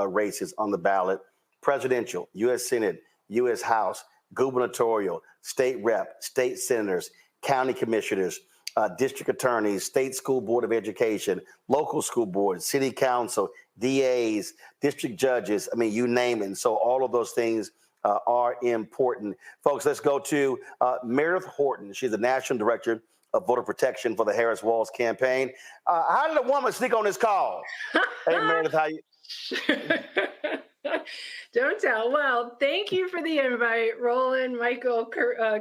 races on the ballot: presidential, U.S. Senate, U.S. House, gubernatorial, state rep, state senators, county commissioners, district attorneys, state school board of education, local school boards, city council, DAs, district judges. I mean, you name it. And so all of those things are important. Folks, let's go to Meredith Horton. She's the National Director of Voter Protection for the Harris-Walz campaign. How did a woman sneak on this call? Hey, Meredith, how you? Don't tell. Well, thank you for the invite, Roland, Michael,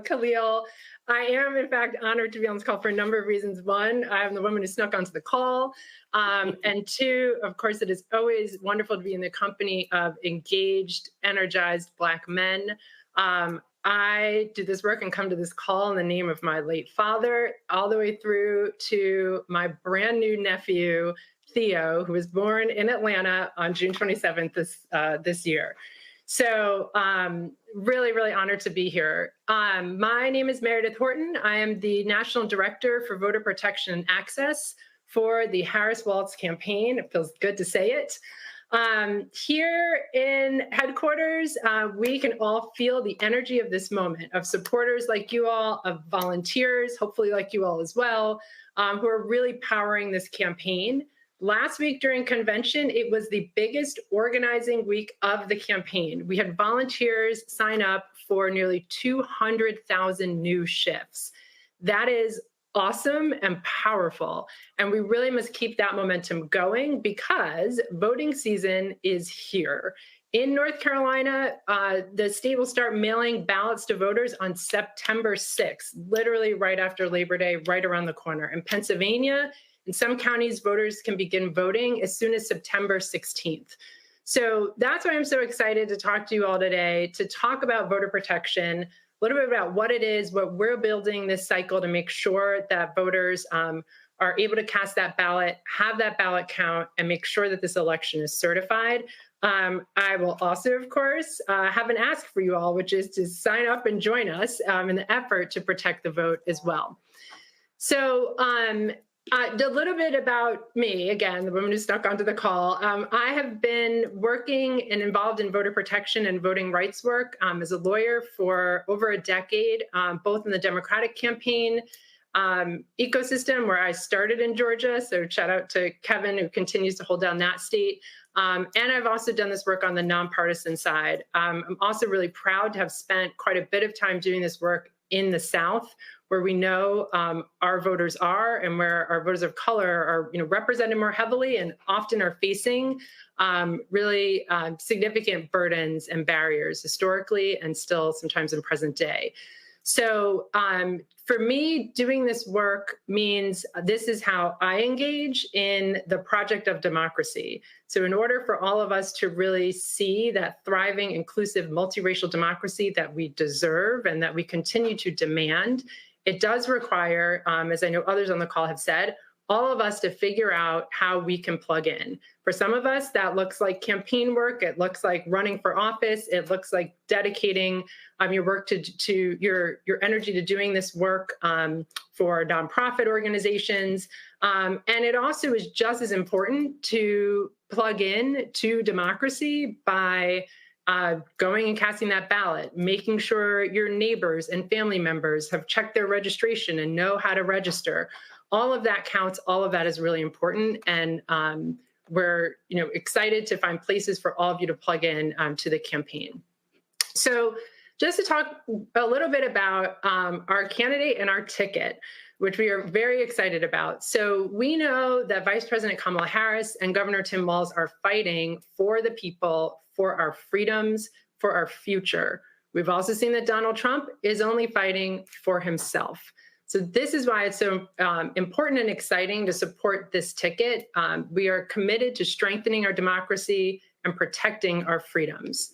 Khalil. I am, in fact, honored to be on this call for a number of reasons. One, I am the woman who snuck onto the call. And two, of course, it is always wonderful to be in the company of engaged, energized Black men. I do this work and come to this call in the name of my late father, all the way through to my brand new nephew, Theo, who was born in Atlanta on June 27th this year. So really, really honored to be here. My name is Meredith Horton. I am the National Director for Voter Protection and Access for the Harris-Walz campaign. It feels good to say it. Here in headquarters, we can all feel the energy of this moment, of supporters like you all, of volunteers, hopefully like you all as well, who are really powering this campaign. Last week during convention, it was the biggest organizing week of the campaign. We had volunteers sign up for nearly 200,000 new shifts. That is awesome and powerful. And we really must keep that momentum going because voting season is here. In North Carolina, the state will start mailing ballots to voters on September 6th, literally right after Labor Day, right around the corner. In Pennsylvania, In some counties, voters can begin voting as soon as September 16th. So that's why I'm so excited to talk to you all today, to talk about voter protection, a little bit about what it is, what we're building this cycle to make sure that voters are able to cast that ballot, have that ballot count, and make sure that this election is certified. I will also, of course, have an ask for you all, which is to sign up and join us in the effort to protect the vote as well. So a little bit about me, again, the woman who snuck onto the call. I have been working and involved in voter protection and voting rights work as a lawyer for over a decade, both in the Democratic campaign ecosystem where I started in Georgia. So shout out to Kevin, who continues to hold down that state. And I've also done this work on the nonpartisan side. I'm also really proud to have spent quite a bit of time doing this work in the South, where we know our voters are and where our voters of color are represented more heavily and often are facing really significant burdens and barriers historically and still sometimes in present day. So for me, doing this work means this is how I engage in the project of democracy. So in order for all of us to really see that thriving, inclusive, multiracial democracy that we deserve and that we continue to demand, it does require, as I know others on the call have said, all of us to figure out how we can plug in. For some of us, that looks like campaign work. It looks like running for office. It looks like dedicating your work to your energy to doing this work for nonprofit organizations. And it also is just as important to plug in to democracy by going and casting that ballot, making sure your neighbors and family members have checked their registration and know how to register. All of that counts. All of that is really important. And we're excited to find places for all of you to plug in to the campaign. So just to talk a little bit about our candidate and our ticket, which we are very excited about. So we know that Vice President Kamala Harris and Governor Tim Walz are fighting for the people, for our freedoms, for our future. We've also seen that Donald Trump is only fighting for himself. So this is why it's so important and exciting to support this ticket. We are committed to strengthening our democracy and protecting our freedoms.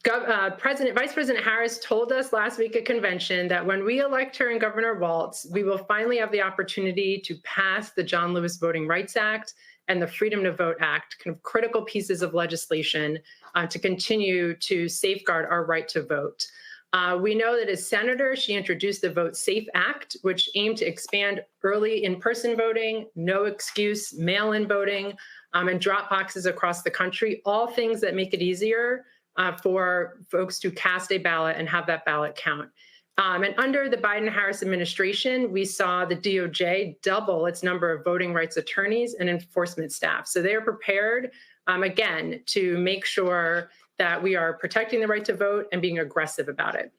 Vice President Harris told us last week at convention that when we elect her and Governor Walz, we will finally have the opportunity to pass the John Lewis Voting Rights Act and the Freedom to Vote Act, kind of critical pieces of legislation to continue to safeguard our right to vote. We know that as senator, she introduced the Vote Safe Act, which aimed to expand early in-person voting, no excuse, mail-in voting, and drop boxes across the country, all things that make it easier for folks to cast a ballot and have that ballot count. And under the Biden-Harris administration, we saw the DOJ double its number of voting rights attorneys and enforcement staff. So they are prepared, again, to make sure that we are protecting the right to vote and being aggressive about it.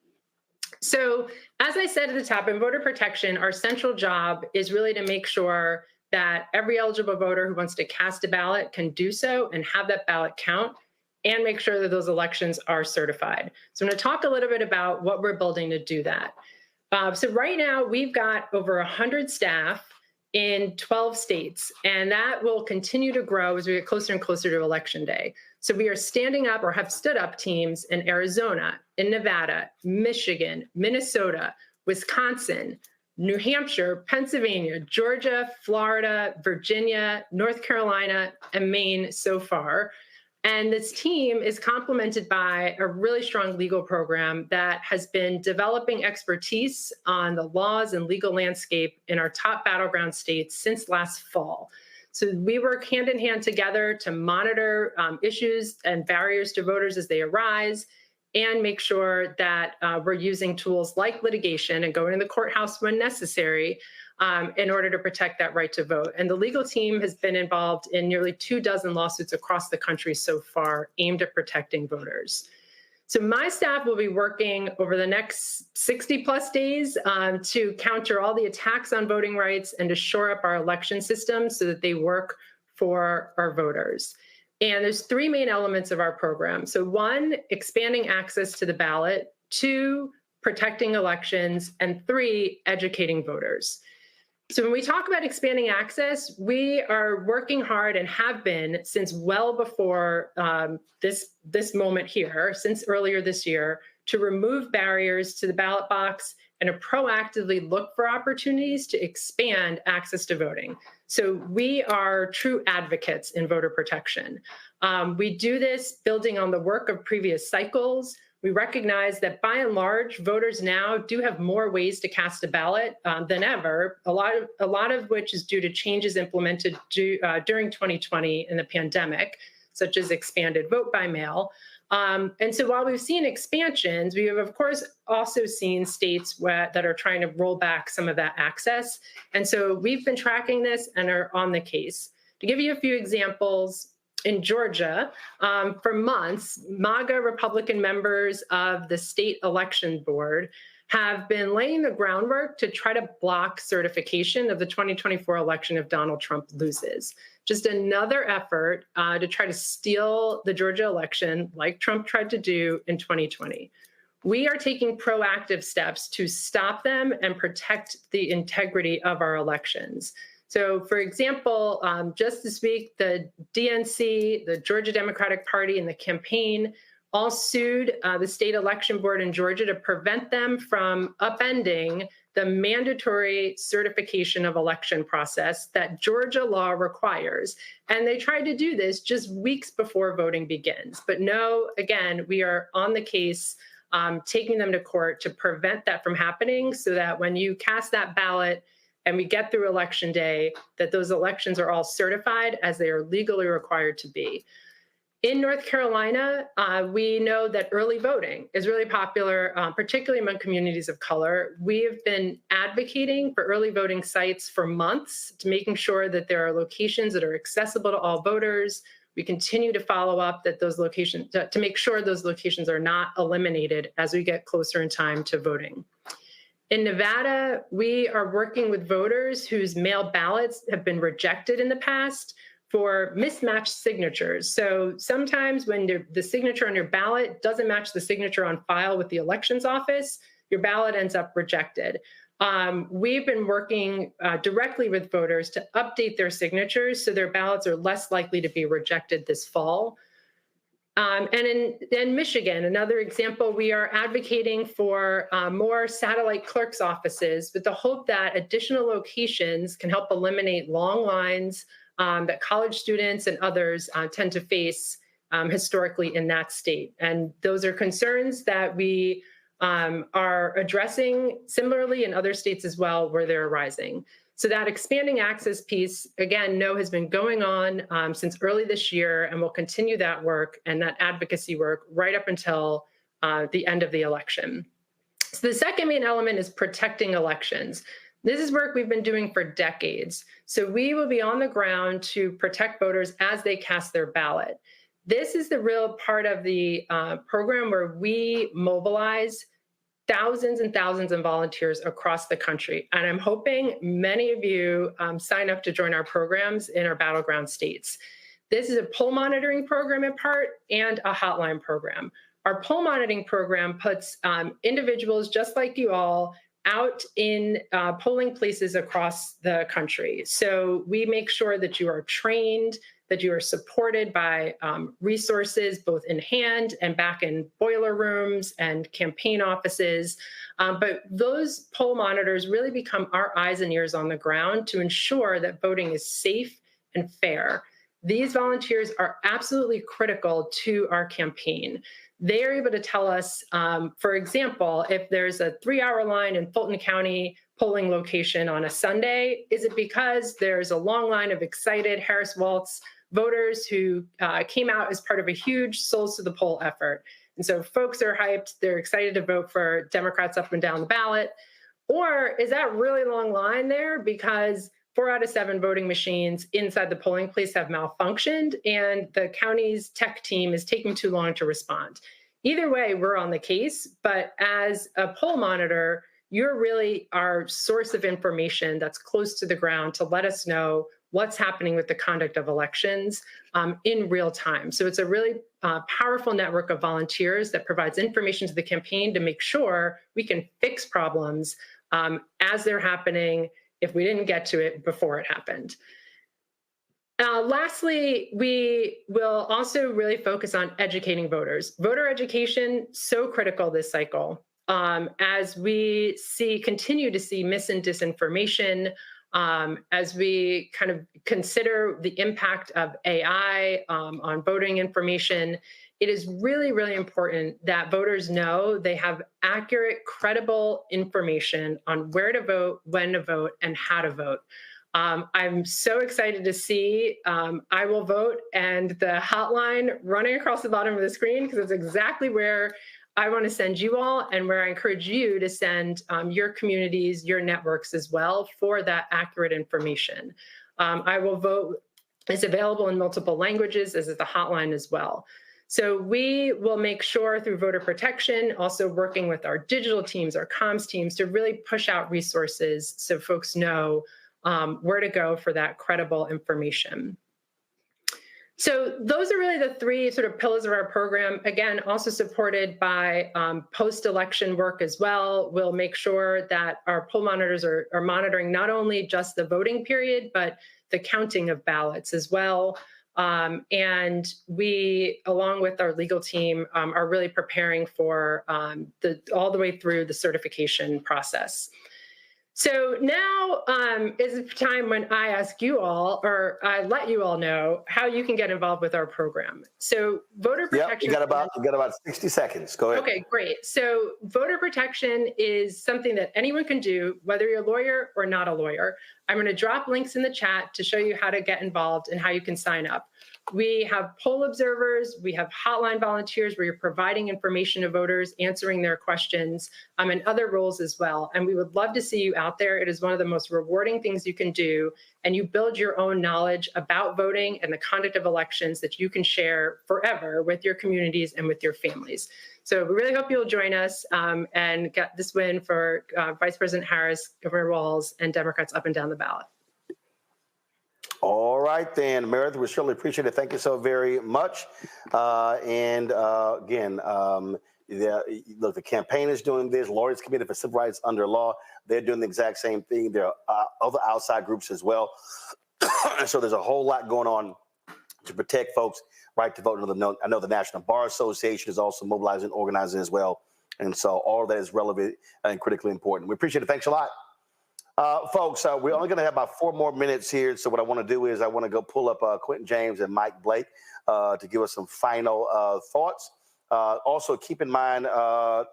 So as I said at the top, in voter protection, our central job is really to make sure that every eligible voter who wants to cast a ballot can do so and have that ballot count and make sure that those elections are certified. So I'm going to talk a little bit about what we're building to do that. So right now, we've got over 100 staff in 12 states, and that will continue to grow as we get closer and closer to Election Day. So we are standing up or have stood up teams in Arizona, in Nevada, Michigan, Minnesota, Wisconsin, New Hampshire, Pennsylvania, Georgia, Florida, Virginia, North Carolina, and Maine so far. And this team is complemented by a really strong legal program that has been developing expertise on the laws and legal landscape in our top battleground states since last fall. So we work hand in hand together to monitor issues and barriers to voters as they arise and make sure that we're using tools like litigation and going to the courthouse when necessary in order to protect that right to vote. And the legal team has been involved in nearly 24 lawsuits across the country so far aimed at protecting voters. So my staff will be working over the next 60 plus days to counter all the attacks on voting rights and to shore up our election system so that they work for our voters. And there's three main elements of our program. So one, expanding access to the ballot, two, protecting elections, and three, educating voters. So when we talk about expanding access, we are working hard and have been since well before this moment here, since earlier this year, to remove barriers to the ballot box and to proactively look for opportunities to expand access to voting. So we are true advocates in voter protection. We do this building on the work of previous cycles. We recognize that by and large, voters now do have more ways to cast a ballot than ever, a lot of which is due to changes implemented during 2020 in the pandemic, such as expanded vote by mail. And so while we've seen expansions, we have, of course, also seen states that are trying to roll back some of that access. And so we've been tracking this and are on the case. To give you a few examples, in Georgia, for months, MAGA Republican members of the state election board have been laying the groundwork to try to block certification of the 2024 election if Donald Trump loses. Just another effort to try to steal the Georgia election like Trump tried to do in 2020. We are taking proactive steps to stop them and protect the integrity of our elections. So, for example, just this week, the DNC, the Georgia Democratic Party, and the campaign all sued the state election board in Georgia to prevent them from upending the mandatory certification of election process that Georgia law requires. And they tried to do this just weeks before voting begins. But no, again, we are on the case, taking them to court to prevent that from happening so that when you cast that ballot and we get through election day, that those elections are all certified as they are legally required to be. In North Carolina, we know that early voting is really popular, particularly among communities of color. We have been advocating for early voting sites for months, to making sure that there are locations that are accessible to all voters. We continue to follow up that those locations, to make sure those locations are not eliminated as we get closer in time to voting. In Nevada, we are working with voters whose mail ballots have been rejected in the past for mismatched signatures. So sometimes when the signature on your ballot doesn't match the signature on file with the elections office, your ballot ends up rejected. We've been working directly with voters to update their signatures so their ballots are less likely to be rejected this fall. And in Michigan, another example, we are advocating for more satellite clerk's offices with the hope that additional locations can help eliminate long lines that college students and others tend to face historically in that state. And those are concerns that we are addressing similarly in other states as well where they're arising. So that expanding access piece, again, has been going on since early this year, and we'll continue that work and that advocacy work right up until the end of the election. So the second main element is protecting elections. This is work we've been doing for decades. So we will be on the ground to protect voters as they cast their ballot. This is the real part of the program where we mobilize thousands and thousands of volunteers across the country. And I'm hoping many of you sign up to join our programs in our battleground states. This is a poll monitoring program in part and a hotline program. Our poll monitoring program puts individuals just like you all out in polling places across the country. So we make sure that you are trained, that you are supported by resources both in hand and back in boiler rooms and campaign offices. But those poll monitors really become our eyes and ears on the ground to ensure that voting is safe and fair. These volunteers are absolutely critical to our campaign. They are able to tell us, for example, if there's a 3-hour line in Fulton County polling location on a Sunday, is it because there's a long line of excited Harris-Walz voters who came out as part of a huge Souls to the Poll effort? And so folks are hyped, they're excited to vote for Democrats up and down the ballot. Or is that really long line there because 4 out of 7 voting machines inside the polling place have malfunctioned and the county's tech team is taking too long to respond? Either way, we're on the case, but as a poll monitor, you're really our source of information that's close to the ground to let us know what's happening with the conduct of elections in real time. So it's a really powerful network of volunteers that provides information to the campaign to make sure we can fix problems as they're happening if we didn't get to it before it happened. Lastly, we will also really focus on educating voters. Voter education, so critical this cycle. As we continue to see mis and disinformation, as we kind of consider the impact of AI on voting information, it is really, really important that voters know they have accurate, credible information on where to vote, when to vote, and how to vote. I'm so excited to see I Will Vote and the hotline running across the bottom of the screen, because it's exactly where I want to send you all, and where I encourage you to send your communities, your networks as well, for that accurate information. I Will Vote is available in multiple languages, as is the hotline as well. So we will make sure through voter protection, also working with our digital teams, our comms teams, to really push out resources so folks know where to go for that credible information. So those are really the three sort of pillars of our program. Again, also supported by post-election work as well. We'll make sure that our poll monitors are monitoring not only just the voting period, but the counting of ballots as well. And we, along with our legal team, are really preparing for all the way through the certification process. So now is the time when I ask you all, or I let you all know how you can get involved with our program. So voter protection. Yep, you got about 60 seconds. Go ahead. Okay, great. So voter protection is something that anyone can do, whether you're a lawyer or not a lawyer. I'm going to drop links in the chat to show you how to get involved and how you can sign up. We have poll observers, we have hotline volunteers where you're providing information to voters, answering their questions, and other roles as well. And we would love to see you out there. It is one of the most rewarding things you can do. And you build your own knowledge about voting and the conduct of elections that you can share forever with your communities and with your families. So we really hope you'll join us and get this win for Vice President Harris, Governor Walz, and Democrats up and down the ballot. All right, then, Meredith, we surely appreciate it. Thank you so very much. Again, look, the campaign is doing this. Lawyers Committee for Civil Rights Under Law, they're doing the exact same thing. There are other outside groups as well. So there's a whole lot going on to protect folks' right to vote. I know the National Bar Association is also mobilizing and organizing as well. And so all of that is relevant and critically important. We appreciate it. Thanks a lot. Folks, we're only going to have about 4 more minutes here. So what I want to do is I want to go pull up Quentin James and Mike Blake to give us some final thoughts. Also, keep in mind,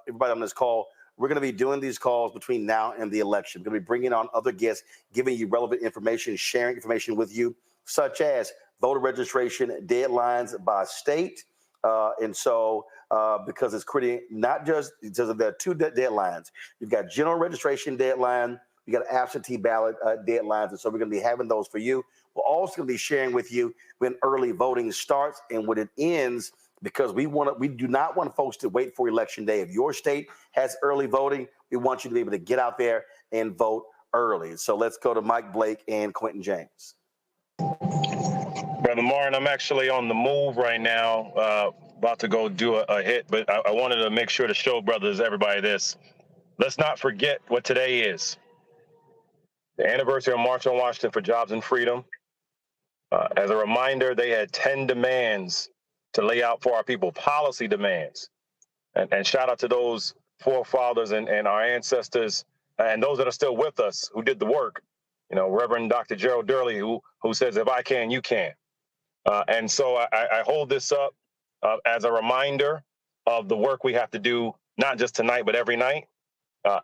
everybody on this call, we're going to be doing these calls between now and the election. We're going to be bringing on other guests, giving you relevant information, sharing information with you, such as voter registration deadlines by state. Because it's creating not just because there are 2 deadlines. You've got general registration deadline. We got absentee ballot deadlines, and so we're going to be having those for you. We're also going to be sharing with you when early voting starts and when it ends, because we do not want folks to wait for election day. If your state has early voting, we want you to be able to get out there and vote early. So let's go to Mike Blake and Quentin James. Brother Martin, I'm actually on the move right now, about to go do a hit, but I wanted to make sure to show everybody this. Let's not forget what today is. The anniversary of March on Washington for Jobs and Freedom. As a reminder, they had 10 demands to lay out for our people, policy demands. And shout out to those forefathers and our ancestors and those that are still with us who did the work. You know, Reverend Dr. Gerald Durley, who says, if I can, you can. And so I hold this up as a reminder of the work we have to do, not just tonight, but every night.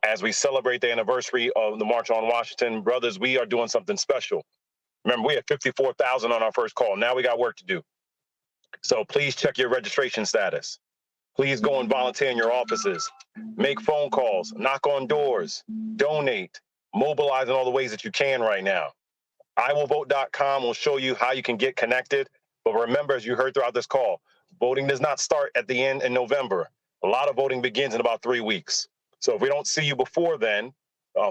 As we celebrate the anniversary of the March on Washington, brothers, we are doing something special. Remember, we had 54,000 on our first call. Now we got work to do. So please check your registration status. Please go and volunteer in your offices. Make phone calls, knock on doors, donate, mobilize in all the ways that you can right now. IWillVote.com will show you how you can get connected. But remember, as you heard throughout this call, voting does not start at the end in November. A lot of voting begins in about 3 weeks. So if we don't see you before then,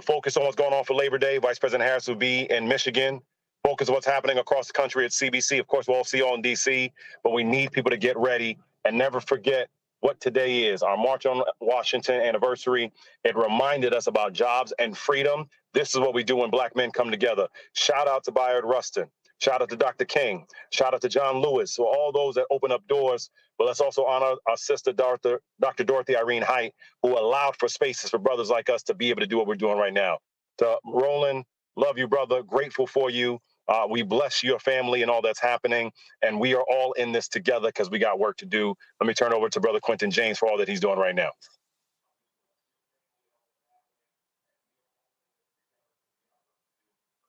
focus on what's going on for Labor Day. Vice President Harris will be in Michigan. Focus on what's happening across the country at CBC. Of course, we'll all see you all in D.C., but we need people to get ready. And never forget, what today is, our March on Washington anniversary. It reminded us about jobs and freedom. This is what we do when Black men come together. Shout out to Bayard Rustin. Shout out to Dr. King. Shout out to John Lewis. So all those that open up doors. But let's also honor our sister, Dr. Dorothy Irene Height, who allowed for spaces for brothers like us to be able to do what we're doing right now. To Roland, love you, brother. Grateful for you. We bless your family and all that's happening. And we are all in this together because we got work to do. Let me turn over to Brother Quentin James for all that he's doing right now.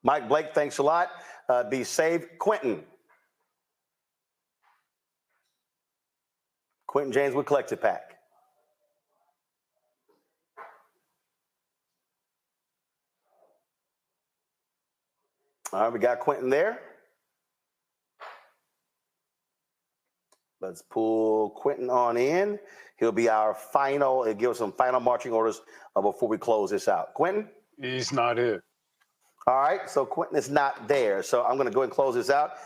Mike Blake, thanks a lot. Be safe. Quentin James with Collective Pack. All right, we got Quentin there. Let's pull Quentin on in. He'll be our final, he'll give us some final marching orders before we close this out. Quentin? He's not here. All right, so Quentin is not there. So I'm going to go ahead and close this out.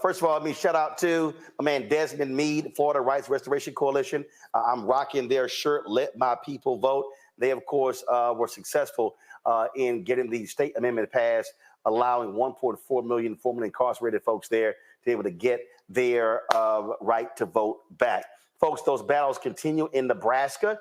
First of all, let me shout out to my man Desmond Meade, Florida Rights Restoration Coalition. I'm rocking their shirt, Let My People Vote. They, of course, were successful in getting the state amendment passed, allowing 1.4 million formerly incarcerated folks there to be able to get their right to vote back. Folks, those battles continue in Nebraska.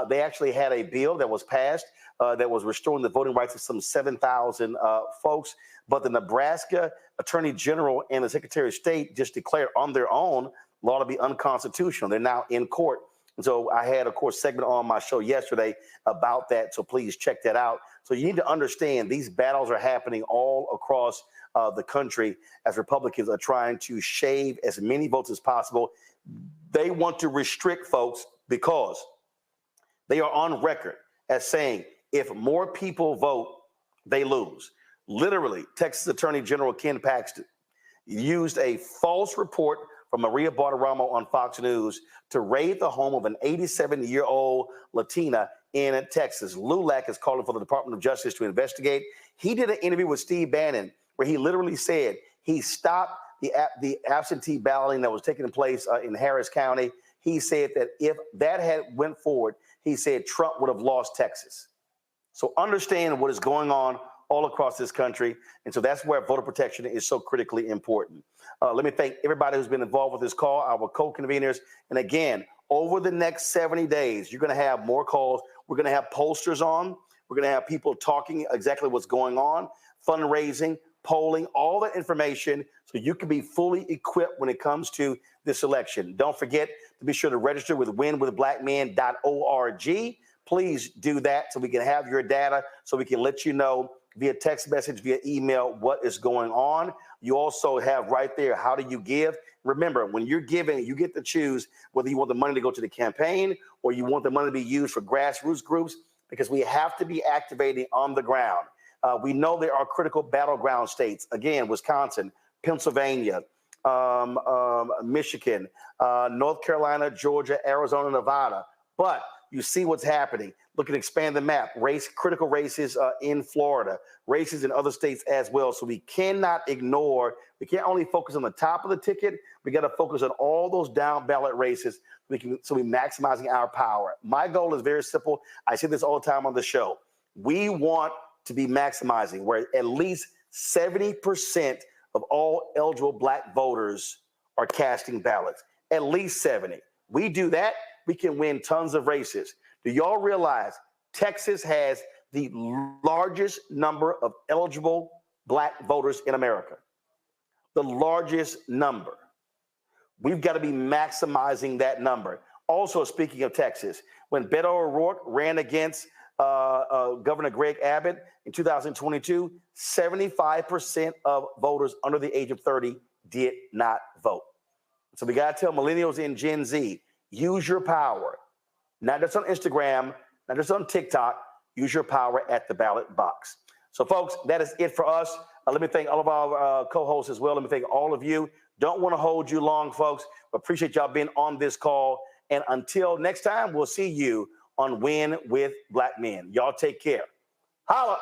They actually had a bill that was passed that was restoring the voting rights of some 7,000 folks. But the Nebraska Attorney General and the Secretary of State just declared on their own law to be unconstitutional. They're now in court. And so I had, of course, a segment on my show yesterday about that. So please check that out. So you need to understand these battles are happening all across the country as Republicans are trying to shave as many votes as possible. They want to restrict folks because they are on record as saying if more people vote, they lose. Literally, Texas Attorney General Ken Paxton used a false report from Maria Bartiromo on Fox News to raid the home of an 87-year-old Latina in Texas. LULAC is calling for the Department of Justice to investigate. He did an interview with Steve Bannon where he literally said he stopped the absentee balloting that was taking place in Harris County. He said that if that had went forward, he said Trump would have lost Texas. So understand what is going on all across this country. And so that's where voter protection is so critically important. Let me thank everybody who's been involved with this call, our co-conveners. And again, over the next 70 days, you're going to have more calls. We're going to have posters on. We're going to have people talking exactly what's going on, fundraising, polling, all that information so you can be fully equipped when it comes to this election. Don't forget to be sure to register with winwithblackmen.org. Please do that so we can have your data so we can let you know via text message, via email, what is going on. You also have right there, how do you give? Remember, when you're giving, you get to choose whether you want the money to go to the campaign or you want the money to be used for grassroots groups, because we have to be activating on the ground. We know there are critical battleground states. Again, Wisconsin, Pennsylvania, Michigan, North Carolina, Georgia, Arizona, Nevada. But you see what's happening. Look at expand the map. Critical races in Florida, races in other states as well. So we cannot ignore. We can't only focus on the top of the ticket. We got to focus on all those down ballot races. So we're maximizing our power. My goal is very simple. I say this all the time on the show. We want to be maximizing where at least 70% of all eligible Black voters are casting ballots. At least 70. We do that, we can win tons of races. Do y'all realize Texas has the largest number of eligible Black voters in America? The largest number. We've got to be maximizing that number. Also, speaking of Texas, when Beto O'Rourke ran against Governor Greg Abbott in 2022, 75% of voters under the age of 30 did not vote. So we got to tell millennials and Gen Z, use your power. Not just on Instagram, not just on TikTok, use your power at the ballot box. So folks, that is it for us. Let me thank all of our co-hosts as well. Let me thank all of you. Don't want to hold you long, folks. Appreciate y'all being on this call. And until next time, we'll see you on Win with Black Men. Y'all take care. Holla.